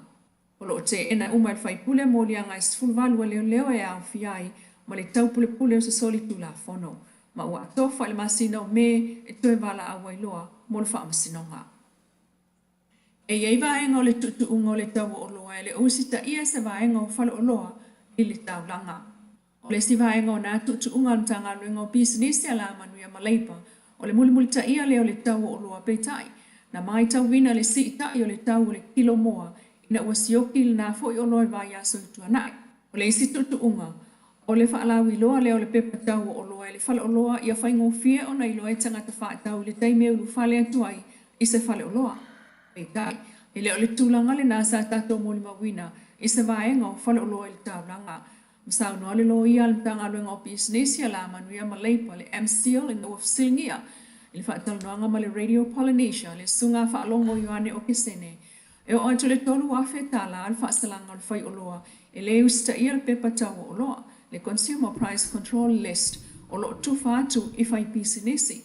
Olo te ena uma al whaipule mo lianga is fulvalua leo leo e au fiai, ma le taupule pule o se soli tula fono, ma ua atofa le masina o me e toe vala awai loa, mo le whaamasinonga. E iei vaenga o le tutu unga o le tawa o loa, e le usita ia se vaenga o whalo o loa, I le taulanga. O le si vaenga o nā tutu unga o tanga luenga o business ala Manuia Maleipa, o le mulimuli ta ia leo le tawa o loa peitai, na mai tau wina le si itai o le tawa o le kilo moa, ina ua sioki le nā fo I o loa vai aso I tuanai. O le isi tutu unga, o le whaalawi loa leo le pepa tawa o loa, le whale o loa ia whaingo fia o na I loa e tangata whaatau le taimea ulu whale atuai I se whale o loa. Peitai, e leo le tūlanga le nasa tato mo le mawina, I se vaenga o whale o loa le taulanga. Masau noa le loa ia le tanga luenga o businessia la Manuia Maleipa, le MCL in the Wafsilngia, le whaataloanga ma le Radio Polynesia, le sunga whaalongo Ioane o Kesene. E o anto le tolu Faafetai al whaasalanga o le whai o loa, e le usta ia le pepa tawa o loa, le Consumer Price Control List, o lo tufa atu I whai businessi.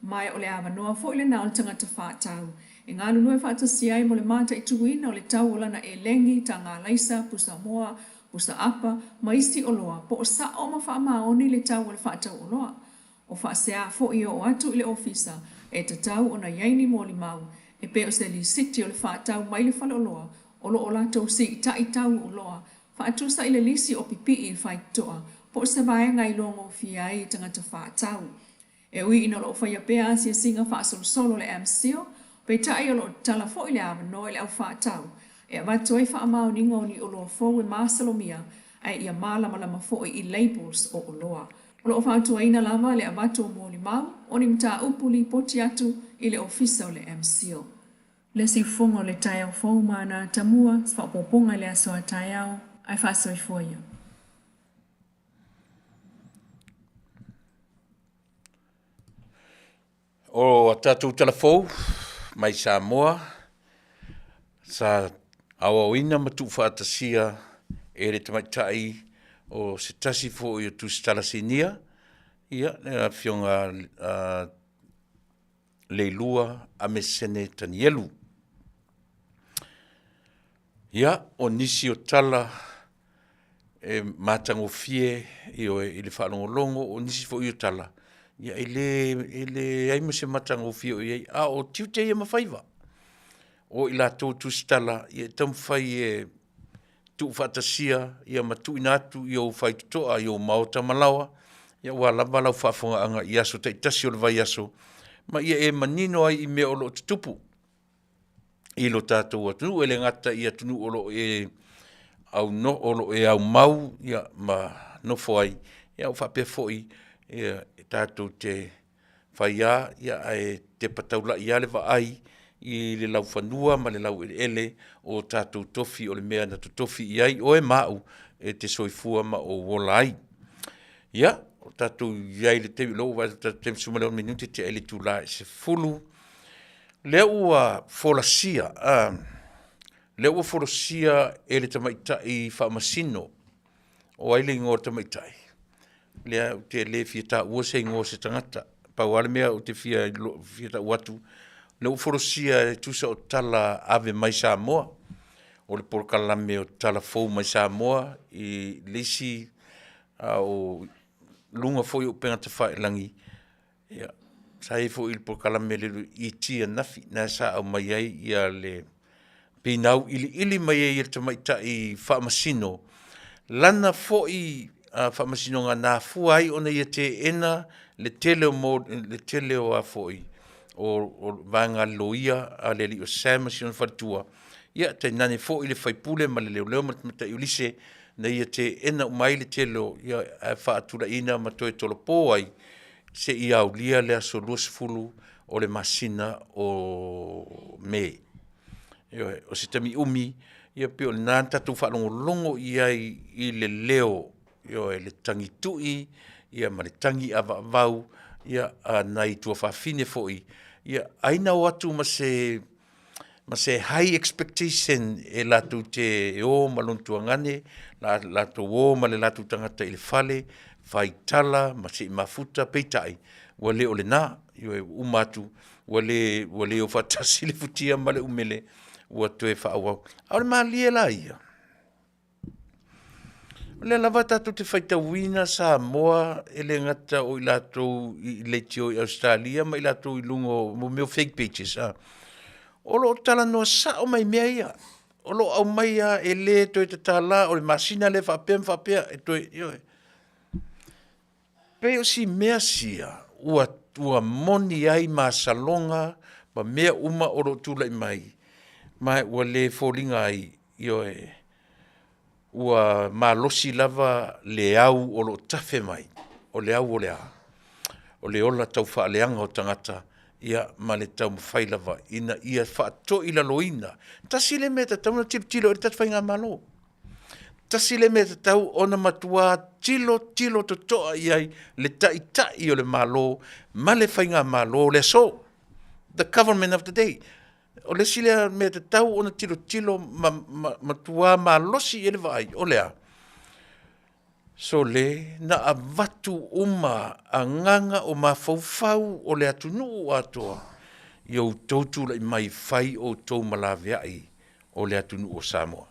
Mai o le awa noa fo le nao le tangata whaatau. E ngā lulu e whaatasi ai mo le mata I tuwina o le tau o lana e lengi, ta ngā laisa, pusa moa, pusa apa, maisi o loa, po o sa o ma wha maoni le tau o le whaatau o loa. O whaasea fo I o atu I le ofisa, e ta tau o na yaini mo li mau, e pe o se li siti o le whaatau mai le whale o loa, o lo o lato si I ta I tau o loa, whaatusa I le lisi o pipi I whai toa, po o se vaenga I longo fia I tangata whaatau. E ui ino lo whaia pea si singa whaasolo le MCO, pe tai o lo tala fo i le awa no i le au whaatau. E a watu ai wha amau ninga o ni o lo fo e maasalomia, ai ia malama lama fo i labels o oloa. O lo whaatu aina lava le a watu o mōli mau, o ni mta upuli poti atu i le ofisa o le MCO. Le si fonga o le tai au fo mana tamua, sfa poponga le asoa tai au, ai whaasoi foia. O tātou telefou, mai Samoa, sa awawina matu whaatasia e re tamaitai o se tasi fo i o tusitalasinia, ia, fionga leilua a mesene tanielu. Ia, o nisi o tala e matangofie i le whanongolongo, o nisi fo i o tala. Ia, ele ai mo se matangofie o iei, a o tiute ia mawhaiva. O i la tō tusitala, ia tamwhai e tu whatasia, ia matu inatu, ia o whai tutoa, ia o maota malawa, ia wa lava lau whafonga anga i aso, taitasi o le vai aso, ma ia e manino ai i mea o lo tutupu. I lo tātou atunu, ele ngata i atunu o lo e au no, o lo e au mau, ia ma nofo ai, ia o whapea foi, ia tātou te whaia, ia e te pataula i ale wa ai, i le lau whanua, ma le lau ele, o tātou tofi, o le mea na tofi i ai, o e mau, e te soifua ma o wola ai. Ia, o tātou iai le tewi lo, wa tātou te sumaleo minuti te ele tūla se fulu, le ua folasia, le ua folasia e le tamaitai whaamasino, o aile ngō tamaitai. Lea te le fia ua se ngō se tangata, pau ale mea o te fia ta watu, le ua folasia e tusa o tala ave mai Samoa, o le porkalame o tala fou mai Samoa, i lisi o lunga foi o penga te whaelangi, ia, sa e fo il porkalame le i tia nafi, na sa au mai ai ia le pinau ili mai ai il tamaita i whaamasino. Lana fo i whaamasino ngā nā fuai ona ia te ena le tele o a fo i o vanga loia a le li o samasino whatua. Ia te nane fo i le whaipule ma le leo mata i ulise na ia te ena umai le tele ia whaatura ina ma toe tolo pō ai se i au lia le aso luasfulu o le masina o me. O se tami umi, ia pe o nā tatu whalongolongo i le leo, le tangi tui, ia ma le tangi awa vau, ia nai tua whawhine foi, ia aina o atu ma se high expectation e latu te o malontua ngane, latu o ma le latu tangata i le whale, whaitala, ma se mafuta, peitai, wale o le nā, umatu, wale o whatasi le futia ma le umele, ua toe whaawau. Au le maalia la ia. Le lava tātou te whaitawina Samoa, ele ngata o i lātou i leitio i Australia, ma i lātou i lungo mo meo fake pages. O lo talanoa sa o mai mea ia. O lo au mai a ele toi te tala, o le masina le whapea, e toi, Pe o si mea sia, ua moni ai ma salonga, ma mea uma o lo tula i mai. Mai ua le fōlinga ai, ua ma losi lava le au o lo tafe mai, o le au o le a. O le ola tau whaaleanga o tangata, ia ma le tau mawhai lava, ina ia whaato ila loina. Tasi le mea tau na tilo e tatwhai ngā malo. Tasi le mea tau ona matua tilo to toa iai le tai o le malo, ma le whainga malo le so. The government of the day. O le sile mea tau ona tilo matua malosi ele vai, o lea. So le na avatu uma a nganga o mawhauwhau o le atunu atoa. Iau tautu lai mai whai o tau malaweai o le atunu o Samoa.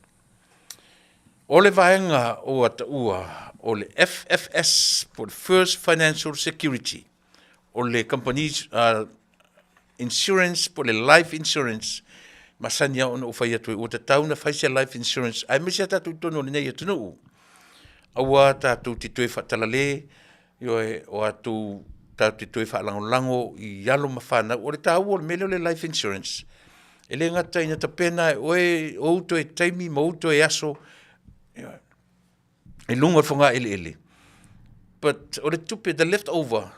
O le vaenga o ataua, o le FFS, for the First Financial Security, o le companies insurance, po le life insurance, masania ona o whai atu, o te tauna whaisia life insurance, ai misia tatu tono le nei atunu. Aua tatu te tue whatalale, o atu tau te toi whaalango I alo mawhana, o le tau o le mele o le life insurance. E le ngata ina ta pena, oe outo e taimi, ma outo e aso, e lunga whunga ele. But o le tupe, the leftover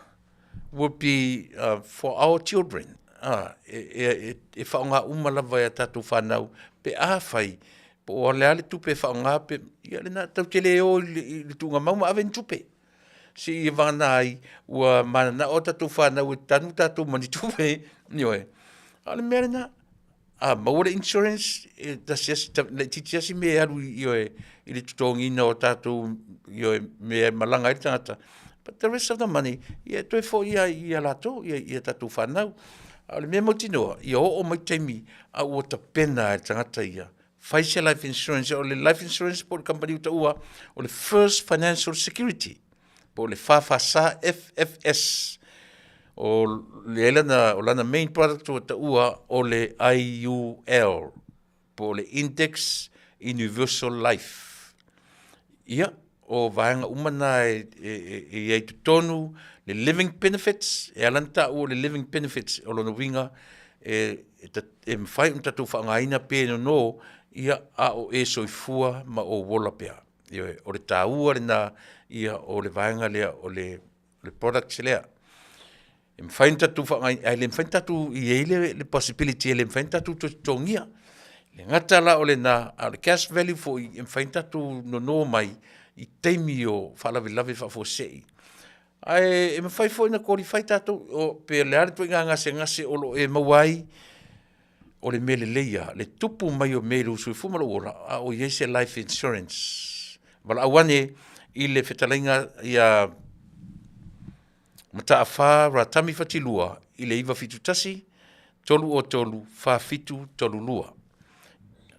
would be for our children. E whaonga umalawa e tatu whanau, pe whai, po o le ale tupe whaonga pe, ia le na tau te leo I le tunga mauma awen tupe. Si I whanai, ua mana na o tatu whanau, tanu tatu mani tupe, nioe. Ale mea na, maua le insurance, le titiasi me alu I le tutongi na o tatu, me malanga I tangata. But the rest of the money, ia toi fo ia lato, ia tatu whanau. Ale mea mautinoa, ia o mai teimi, a ua ta pena e tangata ia. Fai se life insurance, o le life insurance po le company uta ua, o le first financial security, po le Fasa FFS, o le elana, o lana main product uta ua, o le IUL, po le Index Universal Life. Ia, o vaenga umana e tonu, le living benefits, e alanta o le living benefits, o lono winga, e mwhai tatu whaangaina pēno no, ia a o e soifua ma o wola pēr. O le tāua na ia o le vaenga lea, o le products lea. E mwhai tatu whaangaina, le mwhai tatu I eile le possibility, le mwhai tatu tongia. Le ngata la o le na, a le cash value fo I mwhai tatu no mai, I teimi o whalawe whafosei. Ai, e mawhai fo ina kori whai tātou, o pe le are tui ngase o lo e mawai, o le mele leia, le tupu mai o mele usui fumalo ora, a o iese life insurance. Wala awane, I le whetalainga ia mataafa ra tami whatilua, I le iwa fitu tasi, tolu o tolu, wha fitu tolu lua.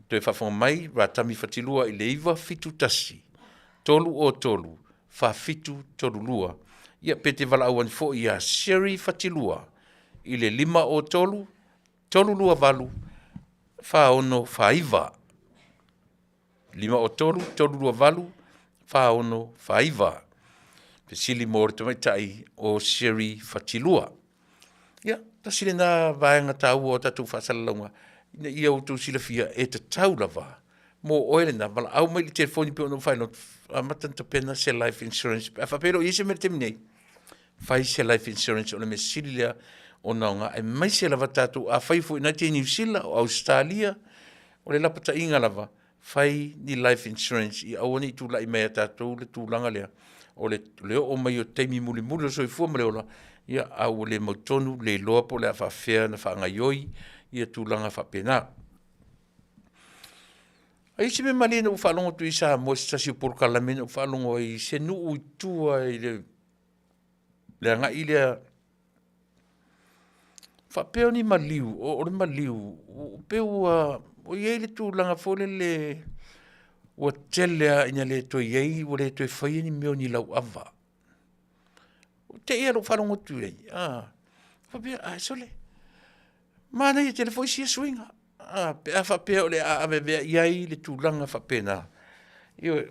Toi whafonga mai, ra tami whatilua, I le iwa fitu tasi, tolu o tolu, wha fitu tolu lua. Ia pete wala awan fo ia seri fatilua, I le 5 o tolu, tolu lua valu, wha ono wha iwa. 5 o tolu, tolu lua valu, wha ono wha iwa. Pesili mōre tamai tai o seri fatilua. Ia, tasile na vaenga tau o tatu whasalalaunga, ia utu sila fia e te tau lava. Mo oele na, wala au mai li telefoni pe ono whaino, matanta pena se life insurance. Whapero ise me temi nei. Fai se life insurance o le me silia o naunga. E mai se lava tatu a fai fu inati New Zealand o Australia. O le lapata inga lava. Fai ni life insurance. I awani tu la I mea tatu le tu langa lea. O le leo o mai o teimi muli muli o soi fua male ola. Ia au le mautonu le loa po le a whawhea na whaangaioi. Ia tu langa whapena. Ai se me malena u whalongo tu I Samoa se tasi o porkalamena u whalongo I se nuu tua I le anga I lea whapeo ni maliu, o le maliu, o peu o iei le tu langa fole le ua telea ina le to iei, o le to whaia ni meo ni lau ava. O te ea lo whalongo tu iei, whapeo, sole, mana I telefoi sia swinga, pe a whapeo le a avevea iei le tu langa whapena,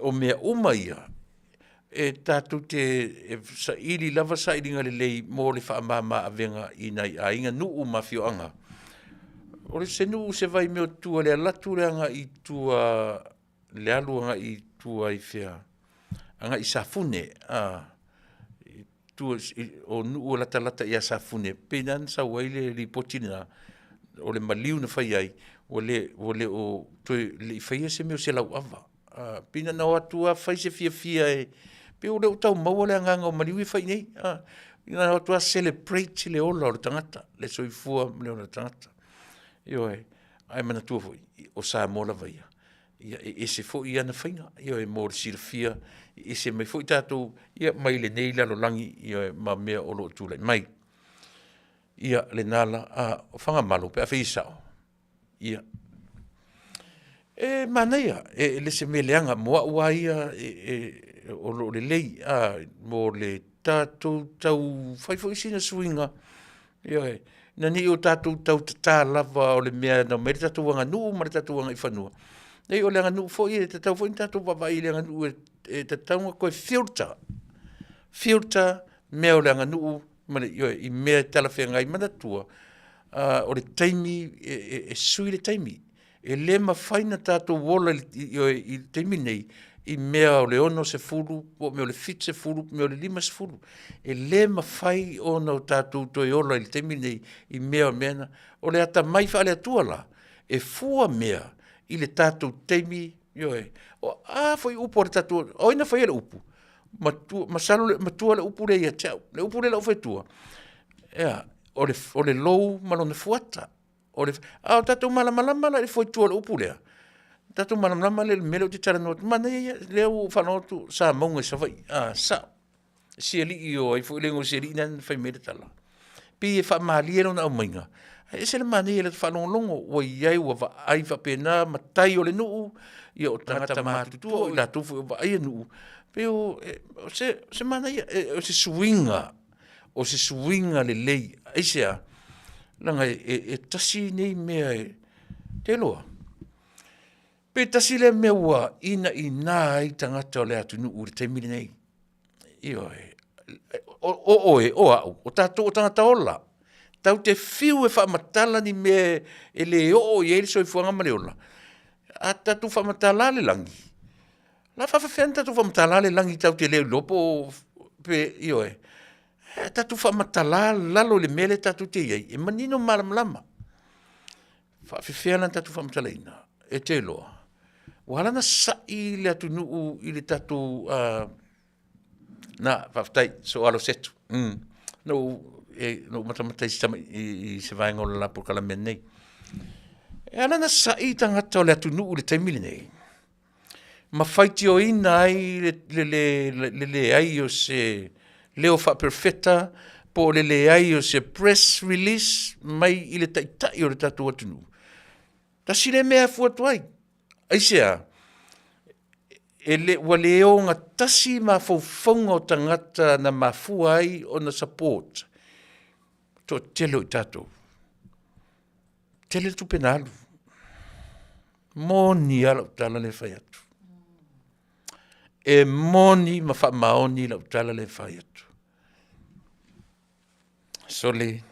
o mea uma ia, e tatu te sa ili lava sa ili ngale lei mo le whaamama avenga inai a inga nuu mawhioanga. O le se nuu se vai meo tua le alatu le anga I tua le alu anga I tua I whea. Anga I safune. Tua, o nuu lata ia safune. Penan sa waile li potina o le maliu na whai ai. O le o toi le whaia se meo se lau ava. Pina na o atua whai se fia e pe o le utau maua le anganga o maliwi whai nei. Ina o tua celebrate le ola o le tangata. Le soifua le o le tangata. Io ai mana tua fwoi. O Samoa la vaia. Ia e se fwoi ana whainga. Io e mōre sirafia. E se mai fwoi tātou. Ia mai le nei lalo langi. Io e ma mea o lo tūlai mai. Ia le nala. O whanga malo pe a whaisao. Ia. E manaia. E le se me leanga. Moa ua ia o lo le lei mo le tātou tau whaifo isina suinga na ni o tātou tau tā lava o le mea na mere tātou wanga nuu ma le tātou wanga I whanua nei o le anga nuu fo I te tau fo I tātou wawai le anga nuu e te taunga koe filter mea o le anga nuu Mana i mea tala whea ngai mana tua, o le taimi, sui le taimi. E le mawhaina tātou wola i taimi nei, i mea o le ono se furu, po mea o le fit se furu, mea o le lima se furu. E le mawhai o na tātou toi ola i taimi nei, i mea o mea, o le ata mai wha le atua la, e fua mea, i le tātou taimi, o foi upo le tātou, oina foi le upu. Matua le upu le ia tau, le upu le lau fai tua. O le lou malone fuata. O tātou malamalama le foi tua le upu lea. Tātou malamalama le mele o te Talanoaina. Mana ia leo whanotu sa maunga sa fai. Sa. Siali i o ai foi lengo siali nan fai mele tala. Pi e wha maaliero na au mainga. E se le mani e le whanonglongo. Wa iai wa wa ai wa pena matai o le nuu. Ia o tangata mātutua o la tufu o wa ai nuu. Pero se mana ia, o se swinga le lei, aisea, langa tasi nei mea te loa. Pe tasi le mea ua ina ai tangata o le atu nuu le teimini nei. Io o au, o tātou o tangata ola. Tau te fiu e whaamatala ni mea e le o i eile soi fuanga ma le ola. A tātou whaamatala le langi. La whawhawhenta tu whamatala le langi tau te leo lopo pe io e. Tatu whamatala lalo le mele tatu te iei. E manino malamlama. Whawhawhena tatu whamatalaina. E te loa. Wahala na sai le atu nuu i le tatu na Faafetai so alo setu. No matamatai sama i se vaenga o la lapo kalamea nei. E ala na sai tangata o le atu nuu le taimili nei. Ma faiti o ina ai le ai o se leo wha perfetta, po le ai o se press release, mai i le taitai o le tatu atunu. Ta si le mea fuatu ai. Aisea, wa leo ngā tasi ma faufonga o tangata na mafua ai o na support. To telo i tatu. Tele tu penalu. Moni ala utala le whai atu. E moni ma wha maoni la utala le whai atu. Sole.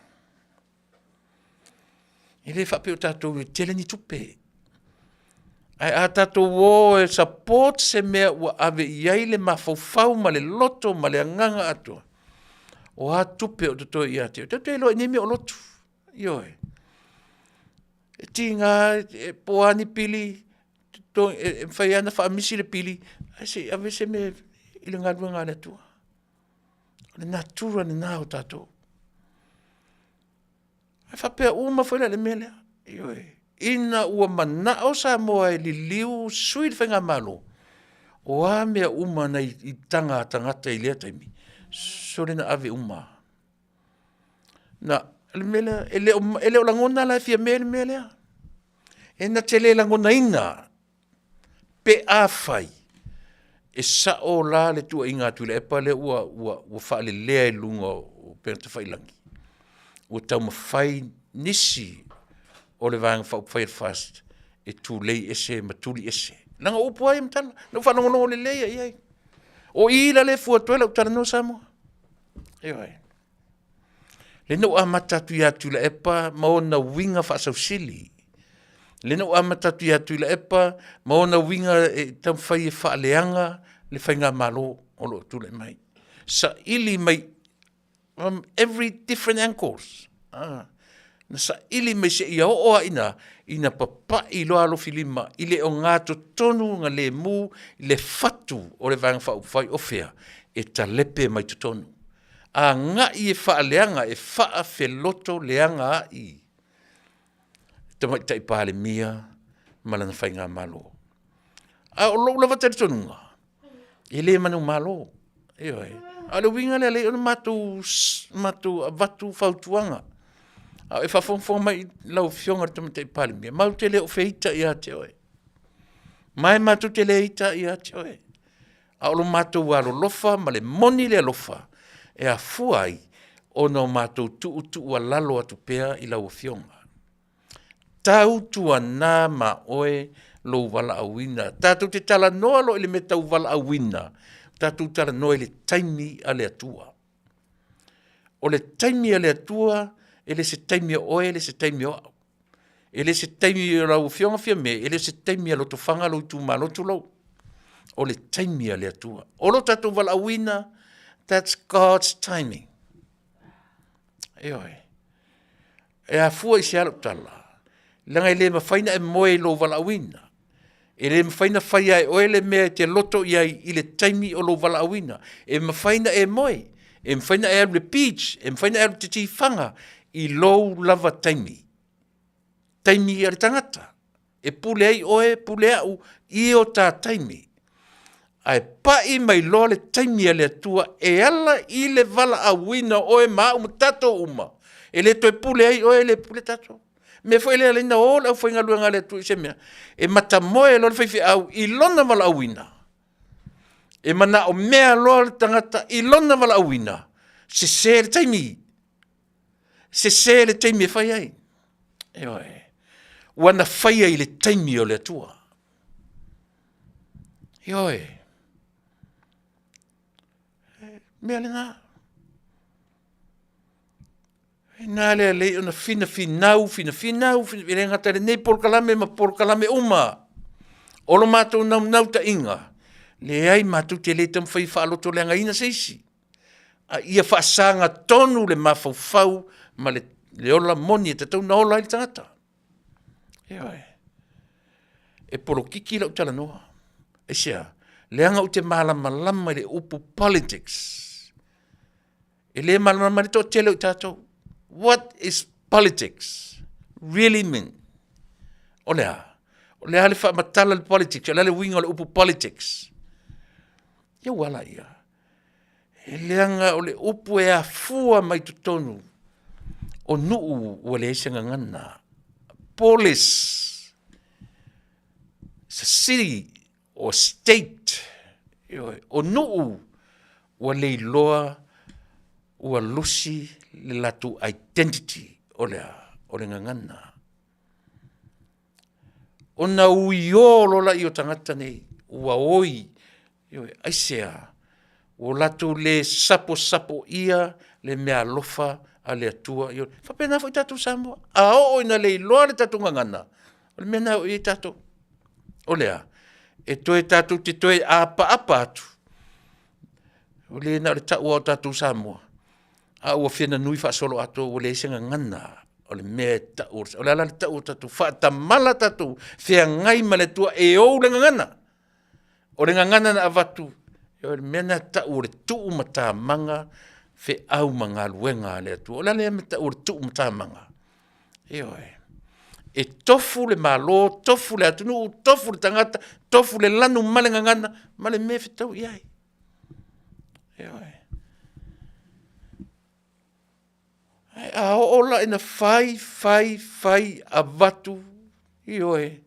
I le whape o tātou e tele ni tupe. Ai a tātou o e support se mea ua ave iai le mawhauwhau ma le loto ma le anganga atua. O a tupe o toto i ate. O toto e loa nimi o lotu. Ioi. E tinga e poani pili. E whai ana wha amisi le pili. Ai ave se me i le ngadua ngā le atua. Le natura ni nā o tātou. Ai whapea uma whaila le mele. Ioi. Ina ua mana o Samoa e li liu sui le whainga malo. O a mea uma na i tangata i lea taimi. So le na ave uma. Na, le mele, e leo langona la fia mele mele. E na te le langona ina. Pe a whai. E sa o la le tua inga Tuilaepa le ua wha le lea e lunga o pēnta whailangi. Ua tau ma whai nisi o le vanga whai fast e tūlei ese ma tūli ese. Nanga upu ai mtala. Nau whanongono le lea iai. O ila le fuatoela o Talanoaina Samoa. Ioi. Le nau a matatu ia Tuilaepa ma o na winga whaasausili. Le nau a matatu ia Tuilaepa ma o na winga e tam whai e whaaleanga le whainga malo o lo tūlei mai. Sa ili mai every different angles. Na sa ili mai se ia oa ina papa i loa alo filima i le o ngā tonu ngā le mu i le fatu o le vanga whai ofea e ta lepe mai tonu. A ngā i e wha leanga e wha feloto leanga i. Tamai tai pāle mia malana whai ngā malo. A o lo lava tari tonunga. E le manu malo. Eoi. A le winga le o matu vatu whautuanga. E whawhongwhong mai lau whionga tamai tai pāle mia. Mau te le o whiita i a te oe. Mai matu te le ita i a te oe. A o lo matu walo lofa ma le moni le lofa. E a fuai o no mātou tu a lalo atu pēa i lau whionga. Tau tua nā ma oe lo wala awina. Tātou te talanoa lo ili me tau wala awina. Tātou talanoa ili taimi a le atua. o le taimi a le atua, ele se taimi o oe, ele se taimi o au. Ele se taimi o lau fionga fia me, ele se taimi a loto whanga lo tu malotu lau. O le taimi a le atua. O lo tatou wala awina, that's God's timing. E oi. E a fua i se alo tala. Langa ele mawhaina e moe lo wala awina. Ele mawhaina whaia e oele mea te loto iai i le taimi o lo wala awina. E mawhaina e moe. E mawhaina e alu le peach. E mawhaina e alu te tifanga. I lo lava taimi. Taimi i ale tangata. E pule ai oe, pule au, i o tā taimi. Ai pai mai loa le taimi ale atua, e ala i le wala awina oe maa umatato uma. E le toi pule ai oe le pule tato. Me foi le alina o la foi ngalua ngale tu se mea. E mata moe lo fai au i lona wala awina. E mana o mea lo tangata i lona wala awina. Se le taimi. Se le taimi fai ai. E oe. Wana fai ai le taimi o le atua. E oe. Mea le nga. Nā lea lei ona fina finau, ele ngata le nei polkalame ma polkalame uma. Olo mātou nau ta inga. Le ai mātou te le tam whai whaaloto le ngaina seisi. A ia whaasanga tonu le mawhau ma le ola moni e te tau na ola i tangata. E oi. E polo kiki lau Talanoa. E sea, le anga u te malama le upu politics. E le malama le tō tele u tātou. What is politics really mean? O lea le wha matala le politics, o lea le winga le upu politics. Ia wala ia. E leanga o le upu e a fua mai tutonu. O nuu ua le esenga ngana. Polis. It's a city or state. O nuu ua le iloa ua lusi le latu identity o le ngangana. O na uio lola i o tangata nei, ua oi, aisea, o latu le sapo ia, le mea lofa a le atua, whapena fo i tatu Samoa, a o ina le iloa le tatu ngangana, o le mea nao i tatu, o lea, e toe tatu te toe apa atu, o le na le tau o tatu Samoa, a ua whina nui wha solo ato o le isenga ngana o le mea tau o le ala le tau tatu wha mala tatu whia ngai ma le tua e ou le ngana o le ngana na avatu o le mea na tau o le tuu mata manga whi au manga luenga le atu o le ala me tau o le tuu mata manga e oe e tofu le malo, tofu le atunu, tofu le tangata, tofu le lanu male ngana ma le mea whitau iai e oe a ola ina fai a vatu i oe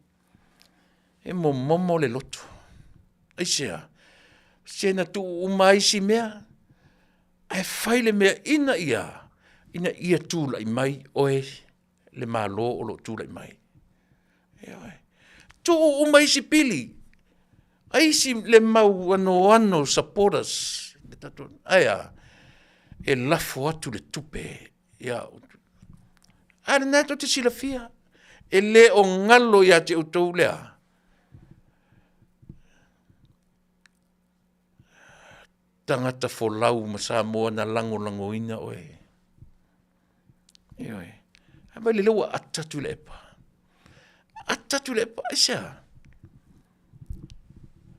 e momo le loto ai sea na tu umai si mea ai fai le mea ina ia tūla i mai oe le malo o lo tūla i mai e oe tu umai si pili ai si le mau ano supporters aia e lafo atu le tupe ia ana na to te silafia e le o ngalo ia te utou lea tangata folau ma Samoa na lango ina oe e oe aba le lewa Tuilaepa isa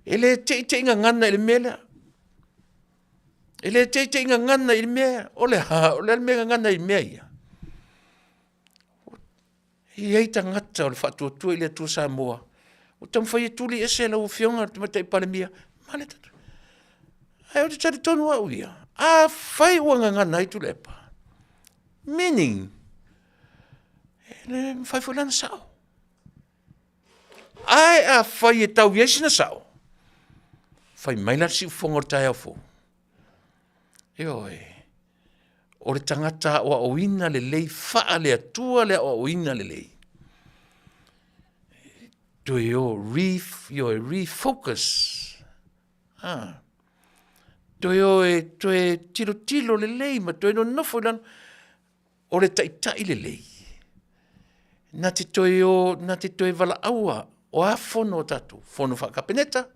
ele te inga ngana ele mela ele te inga ngana il mea ole mea ngana il mea ia ia tangata o le whatu ile tu Samoa o tam whai tuli ese la ufionga te mata i palemia male tatu ai o te tari tonu au ia a whai wanga ngana i Tuilaepa meaning ele whai fulana sao ai a whai e tau iesina sao whai maila si ufonga o tai au fo e oe, o le tangata o oina le lei, faa le atua le o oina le lei. Do you refocus? toi tilo le lei, ma toi no nofo lan, o le tai le lei. Na te toi vala aua, o a fono tatu, fono whakapeneta,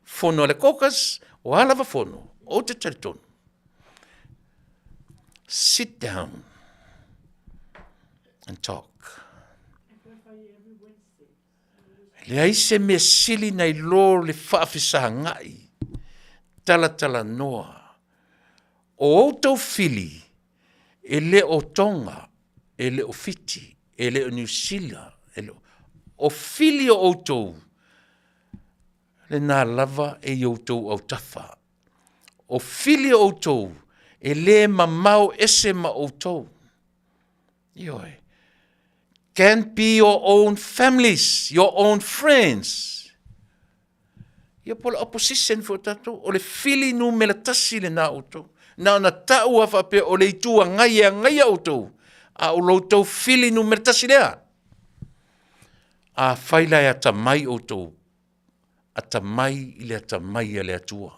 fono le kokas, o a lava fono, o te taritonu. Sit down and talk. Le aise mea sili nei lo le whaafisa ngai, tala noa, o outou fili, e le o Tonga, e le o Fiti, e le o New Zealand, o fili o outou, le nā lava e outou au tafa, o fili o outou, e le mamau ese ma outou. Ioi. Can be your own families, your own friends. Ia pola opposition fo tatu, o le fili nu me la tasi le nā outou. Nā na tau a whape o le itua ngai outou. A o loutou fili nu me la tasi lea. A whaila e atamai outou. Atamai i le atamai a le atua.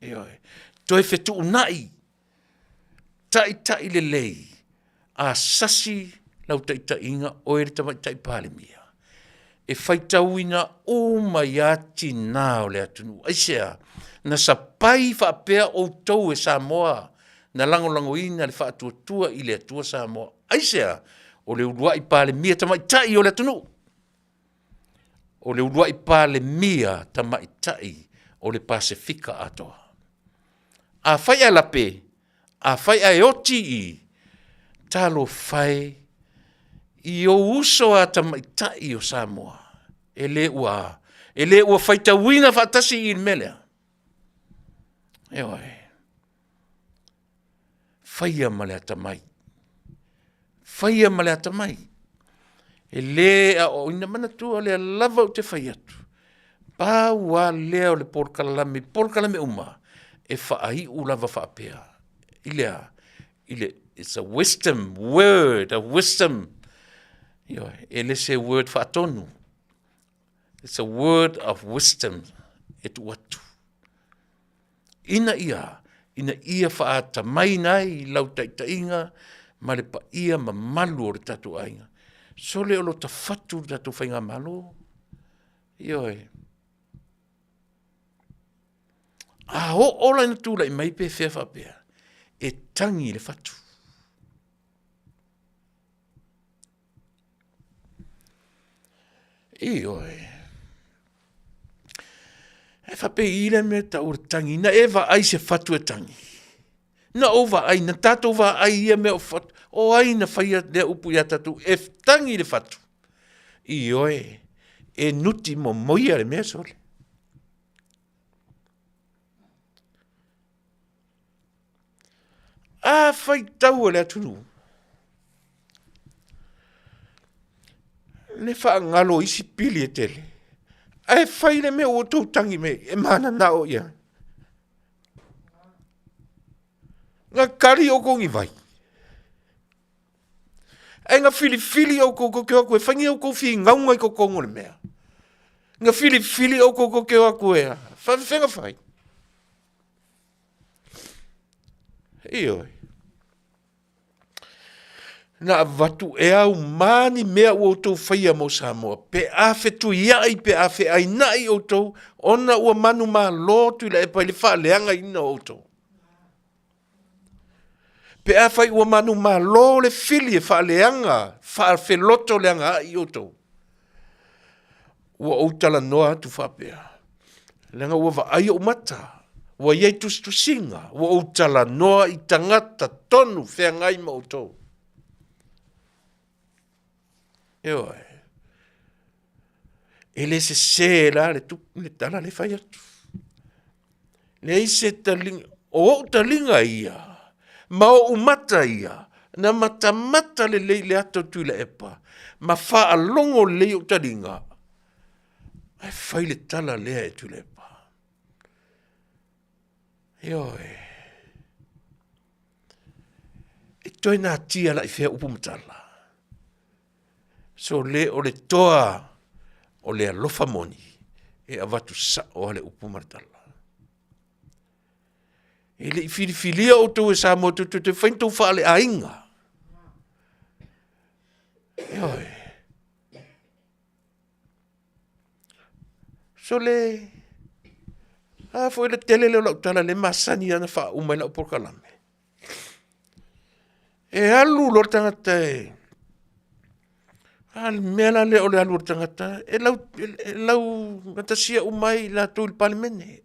Ioi. Toi fetu unai. Tai le lei. A sasi lau inga o ere tai pale mia. E whaitauina o mai ati nā o le atunu. Aisea, na sapai whaapea o tau e Samoa, na lango ina le whaatua i le atua Samoa. Aisea, o le uruai pale mia tai o le atunu. O le uruai pale mia tai o le Pasifika atoa. A whai a lape, a whai a oti i, talo whai, i o uso a tamaitai o Samoa. E le ua whaita wina whaatasi i melea. E oe. Whaia male atamai. Whaia male atamai. E le a o ina mana tua le lava o te whai atu. Pāua lea o le porkalame uma. E whaai u lava whaapea. It's a wisdom word, a wisdom. Ele se word whaatonu. It's a word of wisdom. E tu atu. Ina ia whaata mai nai, lau taitainga, ma le pa ia ma malu o le tatu ainga. So le olo ta fatu tatu whainga malu. Ioi. Ola ina tūla i mai pe whea whapea. E tangi le fatu. Ioi. E whape ile me ta ura tangi. Na ewa ai se fatu e tangi. Na ova ai, na tato ova ai ia me o fatu. O ai na whaia lea upu ia tatu. E tangi le fatu. Ioi. E nuti mo moia le mea sole. A whai tau le atunu. Le wha ngalo isi pili e tele. Ai whai le me o tau tangi me. E mana nao ia. Ngā kari o kongi vai. Ai ngā fili o koko keo koe. Whangi o ko fi ngaunga i ko kongo le mea. Ngā fili o koko keo a koe. Whenga whai. Ioi. Na watu e au mani mea ua tau whaia mo Samoa. Pe a whetu iai, pe a whe ai nai o tau. Ona ua manu maa lo Tuilaepa i le wha leanga ina o tau. Pe a whai ua manu maa lo le fili e wha leanga. Wha wheloto leanga ai o tau. Ua o Talanoaina tu whapea. Leanga ua wa ai o mata. Ua iei tusinga. Ua o Talanoaina i tangata tonu whea ngai ma o tau. Eoi. Ele se la le tala le whai atu. Le ise talinga, o talinga ia, ma o umata ia, na mata le le ato Tuilaepa, ma wha alongo le o talinga. Ai whai le tala lea e Tuilaepa. Eoi. E toi nā tia la i whea upumatala. So le o le toa o le alofa moni e avatu sa o le upu martala. E le filifilia o tau e Samoa te whaintou whaale a inga. E oi. So le, foi le tele leo lau tala le masani ana wha umai lau porkalame. E alu lor tangata e, al mela le ole alu lor tangata, e lau ngatasia umai la tau il palimene.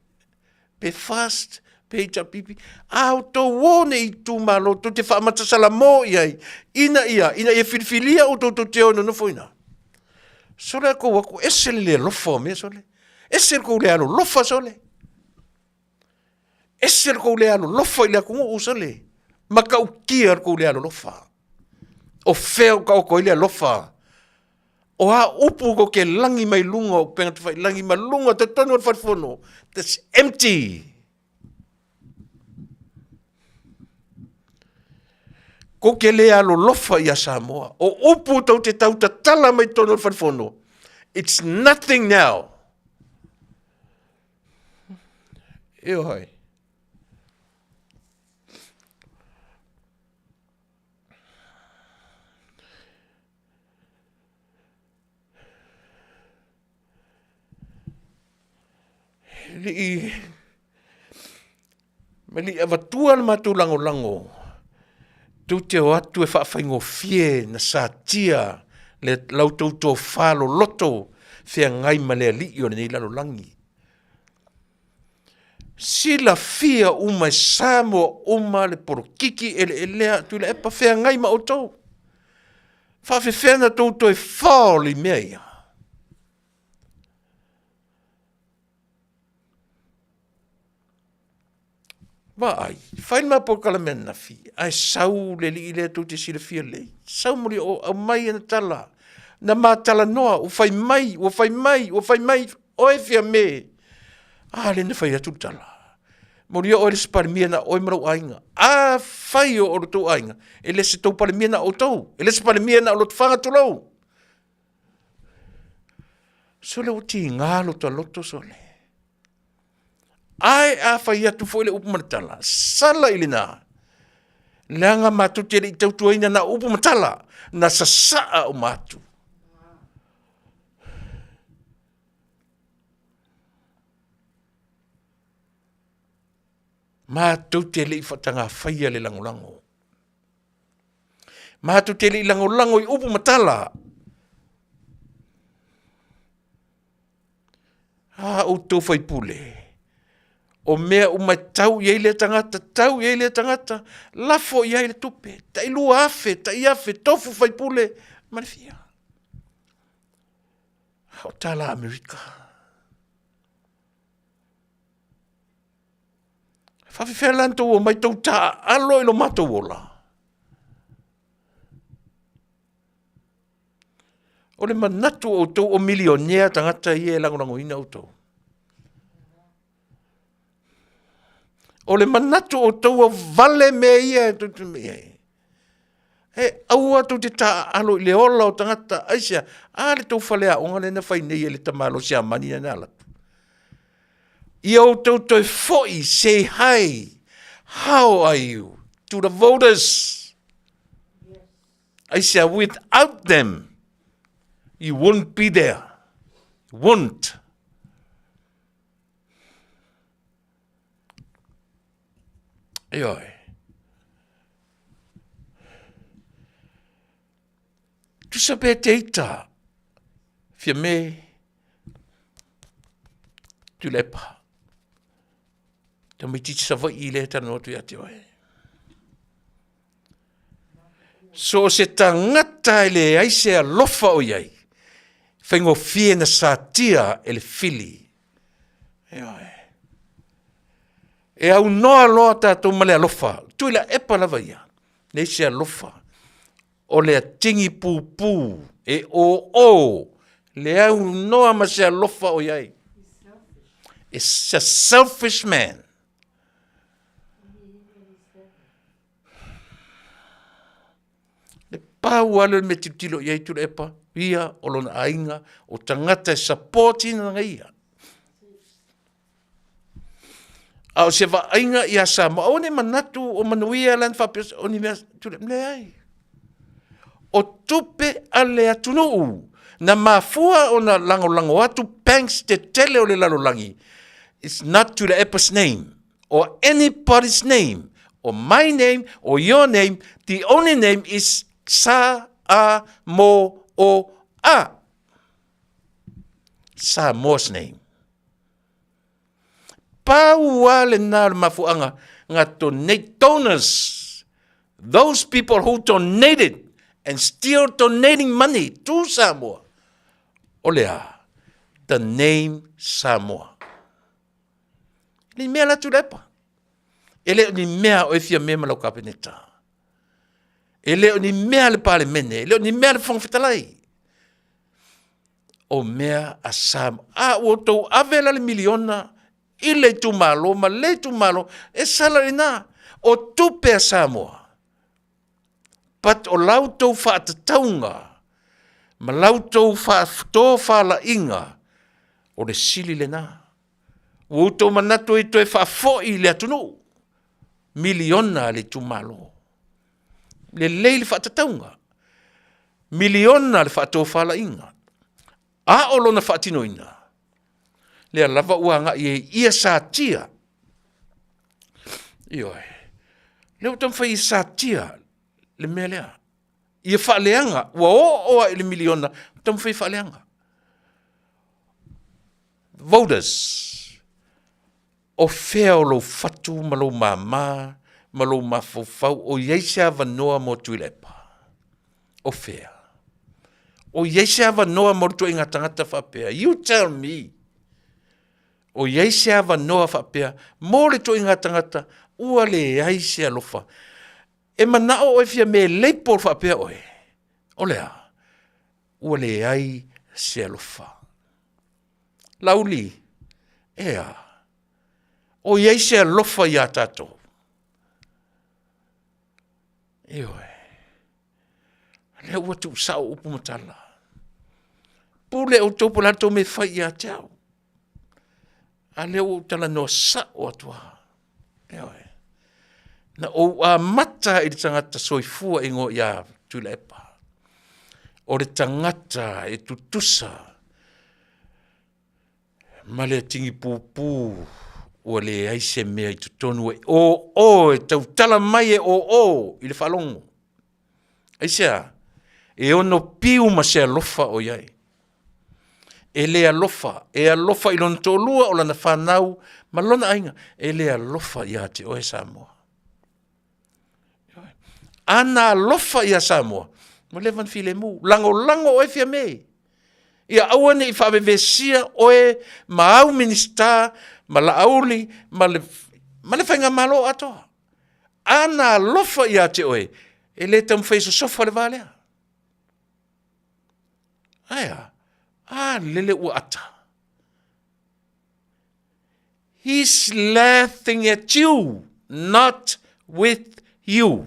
Pe fast, pe ita pipi, au to wone i tu malo, to te wha matasala mo iai, ina e filfilia o to te ono no foina. So le ko wako esele le lofa me so le. Esele ko le alo lofa so le. Esele ko le alo lofa ile ko o so le. Maka ukia ko le alo lofa. O feo ka o ko ile lofa. O ha upu ko ke langi mai lunga o penga te langi mai lunga te tonu o whaifono. That's empty. Ko ke le alo lofa ia Samoa. O upu tau te tau ta tala mai tonu o whaifono. It's nothing now. E oi. Meli avatua le matu lango. Tu te o atu e whawhaingo fie na sa tia le lautou tō whalo loto fia ngai ma lea li o nei lalo langi. Sila fia uma Samoa uma le porokiki ele lea Tuilaepa fia ngai ma o tau. Faafetai na tau tō e whaoli mea ia. Vai, fain ma po kala mena fi. Ai sau le li le tu te sila fia le. Sau muri o mai na tala. Na ma Talanoa o fai mai, o e fia me. Le na fai atu tala. Muri o le spalmia na o marau ainga. Fai o tu ainga. Ele se tau palmia na o tau. Ele se palmia na o lo tfanga tu lau. So le uti ngalo to loto so le. Ai fai atu foi le upu matala. Sala ilina. Langa matu te le tau tuaina na upu matala. Na sasaa o matu. Matu te le ifatanga faia le langolango. Matu te le langolango i upu matala. O tau fai pule. O mea umatau iei le tangata, lafo iei le tupe, tai lua afe, tofu fai pule, marifia. O tala Amerika. Faafetai lanto o mai tau ta alo ilo mato wola. O le manatu o tau o milionea tangata ie langolango ina o tau. O le manatu o tau o Vale me ia tutu me ia. Aua tu te ta alo le ola o tangata aisia. Le tau whalea o ngale na whai nei le tamalo si amani na ala. Ia o tau toi foi, say hi. How are you? To the voters. Aisia, without them, you won't be there. You won't. Ioi. Tu sape te ita. Fia me. Tuilaepa. Ta mai titi sa vai I le tano tu ate oi. So se tangata ele aise a lofa o iai. Whaingo fie na sa tia ele fili. Ioi. E au noa loa tātou male alofa. Tuilaepa lava ia. Nei se alofa. O le tingi pūpū. E o. Le au noa ma se alofa o iai. It's a selfish man. Le pau alo me titilo iai Tuilaepa. Ia o lona ainga. O tangata e supporti na ia. A o se vaainga ia Samoa, o ne manatu o Manuia lan whapea, o ni mea Tuilaepa le ai. O tupe a le atunuu, na mafua o na lango atu pangs te tele o le lalolangi. It's not Tuilaepa's name, or anybody's name, or my name, or your name. The only name is Samoa. Samoa's name. Paua le nā le mafuanga ngā donors, those people who donated and still donating money to Samoa. Olea, the name Samoa. Ni mea la Tuilaepa. Ele ni mea o fia mea malau kapeneta. Ele ni mea le pale mene. Ele ni mea le Faafetai. O mea a Samoa. A o tau avela le miliona i le tu malo, ma le tu malo e salarina o tupe a Samoa. Pat o lau tau whaatataunga, ma lau tau whaatoa inga, o le sili le nā. O tau manatu i toi whaafoi le atunu, miliona le tu malo. Le leili whaatataunga, miliona le whaatoa inga. A o lona whaatinoina. Le lava uanga ia sa tia. Ioi. Leo tam whai sa tia. Le mea lea. Ia whaaleanga. Ua o le miliona. Tam whai whaaleanga. Voters. O whea o lo fatu, malo mama, malo mafofau, o yeisea vanoa mo Tuilaepa. O whea. O yeisea vanoa mo tu inga tangata whapea. You tell me. O yeisea vanoa whapea, mo le to inga tangata, ua le yeisea lofa. E manao e fia me leipol whapea oe. O lea, ua le yeisea lofa. Lauli, ea, o yeisea lofa ia tato. Eoe, le ua tu sao upu matala. Pule o topo lato me whai ia teau. A leo talanoa sa o atua. Eoe. Na o a mata i le tangata soifua ingo ia Tuilaepa. O le tangata e tutusa. Ma le tingi pūpū. O le aise mea i tutonu e o e tau tala mai e o i le whalongo. Aisea. E ono piu ma se alofa o iai. E le alofa i lona tōlua o lana whanau, ma lona ainga, e le alofa i a te oe Samoa. Ana alofa i a Samoa, ma le van file mu, lango oe fia mei. Ia awane i whawewesia oe, ma au minista, ma la auli, ma le whainga malo atoa. Ana alofa i a te oe, e le tam whaiso sofa le valea. Aia. Lele ua ata. He's laughing at you, not with you.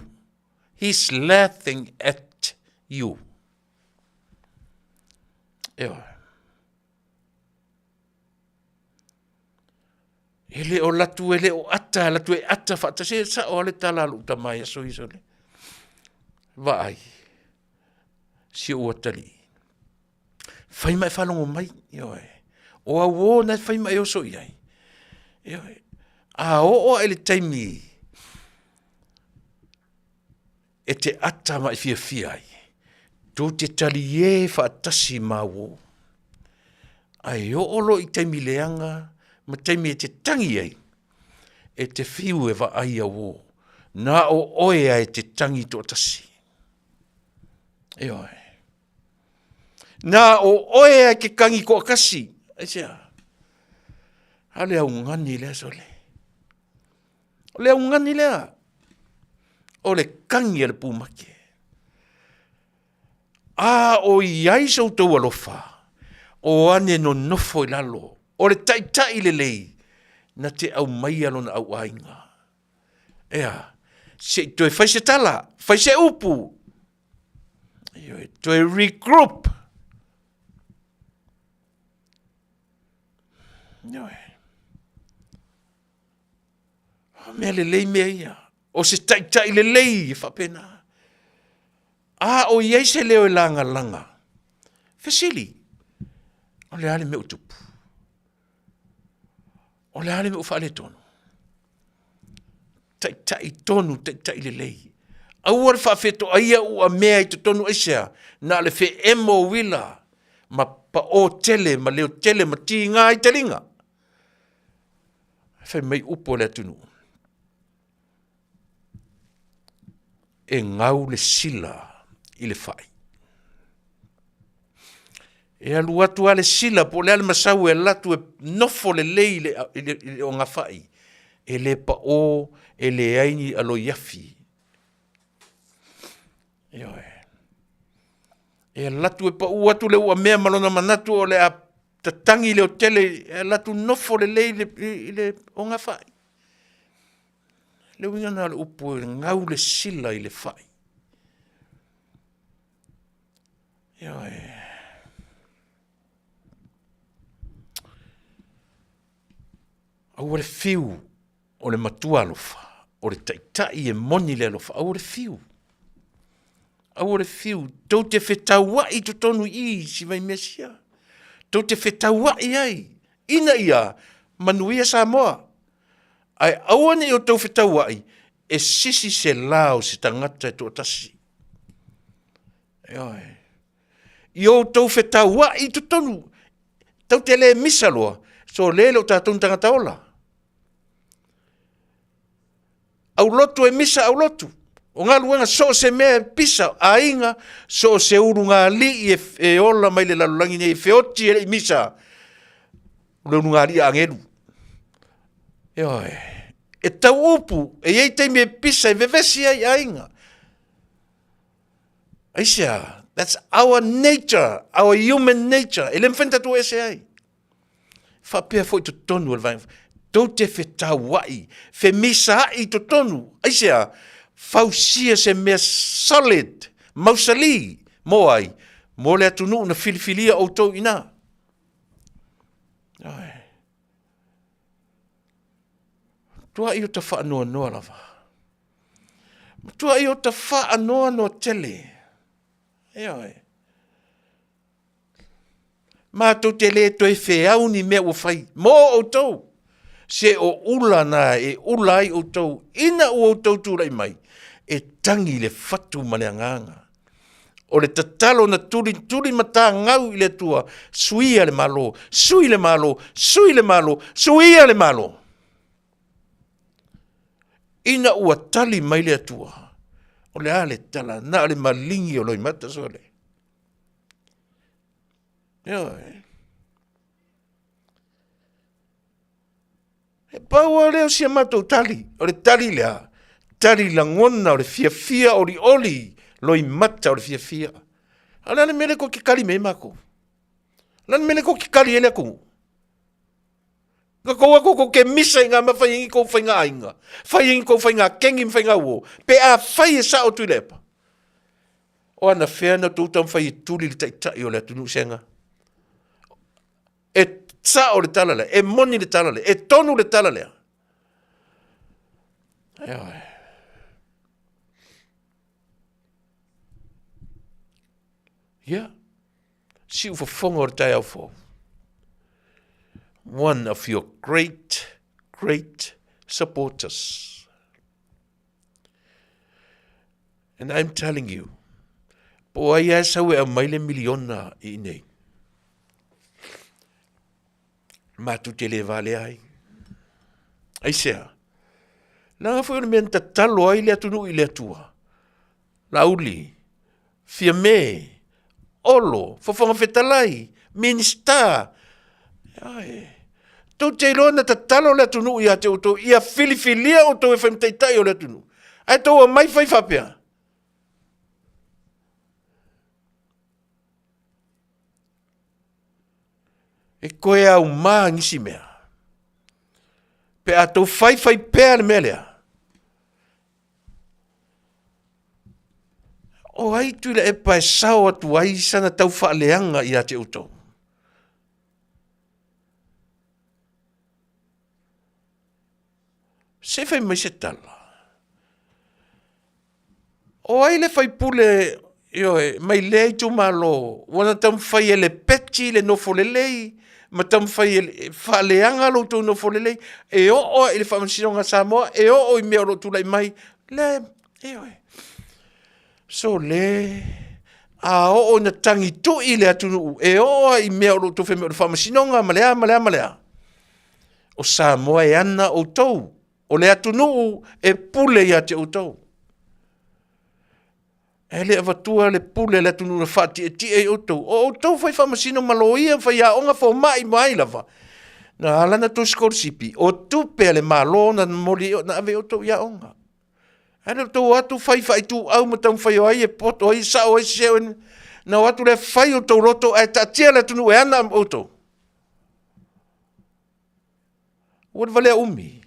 He's laughing at you. Ewa. Ele o latu ele o ata, latu e ata whata se sa o le talalu tamai aso iso le. Vai. Si ua tali. Fai mai whalongo mai, ioe. O a wo na fai mai oso iai. Ioe. A o ele taimi. E te ata mai fia ai. Tō te tali e whaatasi ma wo. Ai o olo i taimi leanga, ma taimi e te tangi ai. E te whiu e wa ai a wo. Nā o oe ai te tangi tō tasi. Ioe. Nā o oe ke kangi ko akasi. Aisea. Hale au ngani lea sole. O le au ngani lea. O le kangi ale pūmake. O iai sau tau alofa. O ane no nofo i lalo. O le tai le lei. Na te au mai alona au ainga. Ea. Se toi whaise tala. Whaise upu. Toi regroup. Noe. Mea lelei mea ia. O se tai lelei whapena. O iei se leo e langa. Fesili. O le ale me utupu. O le ale me ufale tonu. Tai tonu, tai lelei. Au ar whawheto aia ua mea i te tonu esea. Na le whe emo wila. Ma pa o tele, ma leo tele, ma ti ngā i te ringa. Whai mai upo le atunu. E ngau le sila i le whai. E alu atu ale sila po le ale masau e latu e nofo le lei le o ngā whai. E le pa o, e le aini alo yafi. E latu e pa u atu le ua mea malona manatu o le a tatangi le o tele, e latu nofo le lei le o ngā whai. Le winga na le upo e ngau le sila i le whai. Au le fiu o le matua alofa, o le taitai e moni le alofa, au le fiu. Au le fiu, tau te whetau i to tonu i si vai mesia. Tau te whetau i ai. Ina ia, Manuia Samoa. Ai awane o tau whetau i, e sisi se lao se tangata e to tasi. I o tau whetau i to tonu. Tau te le misaloa, so lelo tātun tangata ola. Au lotu e misa au lotu. O ngā luenga so se mea pisa a inga, so se uru ngā li e ola mai le lalulangi nei, feoti e misa. Le uru ngā li a angeru. E tau upu, e ei teimi e pisa e vevesi ai a inga. Aisea, that's our nature, our human nature. E le mwhenta tu ese ai. Whapea foi to tonu al vai. Tau te whetau wai, fe misa ai to tonu. Aisea, fausia se mea solid, mausali, mo ai, mo le atunu na filifilia o tau ina. Tua i o ta wha noa lava. Tua i o ta wha noa tele. Ma tau te le toi wheau ni mea o whai, mo o tau. Se o ula na e ula ai o tau, ina o tau tūrai mai. E tangi le fatu maneanganga. O le tatalo na turi mata ngau i le tua, suia le malo, sui le malo, suia le malo. Ina ua tali mai le tua. O le ale tala, na ale malingi o loi mata sole. E paua leo sia matou tali, o le tali lea. Tari la ngona o le fia oli loi mata o le fia. Ala mele ko ki kali me mako. Lan mele ko ki kali ele ko. Ko ke misa nga ma fai ko fai nga inga. Fai ko fai nga kengi fai nga wo. Pe a fai sa o Tuilaepa. O ana fea na tu tam fai tuli tai o le tunu senga. E sa o le talale, e moni le talale, e tonu le talale. Si ufa fonga o le tai au fo. One of your great supporters. And I'm telling you, po ai a sau e maile miliona i nei. Matu te le vale ai. Ai sea. Nanga foi o menta talo ai le atunu i le atua. Lauli. Fia me. Olo, fofonga fetalai, minista. Tau te ilona ta talo le atunu i ate uto, ia filifilia o tau e whaimtaitai o le atunu. Ai tau a mai fai whapea. E koe au maa ngisi mea. Pe a tau fai pea le mea lea. O ai Tuilaepa e sao atu ai sana tau whaaleanga i ate utou. Se fai mai se tala. O ai le fai pule, mai lei tu malo, wana tam fai ele peti le nofo le lei, ma tam fai ele faleanga lo tu nofo le lei, e o ele whamasinonga Samoa, e o i mea lo tu lai mai, le, so le, a o na tangi tu i le atunu, e o i mea lo tu whamasinonga, malea. O Samoa e ana o tau, o le atunu e pule ia te o tau. E le avatua le pule le tunu na whati e ti e o tau. O tau whai whamasino maloia, whai a onga whau mai lava. Na alana tu skorsipi. O tupe le malo na mori na ave o tau ia onga. Ana tau atu whai tu au matau whai o ai e poto ai sa o ai seo. Na watu le whai o tau roto e tatia le tunu e ana o tau. Wad vale umi.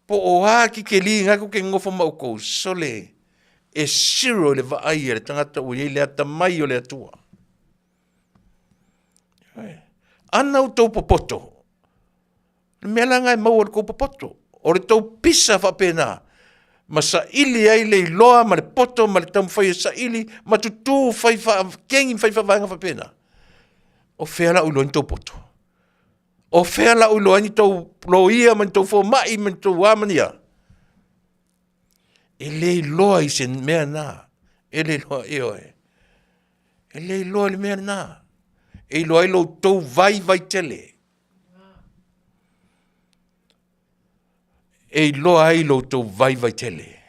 Po o ha ki ke li ngako ke ngofo mauko sole e siro le va ai le tangata o le ata mai o le atua. Ana o tau popoto. Me langa e mau ko popoto. O le tau pisa fa pena. Ma sa ili ai le loa ma le poto ma le tam fai sa ili ma tu fai fa kengi fai fa vanga fa pena. O fela o lo into poto. O fela o lo ani tau loia man tau fo mai man tau amania. E le loa i sen mea na. E le loa e oe. E le loa le mea na. E loa i lo tau vai tele. E loa i lo tau vai tele.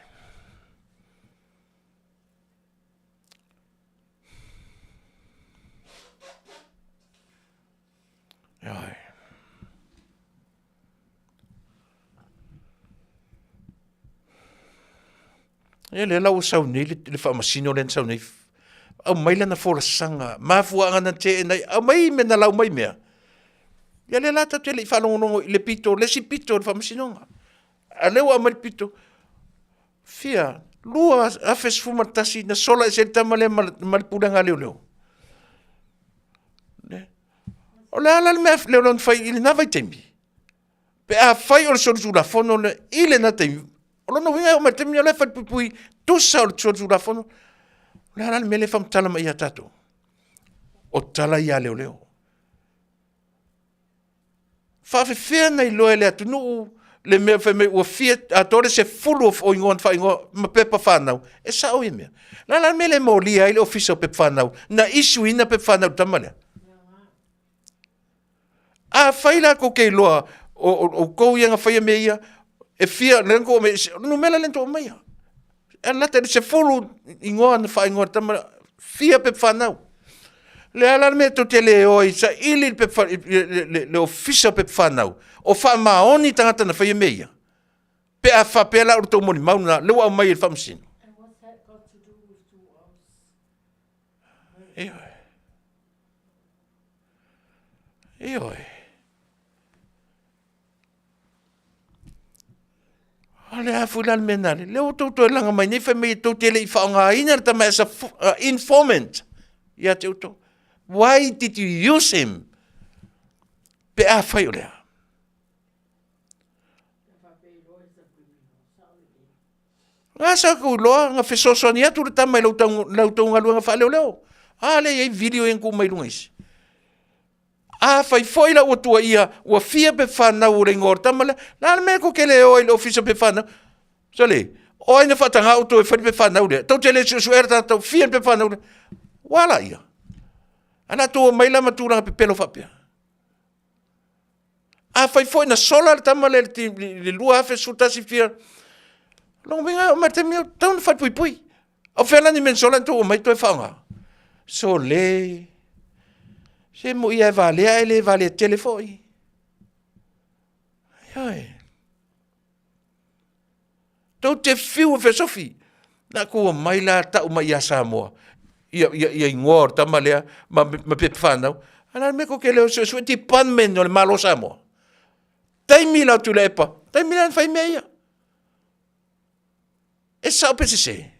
Ai. E le lau sau nei, le whamasino len sau nei. Au mai lana fora sanga. Mafua ngana te e nei. Au mai me na lau mai mea. Ia le lata te le whanongonongo i le pito. Le si pito le whamasinonga. A leo a mai pito. Fia. Lua afes fumatasi na sola e se tamale malpuranga leo. O le ala le mea leo lon fai ili na vai tembi. Pe a fai o le soru la fono le ile na tembi. O lono winga o matemi o le fai pupui tusa o le soru la fono. Le ala le mea le fam tala ma ia tato. O tala ia leo. Faafetai nei loe le atunu le mea fai mea ua fia a tore se fulu o ingoan fai ingoa ma pepa whanau. E sa o i mea. Le ala le mea le molia ile ofisa o pepa whanau. Na isu ina pepa whanau tamalea. A faila ko ke loa o kou yanga fai me ia e fia lengo me no mela lento mai. E lata se fulu ingoa na fai ingoa tama fia pe fanau. Le ala me to tele oi sa ili pe le ofisa pe fanau. O fa maoni tangata na fai me ia. Pe a fa pela o to moni mauna le wa mai fam sin. And what's that got to do with 2 hours? Ale a fulan menale. Le o to langa mai nei fa me to tele I fa nga ina ta ma sa informant. Ya te to. Why did you use him? Pe a fa yo le. Nga sa ku loa nga fesoso ni atu ta mai lo tang nga fa leo. Ale ei video en ku mai lungis. A fai foi la o tua ia o fia pe fana o rengor tamale la me ko kele o il office pe fana sole o ina fatanga auto e fai pe fana o to tele su erta to fia pe fana wala ia ana to mai la matura pe pelo fapia a fai foi na sola tamale le lua fe su tasi fia non venga o mate mio ton fai pui o fela ni men sola to mai to fanga sole se mo ia vale ele vale telefone. Ai. Tau te fiu fe sofi. Na ko mai la ta o mai Samoa. Ia ingor ta malea ma pe fanau. Ana me ko ke le so ti pan men no malo Samoa. Tai mila Tuilaepa. Tai mila fai meia. E sa o PCC.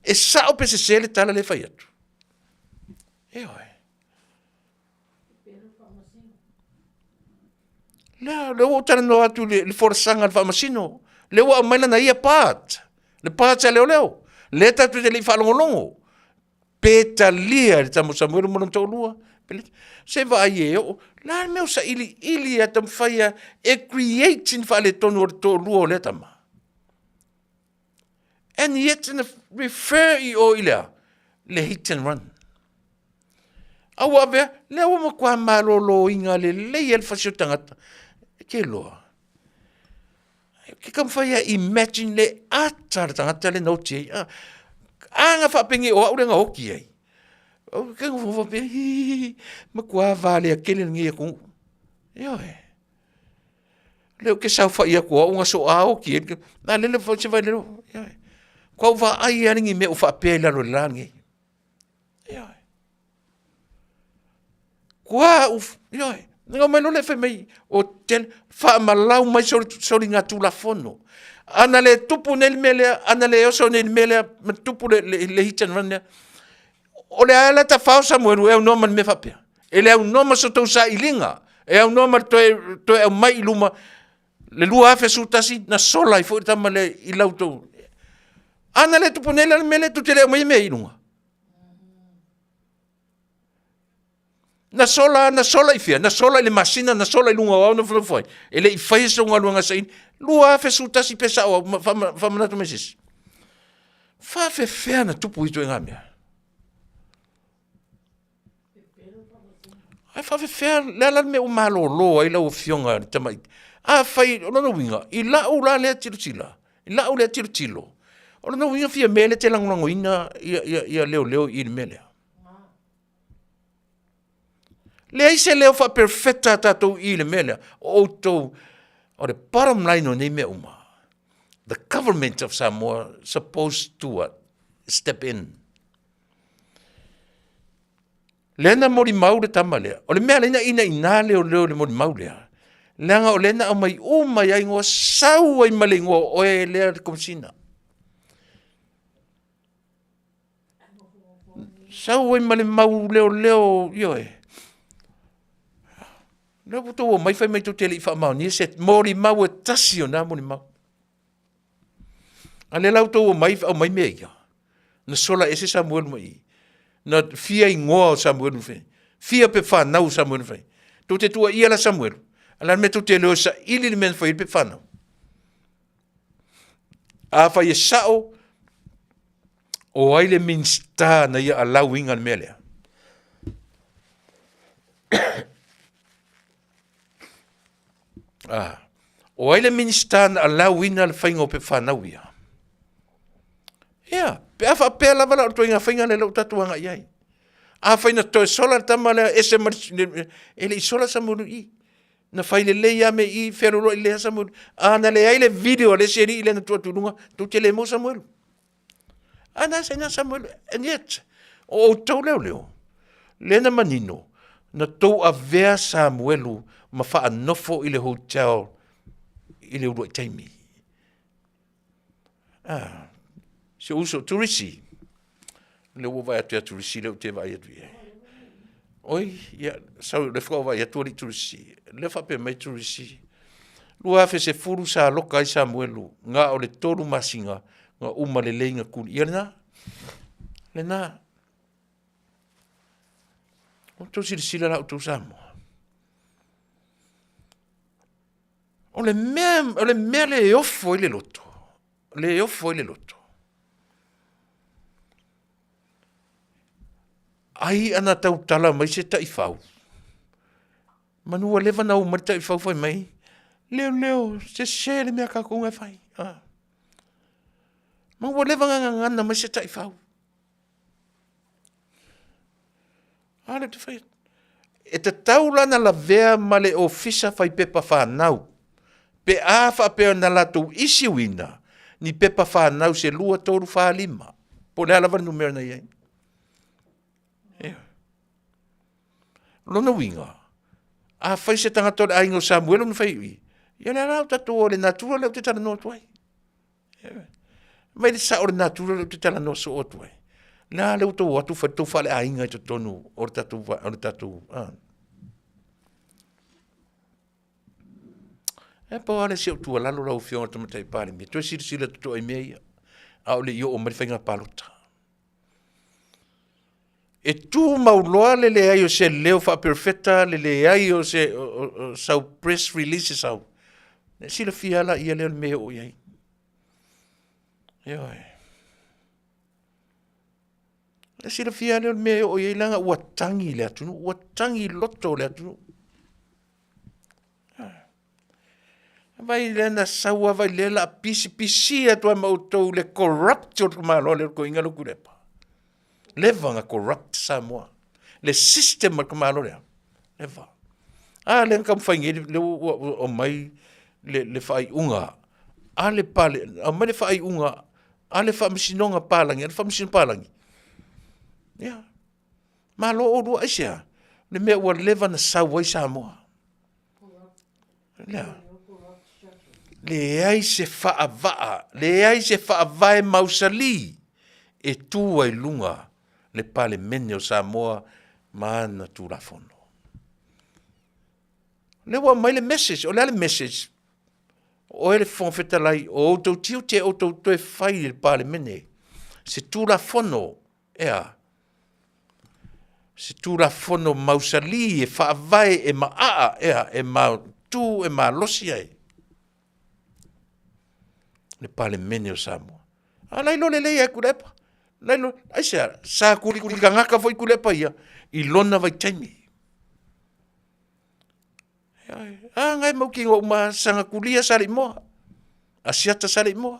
E sa o PCC le tala le fai atu. Le o tala no atu le forsanga le whamasino. Le o maina na ia part. Le part sa leo. Le tatu te le whalongolongo. Peta lia le tamu Samuel mono tōlua. Se va ai o. La meo sa ili atam whaia e creating whale tonu o tōlua o le tama. And yet in refer I o ilea. Le hit and run. Awa vea, le awa mo kua malolo inga le lei el fasio tangata. Ke loa. Ke kam whaia imagine le atar tangata le nauti ai. Anga whapengi o aurenga hoki ai. Ke ngu whapengi, ma kua vale a kele ngia kung. Ioe. Leo ke sau whaia kua unga so a hoki ai. Na lele whaise vai lelo. Ioe. Kua uwa ai aringi me o whapea laro langi. Ioe. Kua uf, ioe. Nga mai no le fe mai o tel fa malau mai sori nga tula fono. Ana le tupu nel mele, ana le oso nel mele, ma tupu le hitan rane. O le ala ta fao Samuelu e au noma me fapea. E le au noma so tau sa ilinga. E au noma toe au mai iluma. Le lua afe sutasi na sola I fo tama le ilau tau. Ana le tupu nel mele tu te le au mai me ilunga. Na sola I fia, na sola le masina, na sola I lunga o na foi. Ele I fai so nga luanga sain. Lua fe sutasi pesa o fa manatu mesis. Fa fe fea na tupu I to ngamia. Ai fa fe fea la me o malo lo ai la o fionga tamai. A fai no winga. I la o la le tirutila. I la o le tirutilo. O no winga fia mele te lango ina ia leo I mele. Le aise leo fa perfecta tatou I le mele. O the bottom line o nei me uma. The government of Samoa supposed to step in. Lena mori mau le tama lea. O le mea lena ina leo le mori mau lea. Leanga o lena au mai uma ia ingoa sau ai male ingoa oe lea le komisina. Sau ai male mau leo ioe. Leo puto o mai fai mai tu tele I wha mau. Ni se mori mau e tasi o nā mori mau. A le lau tau o mai au mai mea ia. Na sola ese Samuel mai. Na fia ingoa o Samuel fai. Fia pe whanau Samuel fai. Tu te tua ia la Samuel. Ala me tu te leo sa ili men fai pe whanau. A fai e sao o aile minsta na ia alau ingan mea lea. O aile minsta na alau ina le whainga o pe whanau ia. Ia, pe awha pēr lava la o toi ngā whainga le lau tatuanga iai. A whaina toi sola tama le ese ele I sola Samoa I. Na whaile le ia me I wheroro I lea Samoa. Na le aile video le seri I le na tua turunga, tu te le mo Samoa. Na se na Samoa, and yet, o tau leo. Le na manino, na tau a vea Samuelu ma wha anofo I le hotel I le urua taimi. Se uso turisi. Le ua vai atu turisi leo te vai atu ia. Oi, ia, sau le whakau vai atu ali turisi. Le whape mai turisi. Lua afe se furu sa loka I Samuelu. Ngā o le toru masinga. Ngā uma le leinga kuni. Ia le nā. O tau sirisila la o tau Samoa. O le mea le ofo I le loto. Le ofo I le loto. Ai ana tau tala mai se tai whau. Manua lewa nau mai tai whau whai mai. Leo, se le mea kakunga whai. Manua lewa ngana mai se tai whau. Ale te whai. E te taulana la vea male o fisa whai pepa whanau. Pe a whapea na latou isi wina. Ni pepa whanau se lua toru whalima. Po le alawa numera na iei. Lona winga. A whai se tangata o aingo Samuel un whai ui. Ia le rau tatu o le natura leo te tala no tuai. Mai le sa o le natura leo te tala no so o tuai. La leo tau atu whatu whale ainga I to tonu o le tatu. E pa ale se tu lalo la ufio to matai pale mi. To sila to e mea. Au le yo o mai whainga palota. E tu mauloa le ai o se leo wha perfecta, le ai o se sau press release sau. Ne sila fiala ia leo mea o iai. Ioi. Ne sila fiala leo mea o iai langa ua tangi le atunu, ua tangi loto le atunu. Vai le na saua vai le la pisi atua mautou le corrupt o kumalo le ko inga lukurepa. Leva nga corrupt Samoa. Le system ma kumalo le. Leva. Le kam faingi le o mai le fai unga. Le pale, o mai le fai unga. Le fa misinonga palangi, le fa misin palangi. Ya. Malo o do asia. Le me wa leva na saua Samoa. Ya. Le ai se whaavaa, le ai se whaavae mausali, e tua i lunga le pale mene o Samoa maana tūrafono. Le wa mai le message, o le message, o ele whonwhetalai, o outou tiu te outou toe whai le pale mene, se tūrafono, se tūrafono mausali, e whaavae, e maa, e tū, e losi ai. Le pale mene o Samoa. Lai lo le lei kulepa. Lai lo, ai sa kuli kangaka foi kulepa ia. I lona vai taimi. Ngai mau ki ngau sanga kulia sari moa. Asiata sari moa.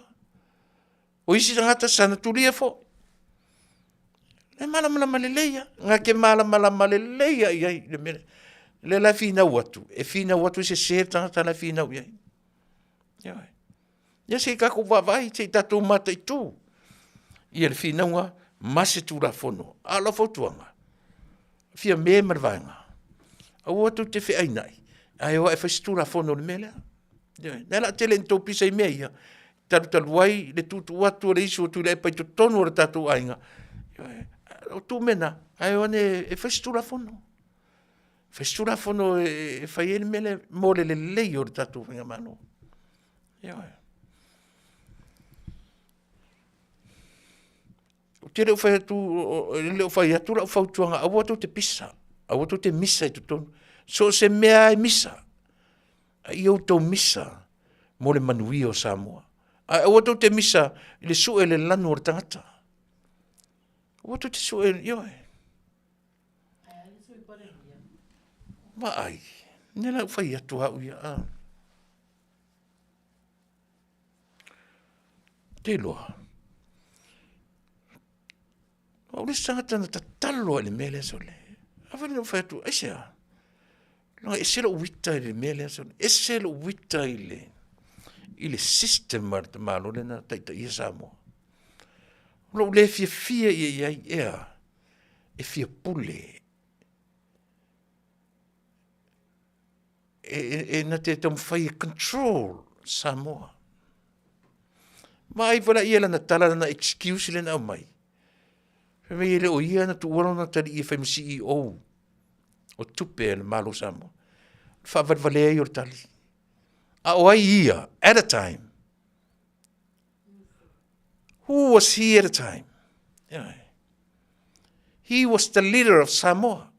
O isi ngata sana tulia fo. Le malama le leia. Nga ke malama le leia iai. Le la fina watu. E fina watu se tangata la fina iai. Iai. Ia se kako wawai, te tatou mata i tū. Ia le whinaunga, mase tūrafono. Ala fautuanga. Fia me marvaenga. Au atu te whi ainai. Ai oa e whais tūrafono le melea. Nela tele nto pisa i mea ia. Taru wai, le tūtu watu le isu o Tuilaepa i to tonu o le tatou ainga. O tū mena, ai oa ne e whais tūrafono. Whais tūrafono e whai ene mele mole le lei o le tatou whinga mano. Ia te leo whai atu, leo whai atu, lau whautuanga, au atu te pisa, au atu te misa i tutonu. So se mea e misa, i au tau misa, mo le Manuia o Samoa. Au atu te misa, i le sue le lanu o le tangata. Au atu te sue, ioe. Ma ai, ne lau whai atu hau ia. Te loa. O le sangata na tatalo le mele sole. Awani no fatu asia. No eselo wita le mele sole. Eselo wita ile system malo le na taita ia Samoa. Lo le fia ia e fia pule. E na te tam fai control Samoa. Mai vola ia na tala na excuse le na mai. Me ele o ia na tu ora na tali i fai CEO o tupe le malo Samoa. Fa valvale i o tali. A o ia at a time. Who was he at a time? Yeah. He was the leader of Samoa.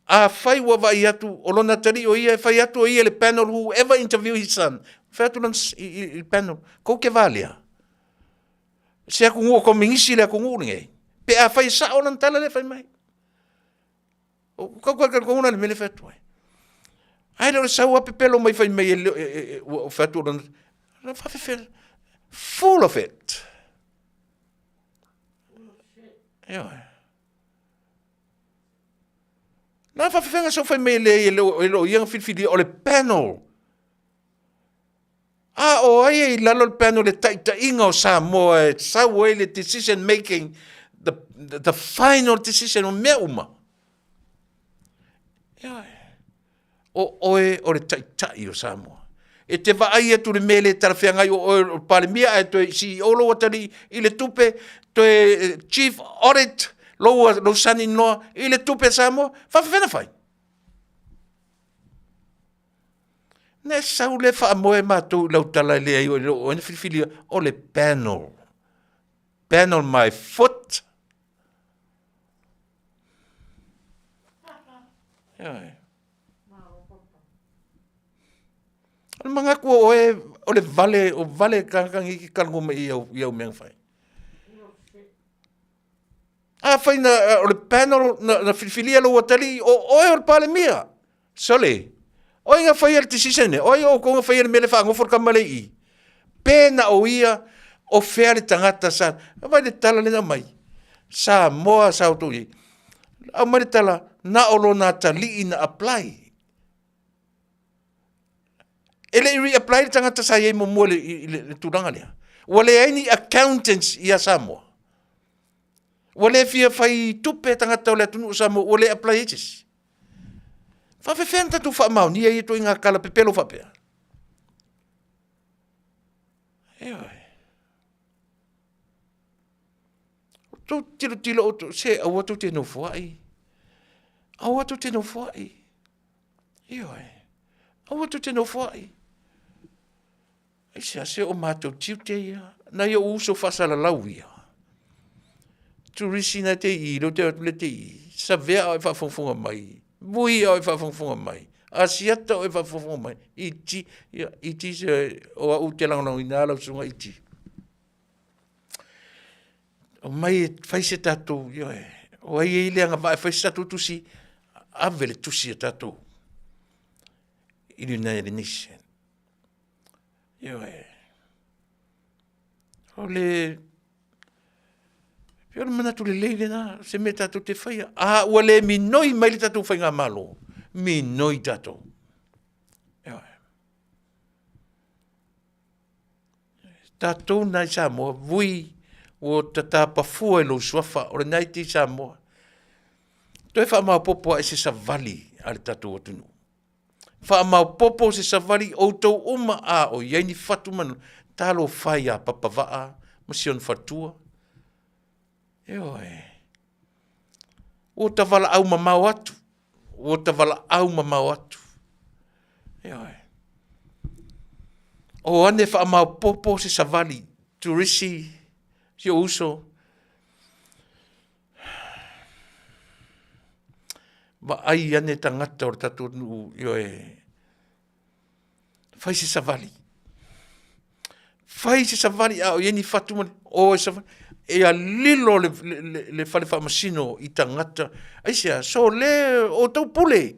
A fai wa vai atu o lona tali o ia fai atu o ia le panel whoever interview his son. Fai atu il panel. Ko ke valia. Se aku ngua ko mingisi le aku ngurenge. Pe a fai sa o nan tala le fai mai. O ka una le mele fatu ai. Ai le sa wa pepelo mai fai mai o fatu nan fa fe full of it. Yeah. Na fa fe so fai mai le yang fili o le panel. O ai lalo le panel le taita inga o Samoa sa wa le decision making the final decision o meuma. O le taitai o Samoa. E te vai atu le mele tarafeanga o palemia e to si olo watali i le tupe to chief audit lo sani no i le tupe Samoa fa fai. Ne sau le wha moe mātou lau tala le ai o ena whiwhilia o le panel. Panel my foot. Ia. Al manga kua o le vale kangangi ki kalungu mai iau meang whai. Whaina o le panel na whiwhilia lo watali o le pale mia. Sole. Oi nga whai al tisisene. Oi o konga whai al mele whaangofor kamale i. Pēna o ia o whea le tangata sa. Vai le tala lena mai. Sa moa sa o tui. Au mai le tala na olo na tali ina apply. Ele i reapply le tangata sa iei mo mua le turanga lea. Wale aini accountants ia Samoa. Wale fia whai tupe tangata o le atunu o Samoa. Wale apply ages. Faafetai tatu whaamau ni ai to inga kala pepelo whapea. Eoi. Tō tilo o to se awatu te no fuai. Awatu te no fuai. Eoi. Awatu te no fuai. Ese ase o mātou tiu te ia. Na ia uso Fasa lau ia. Turisina te i, lo te atule te i. Sa vea o e whafonga mai. Bui o e whafonga mai. Asiata o e whafonga mai. Iti se o au te langanau i nālau sunga iti. O mai e whaise tātou. O ai e leanga vai whaise tātou tusi. Avele tusi a tātou. Ili nai le nisen. O le... Pio mana tu le leile na, se me tātou te whaia. Ua le minoi mai le tātou whainga malo. Minoi tātou. Tātou nai Samoa, vui o tata pafua e lo suafa, o le nai ti Samoa. Toi wha mau popo e se savali ale tātou atunu. Wha mau popo se savali o tau uma a o iaini fatu manu. Talo whai a papawaa, masion fatua. O ta wala au mamau atu. O ta wala au mamau atu. O ane wha mau popo se savali. Turisi, si uso. Ba ai ane tangata o tatu nu Fai se savali. Fai se savali a o ieni fatu man. O e savali. E a lilo le whale whamasino i tangata. Aisea, so le o tau pule.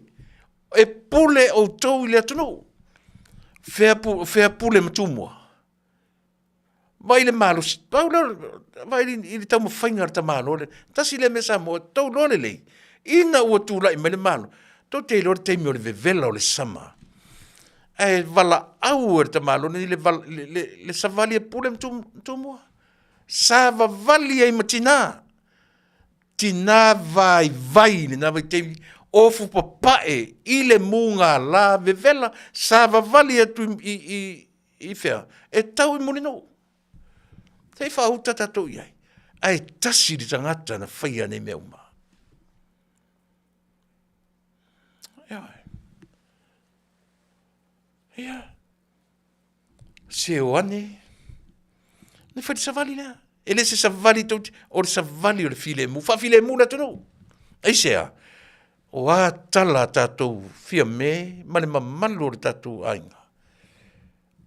E pule o tau i le atunu. Fea pule matumua. Vai le malo. Vai le tau mawhainga ta malo. Tasi le mesa mo tau lole lei. Ina ua tūla i mele malo. Tau te lore teimi o le vevela o le sama. E vala au e ta malo. Le savali e pule matumua. Sava vali ai matina. Tina vai na vai te ofu papae ile munga la vevela sava vali atu i fea. E tau i mulino. Te fa uta tatou iai. Ai tasi di tangata na whaia nei meuma. Ia. Se oane. Ne fai savali na. Ele se savali tot o savali o le file mu. Fa file mu la tono. Ai sea. O a tala tatou fia me, male mamalu le tatou ainga.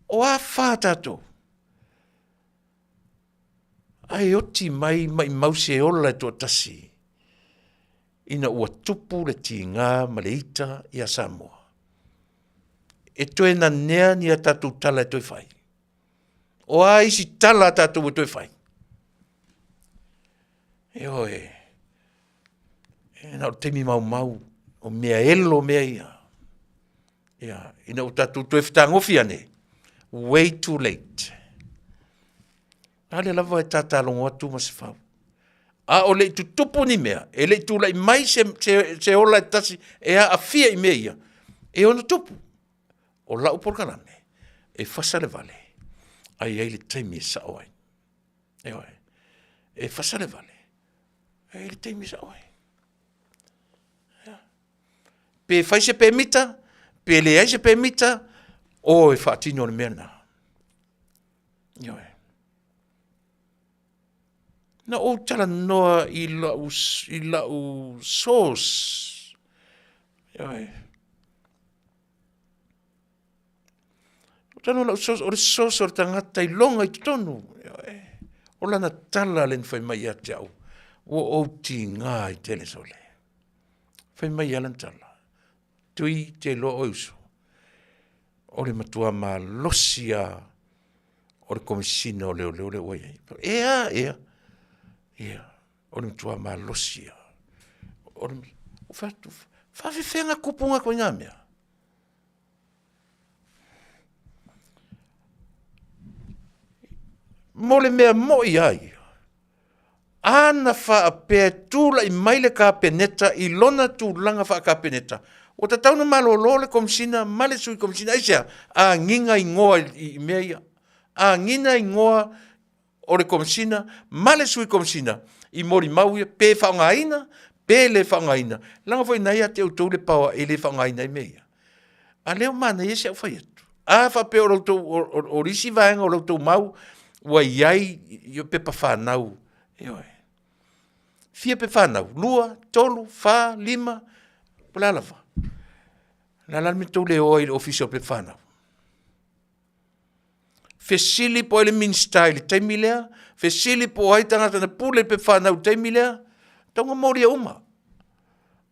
O a fa tatou. Ai oti mai mause ola to tasi. Ina ua tupu le tinga ma le ita ia Samoa. E toe na nea ni a tatou tala e toi fai. O a isi tala tatou e toi fai. E oe. E na o temi mau. O mea elo mea ia. Ia. Ina o tatou toi fitangofi ane. Way too late. Ale lava e tata longo atu ma se fau. A o le tu tupu ni mea. E le tu lai mai se ola e tasi. E a afia i mea ia. E ono tupu. O lau porkalame. E Fasa le Vale. Ai le taimi e sa oai. E oe. E Fasa le Vale. Ai le taimi e sa oai. Pe fai se pe mita. Pe le ai se pe mita. O e whaatino le mea nā. Ioe. Na o tala noa i lau source. Ioe. O tano lau source, o le source o le tangata i longa i tonu. Ioe. O lana tala len whai mai a te au. O ti ngā i tele sole. Whai mai alan tala. Tui te lo oiso. O le matua ma losia o le komisina o leo leo leo oia. Ea. O le matua ma losia. O le fatu. Faafetai kupunga ko ngā mea. Mo le mea moi ai. Ana whaapea tūla i maile ka peneta i lona tūlanga wha ka peneta. O ta tauna malolo le komisina, male sui komisina, aisea, a nginga i ngoa i mea, a ngina i ngoa o le komisina, male sui komisina, i mori mauia, pe whaongaina, pe le whaongaina. Langa fwoi nai a te utou le paua e le whaongaina i mea. A leo mana i ese au whai atu. A whapea o risi vaenga o lautou mau, wa iai i o pepa whanau. Eoe. Fia pe whanau, lua, tolu, wha, lima, palalawa. Nala me tau leo i le official pe whanau. Fesili po ele minsta i le taimi lea, fesili po ai tangata na pule pe whanau taimi lea, taunga mori a uma.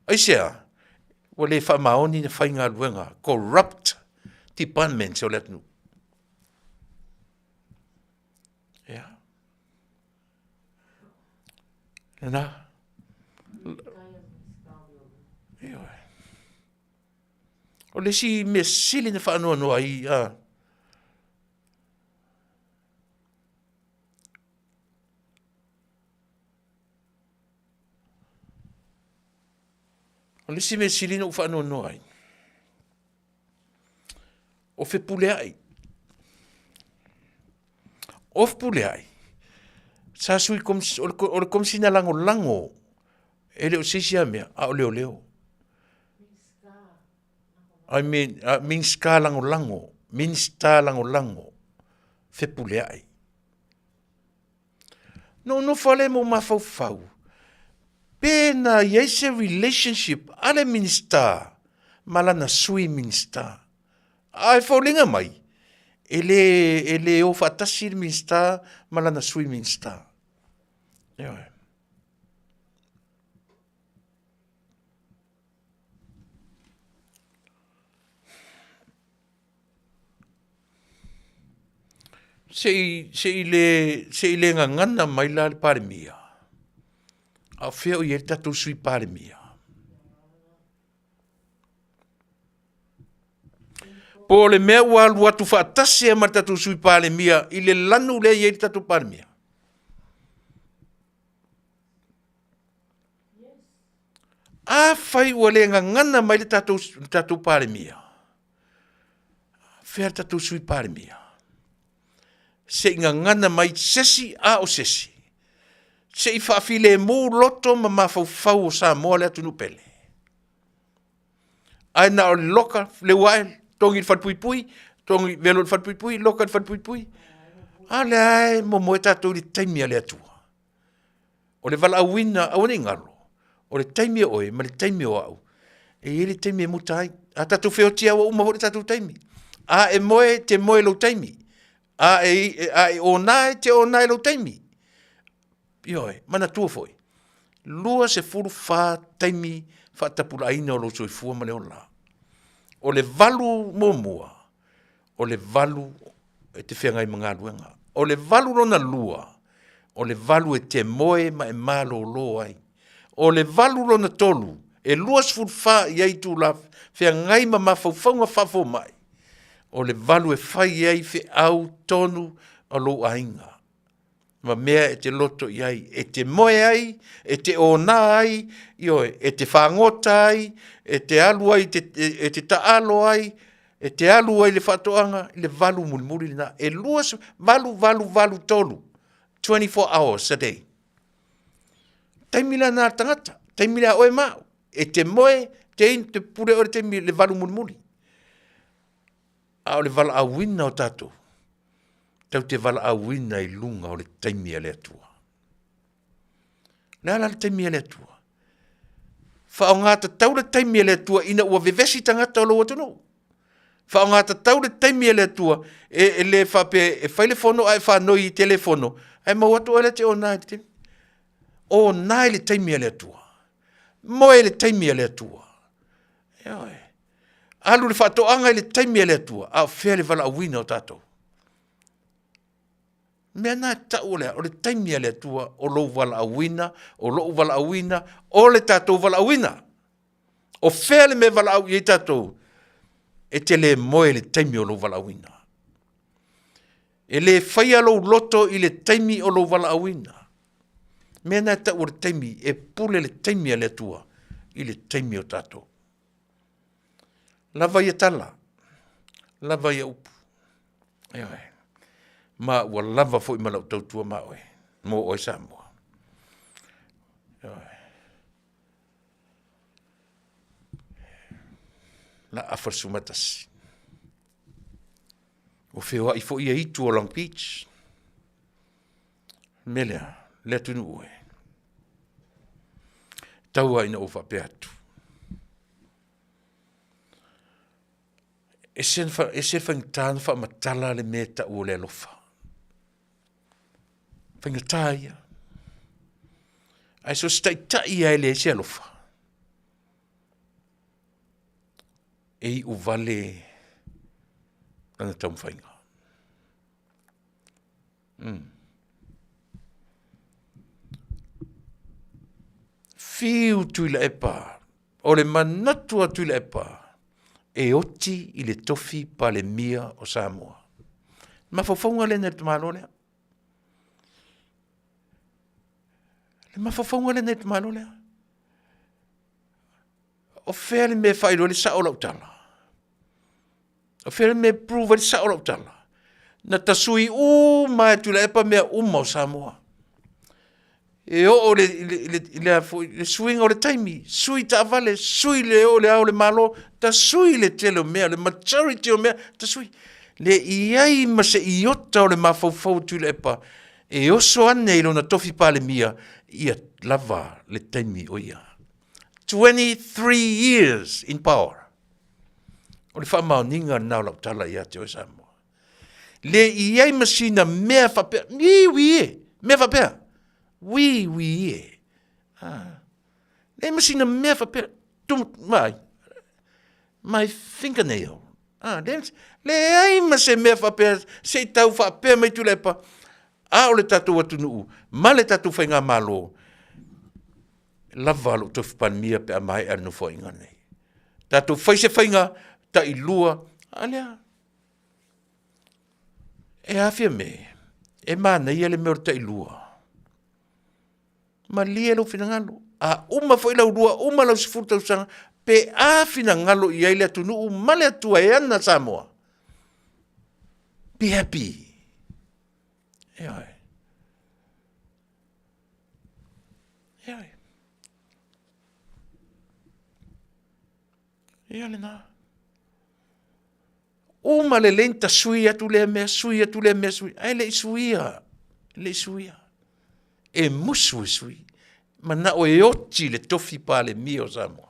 Aisea, wale wha maoni na whainga luenga, corrupt departments o letnu. Yeah. Nā. Eoe. O le si me sili na whanua noa i, o le si me sili na whanua noa i. O fe pule ai. O fe pule ai. Sa sui o le komisina lango, ele o sisia mea, a o leo. I mean, minska lango, minsta lango, fe pule ai. No fale mo mafau. Pena yeise relationship, ale minsta, malana sui minsta. Ai faulinga mai, ele o fatasi minsta, malana sui minsta. Eoe. Se ile ngana mai la pare mia. A feo i tatu sui pare mia. Po le mea walu atu whaatase ma tatu sui pare mia, ile lanu le i tatu pare mia. A fai wale ngana mai le tatu pare mia. Fea tatu sui pare mia. Se ngana mai sesi a o sesi. Se i whaafile mō loto ma mawhau o Samoa le atu nupele. Ai na o loka le wael, tongi whatpuipui, tongi velo whatpuipui, loka whatpuipui. A le ai mo moe tātou li taimia le atua. O le vala awina awane ngalo. O le taimia oe, ma le taimia o au. E le taimia mutai. A tātou wheo tia wa uma hore tātou taimi. A e moe te moe lo taimi. A e o nae te o nae lo taimi. Ioe, mana tua foi. Lua se furu wha taimi wha tapula aina o lo soi fua mane o la. O le valu momua. O le valu e te whengai mga luenga. O le valu rona lua. O le valu e te moe ma e malo lo ai. O le valu rona tolu. E lua se furu wha iai tu la whengai ma mawhauwhaunga whafo mai. O le valu e whai iai whi au tonu a lo ainga. Ma mea e te loto iai, e te moe ai, e te ona ai, ioe, e te whangota ai, e te alu ai, e te taalo ai, e te alu ai le whatoanga, le valu mulimuri na, e luas, valu tolu, 24 hours a day. Taimila nā tangata, taimila oe mau, e te moe, te pure ore te le valu mulimuri. A o le vala awina o tatou. Tau te vala awina I lunga o le taimi a le atua. Le ala le taimi a le atua. Fa o ngata tau le taimi a le atua ina ua vevesi tangata o lo atunu. Fa o ngata tau le taimi a le atua e le fa pe e faile fono ai fa noi I telefono. Ai ma watu ele te o nai te. O nai le taimi a le atua. Moe le taimi a le atua. Eoi. Alu le whatoanga le taimi a le atua. A whea le vala awina o tatou. Mea nā tau lea, o le taimi a le atua, o lou vala awina, o lou vala awina, o le tatou vala awina. O whea le me vala au I tatou, e te le moe le taimi o lou vala awina. E le whaia lou loto I le taimi o lou vala awina. Mea nā tau o le taimi, e pule le taimi a le atua, I le taimi o tatou. Lava ia tala, lava ia upu. Eoi. Ma ua lava fo I malau tautua ma oe. Mo oe Samoa. La afarsu matasi. O whewa I fo ia itu o Long Beach. Melea, lea tunu oe. Taua ina o whape atu. E sen whangtāna wha matala le meta o le alofa. Whangatāia. Ai so stai tai ai le se alofa. E o vale ana tau whainga. Fiu Tuilaepa. O le manatua Tuilaepa. E oti I le tofi pa le mia o Samoa. Ma fofonga le net malo lea. Le ma fofonga le net malo lea. O fea le me whairo le sao lau tala. O fea le me prove le sao lau tala. Na tasui mai Tuilaepa mea o Samoa. E o le swing o le taimi, sui ta vale, sui le o le au le malo, ta sui le tele o mea, le majority o mea, ta sui. Le iai ma se iota o le mafaufau Tuilaepa, e oso ane ilo na tofi pa le mia, ia lava le taimi o ia. 23 years in power. O le whamao ninga nao lau tala ia te o Samoa. Le iai masina mea whapea, mea whapea. Oui, le masina mea whapea, my fingernail. Le ai ma se mea whapea, se tau whapea mai Tuilaepa, a o le tatou atunuu, ma le tatou whainga malo, lava lo tofi panmia pe a mai anu whainga nei. Tatou whaise whainga, ta I lua, alea. E Afia me, e mana ia le mea ta I lua. Ma lia lo finangalo. A uma foi lau rua, uma lau sifuta usanga, pe a finangalo I aile atunu, male atua e ana Samoa. Be happy. Eoi. Ia le nā. Uma le lenta sui atu le mea, sui. Ai le suia. E musu sui. Mana o e oti le tofi pa le mio Samoa.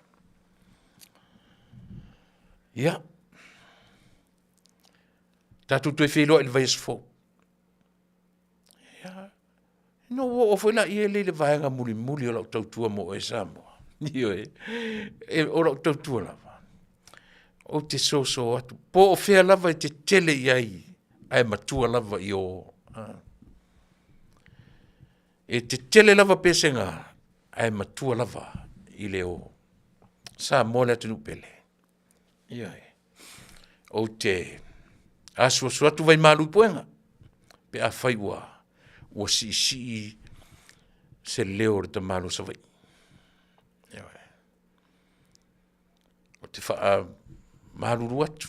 Ia. Tatu tue whilo il vais fo. Ia. No o foi la I le vaenga muli o lau tautua mo e Samoa. Io e o lau tautua lava. O te so atu. Po o whea lava te tele iai. Ai matua lava I o. E te tele lava pesenga. Ai matua lava I le o. Sa mole atu nupele. Iai. O te asua atu vai malu poenga. Pe a whai ua. Ua si se leo re te malu sa vai. Iai. O te wha malu atu.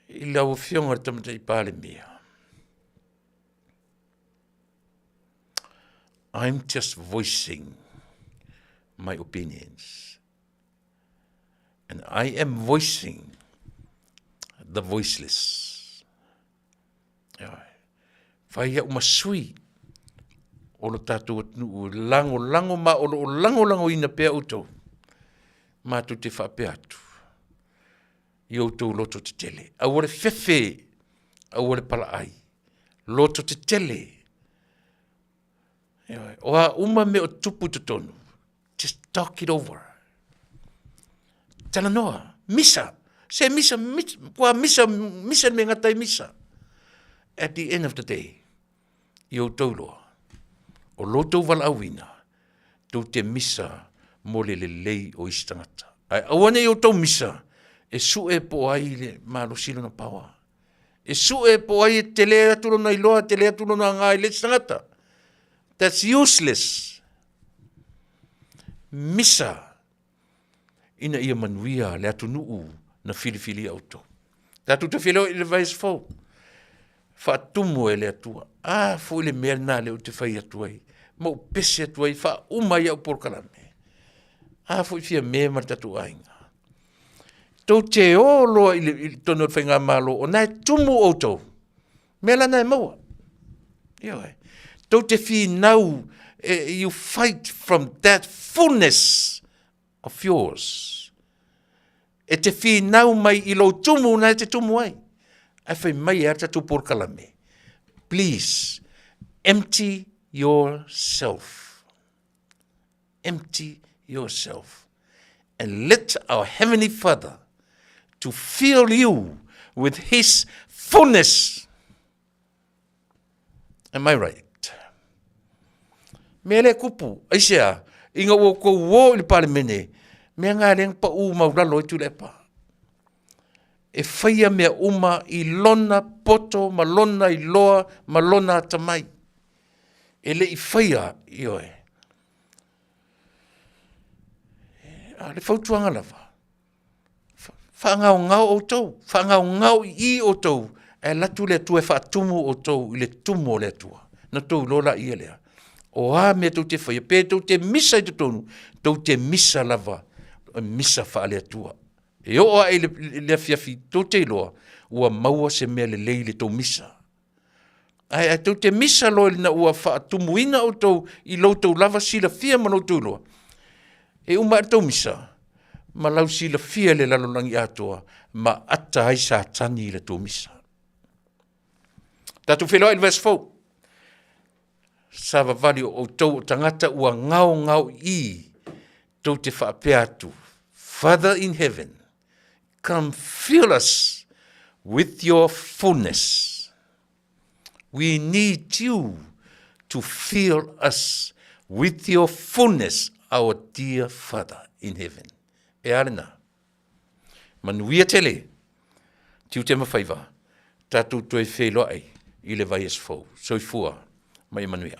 I lau fionga re tamata I pāle mea. I'm just voicing my opinions. And I am voicing the voiceless. Whai au masui. O lo tātou atunu lango ma o lango ina pea utou. Ma tu te whapea atu. I outou loto te tele. Awore fefe. Awore pala ai. Loto te tele. Oa uma me o tupu te tonu. Just talk it over. Talanoa. Misa. Se misa. Kua misa me ngatai misa. At the end of the day. I outou loa. O loto wala awina. Tau te misa. Mole le lei o istangata. Ai awane i outou misa. E su e po ai le malo silo na pawa. E su e po ai te lea tulo na iloa, te lea tulo na ngai le istangata. That's useless. Misa. Ina ia manuia le atu nuu na fili auto. Tatu te filo i le vais fau. Fa tumu e le atua. Fu le mea na le o te fai atuai. Mau pese atuai fa umai au porkalame. Fu i fia mea ma tatu ainga. Tau te olo i tono whainga malo o nai tumu o tau. Mela nai maua. Tau te whi nau, you fight from that fullness of yours. E te whi nau mai i lo tumu nai te tumu ai. Ai whai mai ata tu porkalame. Please, empty yourself. Empty yourself. And let our Heavenly Father to fill you with His fullness. Am I right? Mele kupu, aisea, inga woko wo ili pale mene, mea ngā reng pa mauralo i Tuilaepa. E whaia mea uma i lona poto, ma lona i loa, ma lona tamai. E le i whaia i oe. Le whautuanga lava. Whangau o tau, whangau i o tau, e latu le tua e whaatumu o tau, i le tumu o le tua. Na tau lola i elea. O a mea tau te whaia, pē tau te misa i te tonu, tau te misa lava, misa wha le tua. E o a e le Afiafi, tau te iloa, ua maua se mea le lei le tau misa. Ai tau te misa loa na ua whaatumu ina o tau, i lau tau lava sila fia manau tau iloa. E uma tau misa, ma lau sila fia le lalolangi atoa, ma ata ai sa tani le tau misa. Tatu wheloa il verse 4. Sa vavali o tau tangata ua ngau i tau te whaapea atu. Father in heaven, come fill us with your fullness. We need you to fill us with your fullness, our dear Father in heaven. E arena. Manuia tele. Tiu te mawhaiva. Tatu toi wheloa ai. I le vai es fau. Soifua. Mai Manuia.